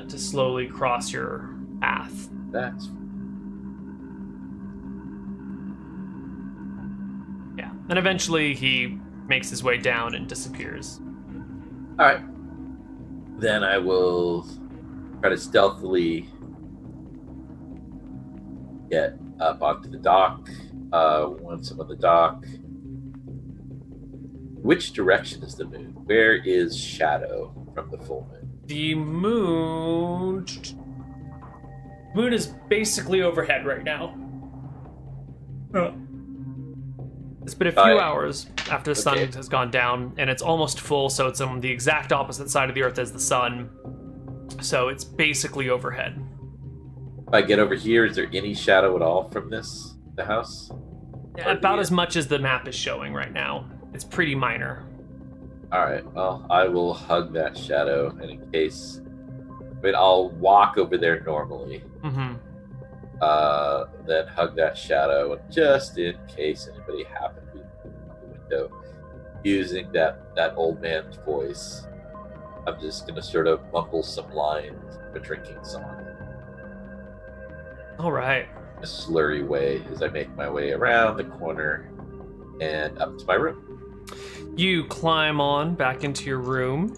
To slowly cross your path. Yeah, and eventually he makes his way down and disappears. All right. Then I will try to stealthily get up onto the dock. Once I'm on the dock, which direction is the moon? Where is shadow from the full moon? The moon is basically overhead right now. It's been a few Bye. hours after the sun Okay. has gone down, and it's almost full, so it's on the exact opposite side of the Earth as the sun. So it's basically overhead. If I get over here, is there any shadow at all from the house? About as much as the map is showing right now. It's pretty minor. All right. Well, I will hug that shadow, and in case, I'll walk over there normally. Mm-hmm. Then hug that shadow, and just in case anybody happened to be on the window, using that old man's voice, I'm just gonna sort of mumble some lines of a drinking song. All right. A slurry way as I make my way around the corner and up to my room. You climb on back into your room,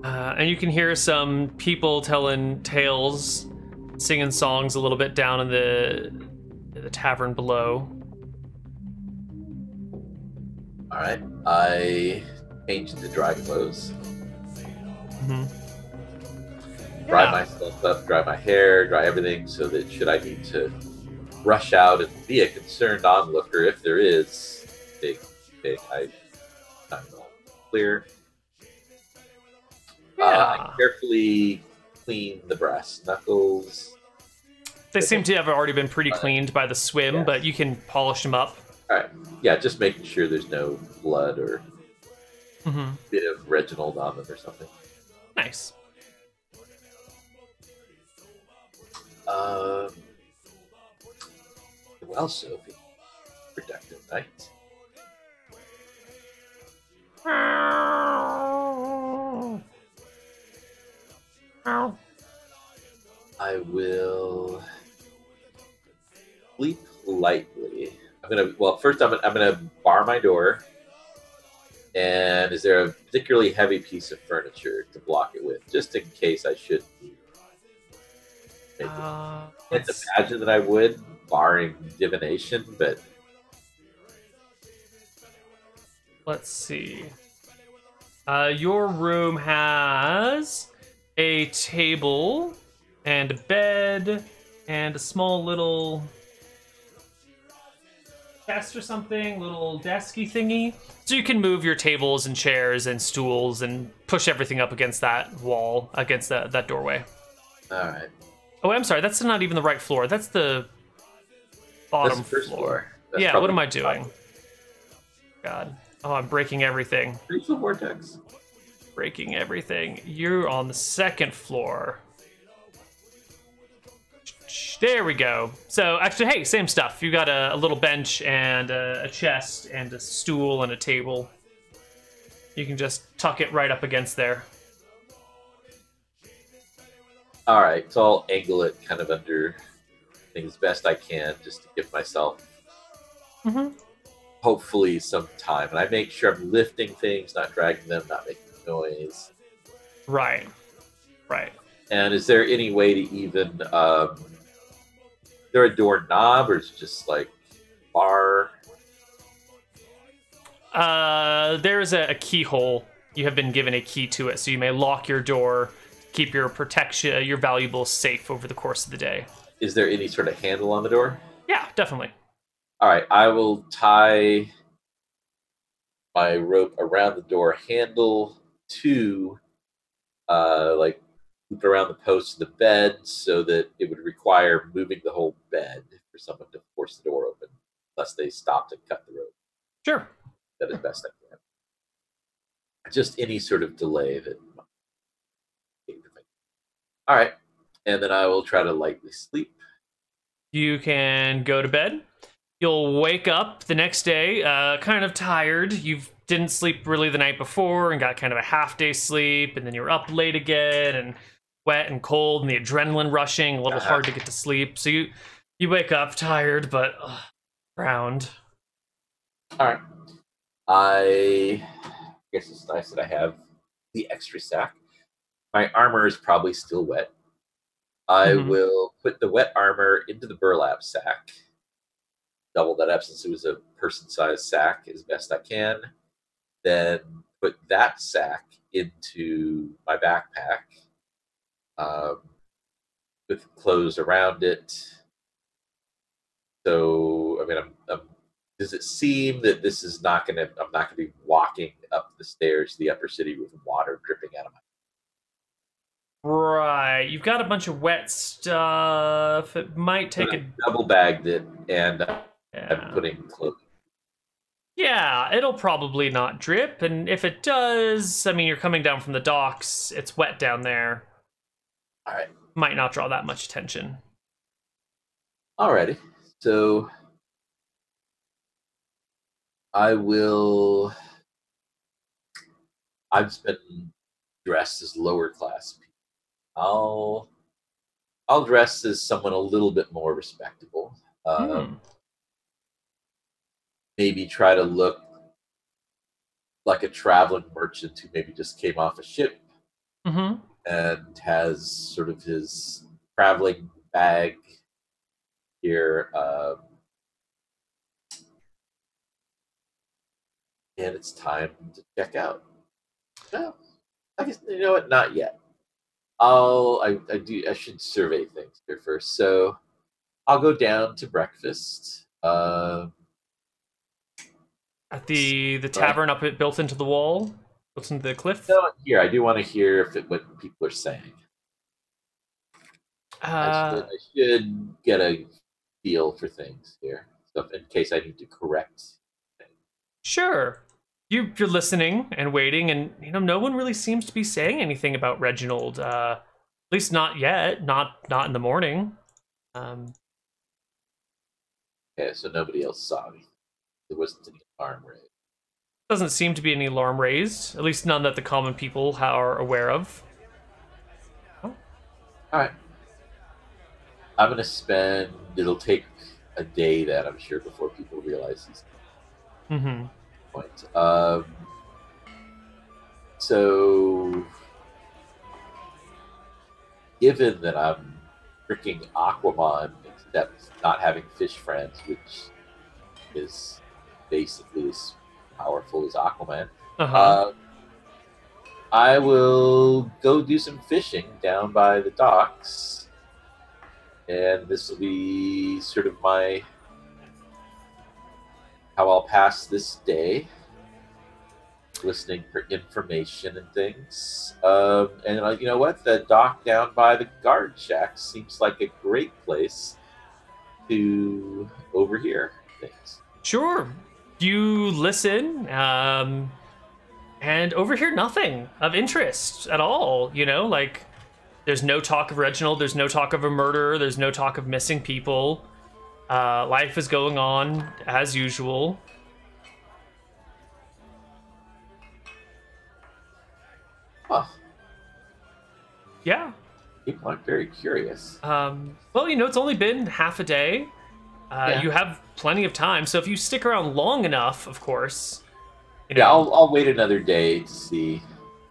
and you can hear some people telling tales, singing songs a little bit down in the tavern below. All right, I change into dry clothes, Mm-hmm. dry myself up, dry my hair, dry everything, so that should I need to rush out and be a concerned onlooker, if there is, big, I'm clear. I carefully clean the brass knuckles. They seem to have already been pretty cleaned by the swim, Yeah. but you can polish them up. All right, yeah, just making sure there's no blood or Mm-hmm. bit of Reginald on them or something. Nice. Well, Sophie, productive night. I will sleep lightly. First I'm gonna bar my door. And is there a particularly heavy piece of furniture to block it with, just in case I should need it? Can't imagine that I would, barring divination, but let's see. Your room has a table and a bed and a small little chest or something, little desky thingy. So you can move your tables and chairs and stools and push everything up against that wall, against that doorway. all right. Oh, I'm sorry, that's not even the right floor. That's the bottom That's the first floor. That's Yeah, what probably am I doing? God. Oh, I'm breaking everything. Crystal vortex. Breaking everything. You're on the second floor. There we go. So, actually, hey, same stuff. You got a little bench and a chest and a stool and a table. You can just tuck it right up against there. All right, so I'll angle it kind of under things best I can, just to give myself hopefully some time. And I make sure I'm lifting things, not dragging them, not making noise. Right. And is there any way to even, is there a door knob, or is it just like bar? There's a keyhole. You have been given a key to it, so you may lock your door, keep your protection, your valuables safe over the course of the day. Is there any sort of handle on the door? Yeah, definitely. All right, I will tie my rope around the door handle to, like, loop it around the post of the bed, so that it would require moving the whole bed for someone to force the door open, unless they stopped and cut the rope. Sure. That is best I can. Just any sort of delay that. All right, and then I will try to lightly sleep. You can go to bed. You'll wake up the next day kind of tired. You didn't sleep really the night before and got kind of a half-day sleep, and then you were up late again and wet and cold and the adrenaline rushing, a little hard to get to sleep. So you wake up tired but round. All right. I guess it's nice that I have the extra sack. My armor is probably still wet. I will put the wet armor into the burlap sack. Double that up since it was a person-sized sack as best I can. Then put that sack into my backpack with clothes around it. So, I mean, does it seem that this is not going to? I'm not going to be walking up the stairs to the upper city with water dripping out of my. Right. You've got a bunch of wet stuff. It might take a... Double bagged it, and I'm Yeah. putting clothing. Yeah, it'll probably not drip, and if it does, I mean, you're coming down from the docks, it's wet down there. All right. Might not draw that much attention. Alrighty. So I will. I've been dressed as lower class people. I'll dress as someone a little bit more respectable. Maybe try to look like a traveling merchant who maybe just came off a ship and has sort of his traveling bag here. And it's time to check out. Well, I guess you know what? Not yet. I should survey things here first. So I'll go down to breakfast. At the tavern up it built into the wall, built into the cliff. No, here I do want to hear what people are saying. I should get a feel for things here, so in case I need to correct things. Sure. You're listening and waiting, and no one really seems to be saying anything about Reginald. At least not yet. Not in the morning. Okay, so nobody else saw me. There wasn't any alarm raised. Doesn't seem to be any alarm raised. At least none that the common people are aware of. Oh. All right. I'm gonna spend. It'll take a day, that I'm sure, before people realize these. Point. So, given that I'm freaking Aquaman, except not having fish friends, which is basically as powerful as Aquaman, I will go do some fishing down by the docks, and this will be sort of how I'll pass this day, listening for information and things. And you know what? The dock down by the guard shack seems like a great place to overhear things. Sure. You listen, and overhear nothing of interest at all. Like, there's no talk of Reginald, there's no talk of a murder, there's no talk of missing people. Life is going on as usual. Huh. Yeah. People aren't very curious. Well, it's only been half a day. You have plenty of time, so if you stick around long enough, of course. I'll wait another day to see.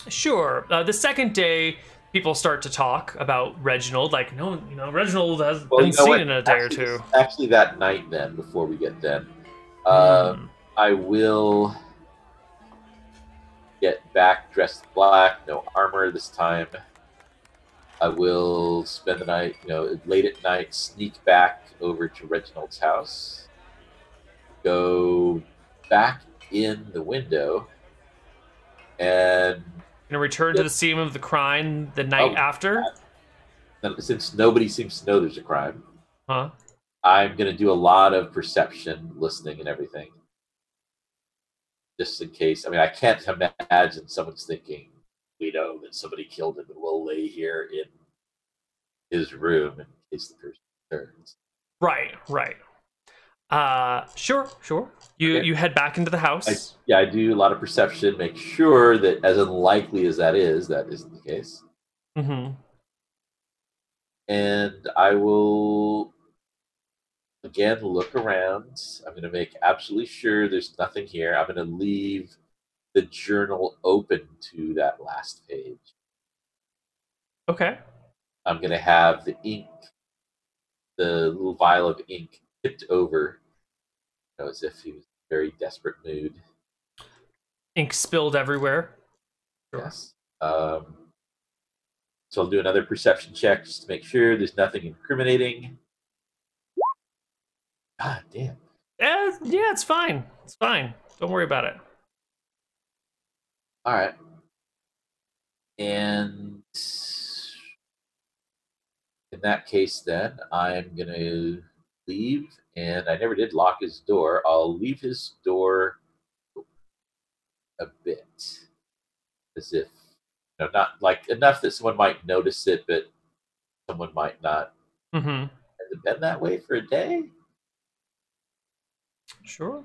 Sure. The second day, people start to talk about Reginald. Like, no, Reginald has been seen in a day or two. Actually, that night, then, before we get then, I will get back dressed in black, no armor this time. I will spend the night, late at night, sneak back over to Reginald's house, go back in the window, and return to the scene of the crime the night after. Since nobody seems to know there's a crime, I'm going to do a lot of perception, listening, and everything, just in case. I mean, I can't imagine someone's thinking, we know that somebody killed him, and we'll lay here in his room in case the person returns. Right. Sure. You head back into the house. I do a lot of perception, make sure that, as unlikely as that isn't the case. And I will again look around. I'm going to make absolutely sure there's nothing here. I'm going to leave the journal open to that last page. Okay. I'm going to have the ink, the little vial of ink, tipped over, as if he was in a very desperate mood. Ink spilled everywhere. Sure. Yes. So I'll do another perception check just to make sure there's nothing incriminating. God damn. Yeah, it's fine. It's fine. Don't worry about it. All right. And in that case, then I'm gonna leave, and I never did lock his door. I'll leave his door a bit, as if not like enough that someone might notice it, but someone might not. Mm-hmm. Has it been that way for a day? Sure.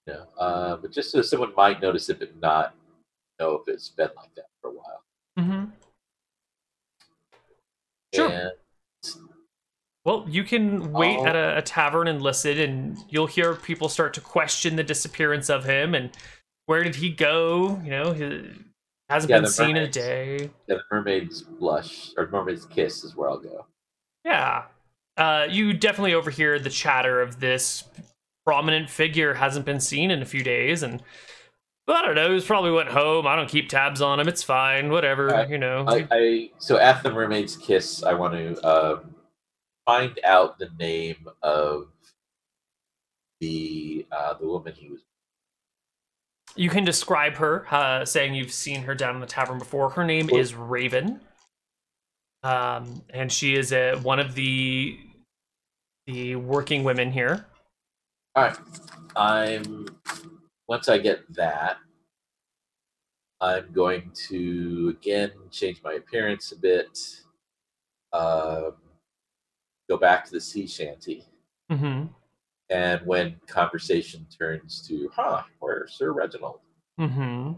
No, but just so someone might notice it, but not know if it's been like that for a while. Mm-hmm. Sure. And well, you can wait at a tavern and listen, and you'll hear people start to question the disappearance of him and where did he go? You know, he hasn't been seen in a day. Yeah, the mermaid's blush or mermaid's kiss is where I'll go. Yeah. You definitely overhear the chatter of this prominent figure hasn't been seen in a few days, and I don't know, he's probably went home. I don't keep tabs on him. It's fine, whatever, right. you know. So at the mermaid's kiss, I want to find out the name of the woman he was. You can describe her, saying you've seen her down in the tavern before. Her name is Raven, and she is one of the working women here. All right, once I get that, I'm going to again change my appearance a bit. Go back to the sea shanty. Mm-hmm. And when conversation turns to, where's Sir Reginald? Mm-hmm.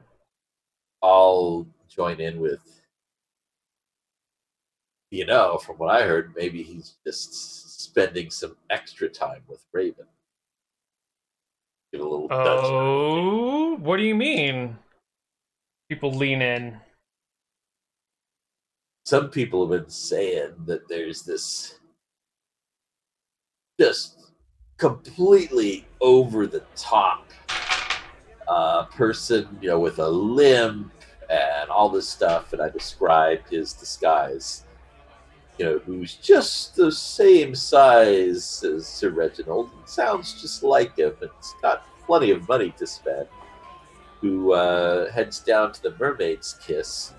I'll join in with, from what I heard, maybe he's just spending some extra time with Raven. Give a little touch. What do you mean? People lean in. Some people have been saying that there's this just completely over the top person, with a limp and all this stuff, and I described his disguise, who's just the same size as Sir Reginald, and sounds just like him, and it's got plenty of money to spend, who heads down to the mermaid's kiss,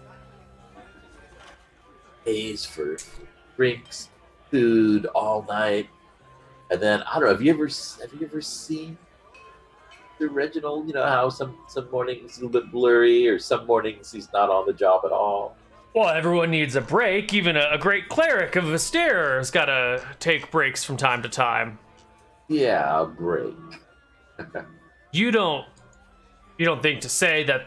pays for drinks, food all night, and then I don't know. Have you ever seen the Reginald? How some mornings he's a little bit blurry, or some mornings he's not on the job at all. Well, everyone needs a break. Even a great cleric of Astaire has got to take breaks from time to time. Yeah, a break. You don't think to say that.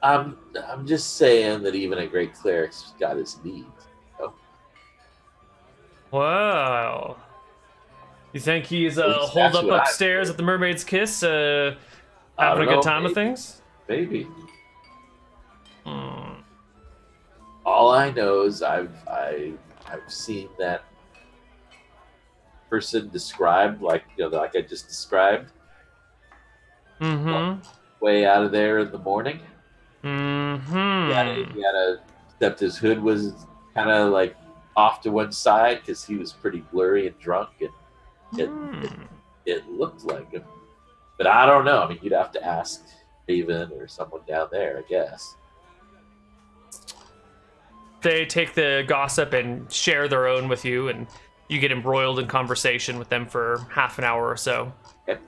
I'm just saying that even a great cleric's got his needs. Wow. You think he's holed up upstairs at the Mermaid's Kiss, having a good time with things? Maybe. All I know is I've seen that person described, like like I just described. Mm-hmm. Way out of there in the morning. Mm-hmm. He had a, except his hood was kind of like off to one side because he was pretty blurry and drunk, and it looked like him. But I don't know. I mean, you'd have to ask Raven or someone down there, I guess. They take the gossip and share their own with you, and you get embroiled in conversation with them for half an hour or so.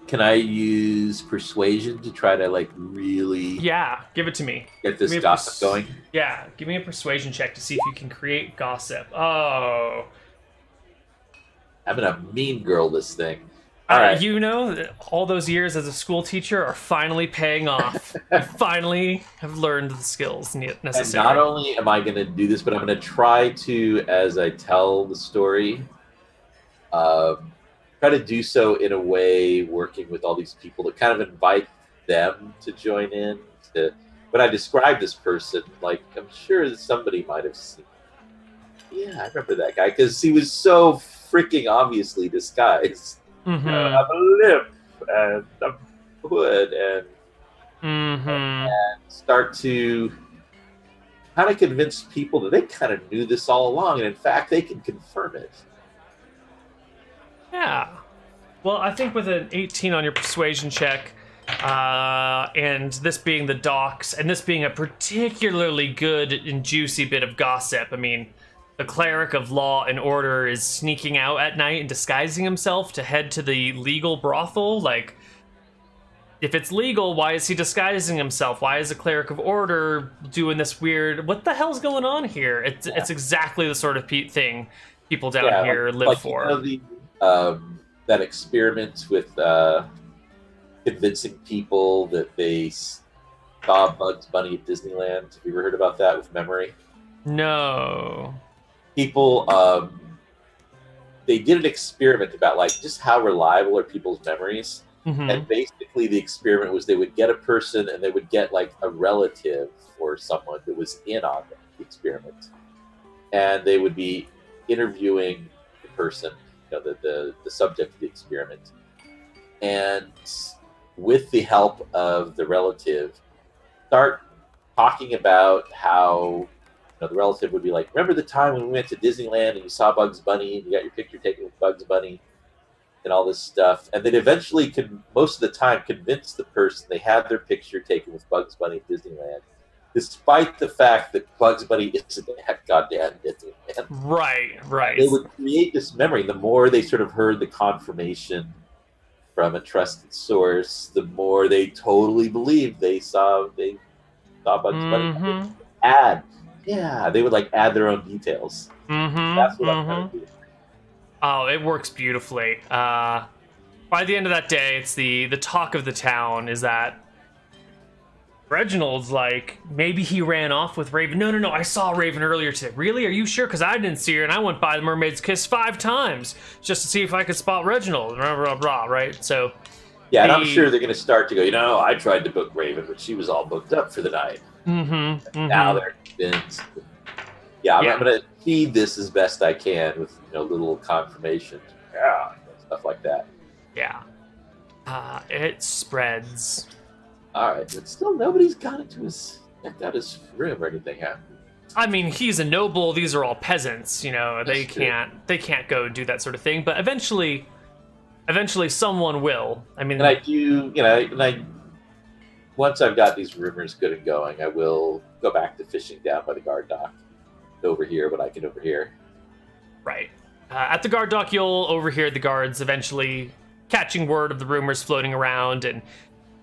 Can I use persuasion to try to really? Yeah, give it to me. Get this gossip going. Yeah, give me a persuasion check to see if you can create gossip. Oh, I'm gonna mean girl this thing. All right. All those years as a school teacher are finally paying off. You finally have learned the skills necessary. And not only am I going to do this, but I'm going to try to, as I tell the story, try to do so in a way working with all these people to kind of invite them to join in. When I describe this person, I'm sure somebody might have seen. Yeah, I remember that guy because he was so freaking obviously disguised. Mm-hmm. I'm a limp and I'm hood and start to kind of convince people that they kind of knew this all along, and in fact they can confirm it. Yeah. Well, I think with an 18 on your persuasion check, and this being the docks, and this being a particularly good and juicy bit of gossip, I mean, the cleric of law and order is sneaking out at night and disguising himself to head to the legal brothel. Like, if it's legal, why is he disguising himself? Why is a cleric of order doing this weird... What the hell's going on here? It's exactly the sort of thing people down here live for. You know, that experiment with convincing people that they saw Bugs Bunny at Disneyland. Have you ever heard about that with memory? No. People, they did an experiment about like just how reliable are people's memories. Mm-hmm. And basically the experiment was they would get a person and they would get like a relative or someone that was in on the experiment. And they would be interviewing the person, you know, the subject of the experiment. And with the help of the relative, start talking about how, you know, the relative would be like, remember the time when we went to Disneyland and you saw Bugs Bunny and you got your picture taken with Bugs Bunny and all this stuff. And then eventually most of the time convince the person they had their picture taken with Bugs Bunny at Disneyland, despite the fact that Bugs Bunny isn't at goddamn Disneyland. Right. They would create this memory. The more they sort of heard the confirmation from a trusted source, the more they totally believed they saw Bugs Bunny. They would like add their own details. That's what I'm trying to do. Oh, it works beautifully. By the end of that day, it's the talk of the town is that Reginald's like, maybe he ran off with Raven. No, I saw Raven earlier today. Really? Are you sure? Because I didn't see her, and I went by the Mermaid's Kiss 5 times just to see if I could spot Reginald. Blah, blah, blah, right? So... Yeah, and I'm sure they're going to start to go, you know, I tried to book Raven, but she was all booked up for the night. Now they're convinced. Yeah, I'm going to feed this as best I can with, you know, little confirmation. Yeah, stuff like that. Yeah. It spreads. All right, but still nobody's got into checked out his room or anything, huh? I mean, he's a noble. These are all peasants, you know. They can't go do that sort of thing. But eventually someone will. I mean, and I do, you know, once I've got these rumors good and going, I will go back to fishing down by the guard dock, overhear what I can overhear. Right. At the guard dock, you'll overhear the guards eventually catching word of the rumors floating around, and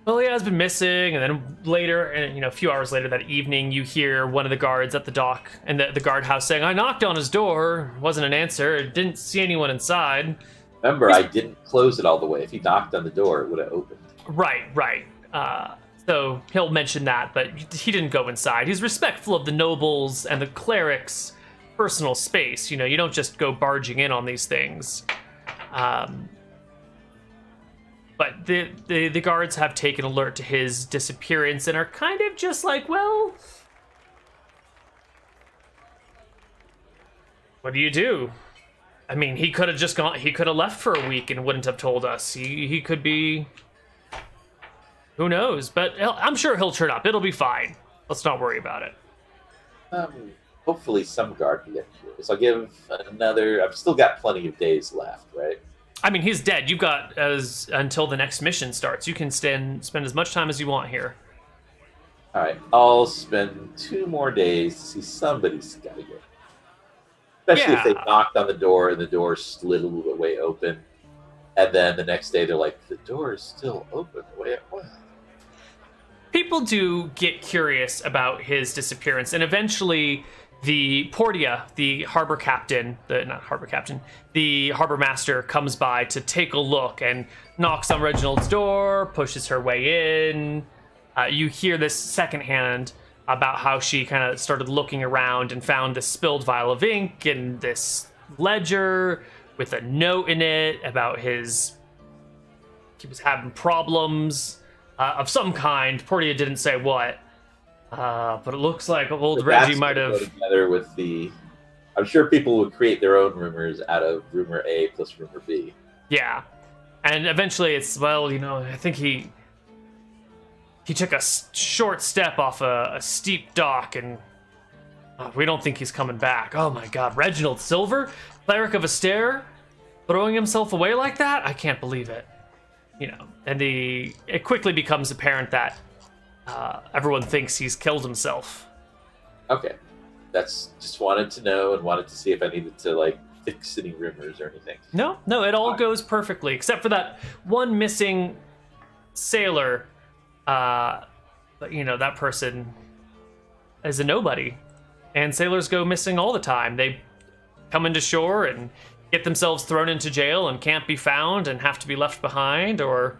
well, he has been missing. And then later, and you know, a few hours later that evening, you hear one of the guards at the dock and the guardhouse saying, "I knocked on his door, wasn't an answer, didn't see anyone inside." Remember, I didn't close it all the way. If he knocked on the door, it would have opened. Right. So he'll mention that, but he didn't go inside. He's respectful of the nobles and the clerics' personal space. You know, you don't just go barging in on these things. But the guards have taken alert to his disappearance and are kind of just like, well, what do you do? I mean, he could have just gone. He could have left for a week and wouldn't have told us. He could be. Who knows? But I'm sure he'll turn up. It'll be fine. Let's not worry about it. Hopefully, some guard can get curious. I'll give another. I've still got plenty of days left, right? I mean, he's dead. You've got until the next mission starts. You can spend as much time as you want here. All right, I'll spend 2 more days to see somebody's got to go. Especially if they knocked on the door and the door slid a little bit way open. And then the next day they're like, the door is still open the way it was. People do get curious about his disappearance. And eventually the Portia, the harbor captain, the harbor master comes by to take a look and knocks on Reginald's door, pushes her way in. You hear this secondhand about how she kind of started looking around and found this spilled vial of ink and this ledger with a note in it about he was having problems of some kind. Portia didn't say what, but it looks like old Reggie might have. Together with I'm sure people would create their own rumors out of rumor A plus rumor B. Yeah, and eventually it's, well, you know, I think he took a short step off a steep dock, and we don't think he's coming back. Oh my God, Reginald Silver, cleric of Astaire? throwing himself away like that? I can't believe it. You know, and it quickly becomes apparent that everyone thinks he's killed himself. Okay. That's just wanted to know and wanted to see if I needed to, like, fix any rumors or anything. No, it all goes perfectly, except for that one missing sailor. But, you know, that person is a nobody. And sailors go missing all the time. They come into shore and get themselves thrown into jail and can't be found and have to be left behind, or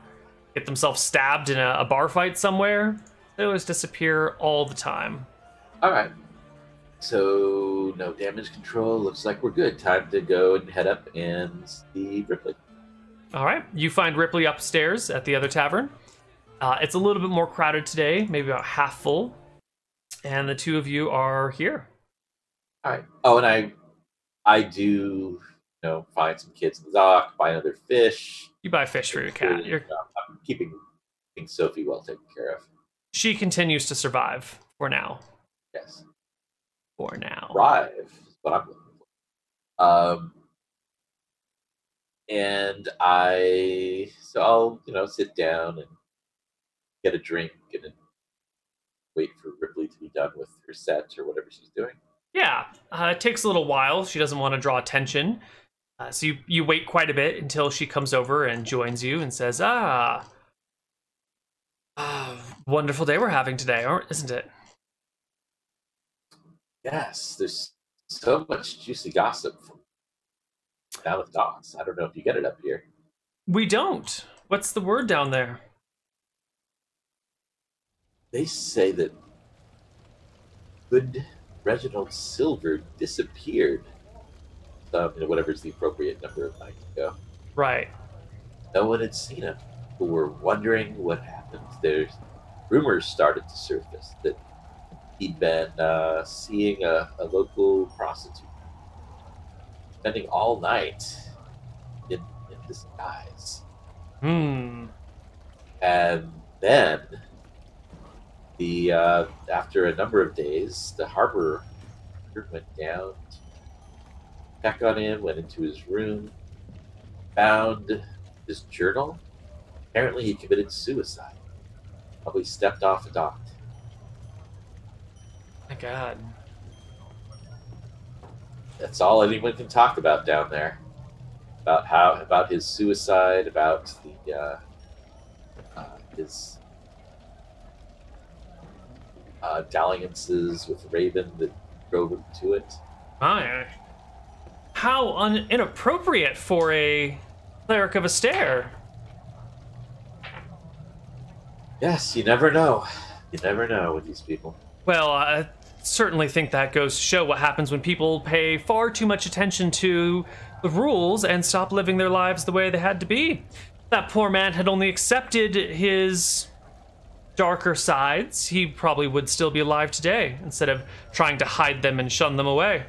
get themselves stabbed in a bar fight somewhere. Sailors disappear all the time. All right. So, no damage control. Looks like we're good. Time to go and head up and see Ripley. All right. You find Ripley upstairs at the other tavern. It's a little bit more crowded today, maybe about half full. And the two of you are here. All right. Oh, and I do, you know, find some kids in the dock, buy another fish. You buy fish for your cat. I'm keeping Sophie well taken care of. She continues to survive for now. Yes. For now. Thrive is what I'm looking for. And I'll, you know, sit down and get a drink and then wait for Ripley to be done with her set or whatever she's doing. Yeah, it takes a little while. She doesn't want to draw attention. So you wait quite a bit until she comes over and joins you and says, wonderful day we're having today, isn't it? Yes, there's so much juicy gossip down at the docks. I don't know if you get it up here. We don't. What's the word down there? They say that good Reginald Silver disappeared. Whatever's the appropriate number of nights ago. Right. No one had seen him. People were wondering what happened. There's rumors started to surface that he'd been seeing a local prostitute, spending all night in disguise. And then after a number of days, the harbor went down to check on him, went into his room, found his journal. Apparently he committed suicide. Probably stepped off a dock. My God. That's all anyone can talk about down there. About his suicide, about his dalliances with Raven that drove him to it. How inappropriate for a cleric of Astaire. Yes, you never know. You never know with these people. Well, I certainly think that goes to show what happens when people pay far too much attention to the rules and stop living their lives the way they had to be. That poor man had only accepted his darker sides, he probably would still be alive today, instead of trying to hide them and shun them away.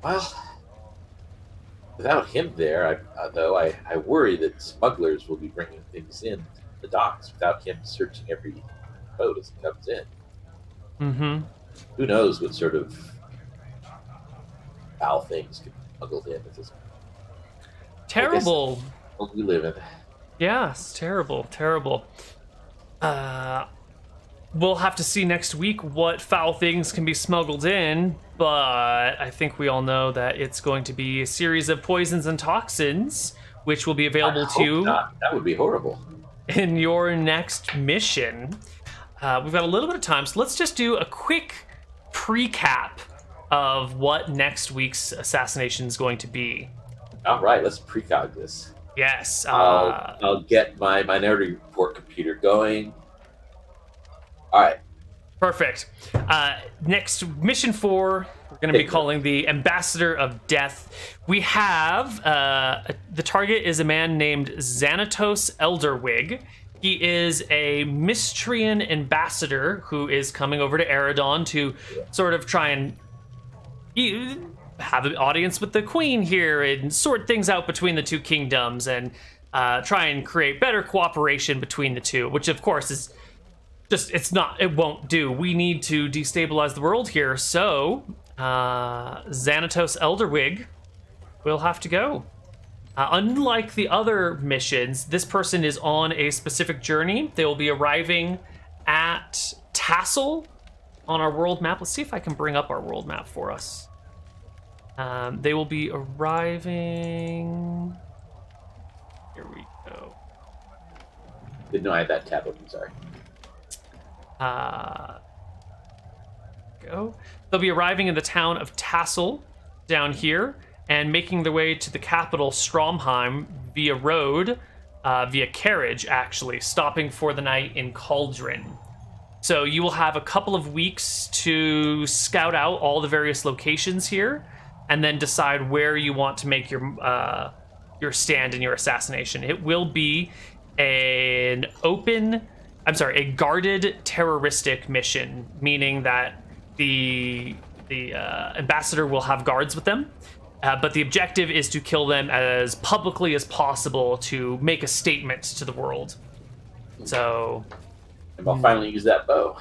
Well, without him there, I worry that smugglers will be bringing things in the docks without him searching every boat as it comes in. Mm-hmm. Who knows what sort of foul things could be smuggled in at this point. Terrible. We live in. Yes, terrible. We'll have to see next week what foul things can be smuggled in, but I think we all know that it's going to be a series of poisons and toxins, which will be available to you. That would be horrible. In your next mission. We've got a little bit of time, so let's just do a quick pre-cap of what next week's assassination is going to be. All right, let's precog this. Yes. I'll get my Minority Report computer going. All right. Perfect. Next, mission 4, we're going to be calling the Ambassador of Death. We have, the target is a man named Xanatos Elderwig. He is a Mystrian ambassador who is coming over to Eridon to sort of try and have an audience with the queen here and sort things out between the two kingdoms and try and create better cooperation between the two, which of course is just, it won't do. We need to destabilize the world here. So Xanatos Elderwig, we'll have to go. Unlike the other missions, this person is on a specific journey. They will be arriving at Tassel on our world map. Let's see if I can bring up our world map for us. They will be arriving... Here we go. Didn't know I had that tab open, sorry. They'll be arriving in the town of Tassel down here and making their way to the capital, Stromheim, via road, via carriage, actually, stopping for the night in Cauldron. So you will have a couple of weeks to scout out all the various locations here and then decide where you want to make your stand in your assassination. It will be a guarded terroristic mission, meaning that the ambassador will have guards with them, but the objective is to kill them as publicly as possible to make a statement to the world. So, and I'll finally use that bow.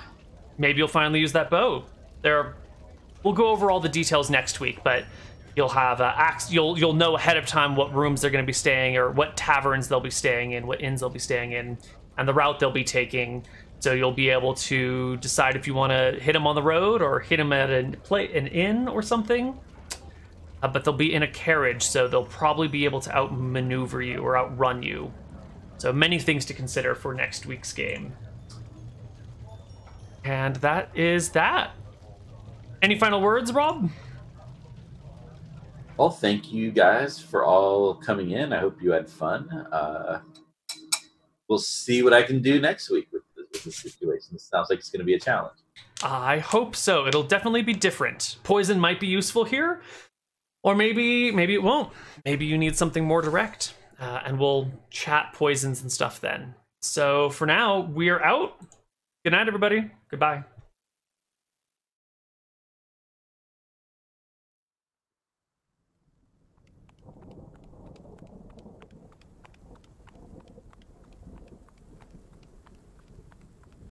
Maybe you'll finally use that bow. We'll go over all the details next week, but you'll have you'll know ahead of time what rooms they're going to be staying, or what taverns they'll be staying in, what inns they'll be staying in, and the route they'll be taking. So you'll be able to decide if you want to hit them on the road or hit them at an inn or something. But they'll be in a carriage, so they'll probably be able to outmaneuver you or outrun you. So many things to consider for next week's game. And that is that. Any final words, Rob? Well, thank you guys for all coming in. I hope you had fun. We'll see what I can do next week with this situation. This sounds like it's going to be a challenge. I hope so. It'll definitely be different. Poison might be useful here, or maybe it won't. Maybe you need something more direct, and we'll chat poisons and stuff then. So for now, we're out. Good night, everybody. Goodbye.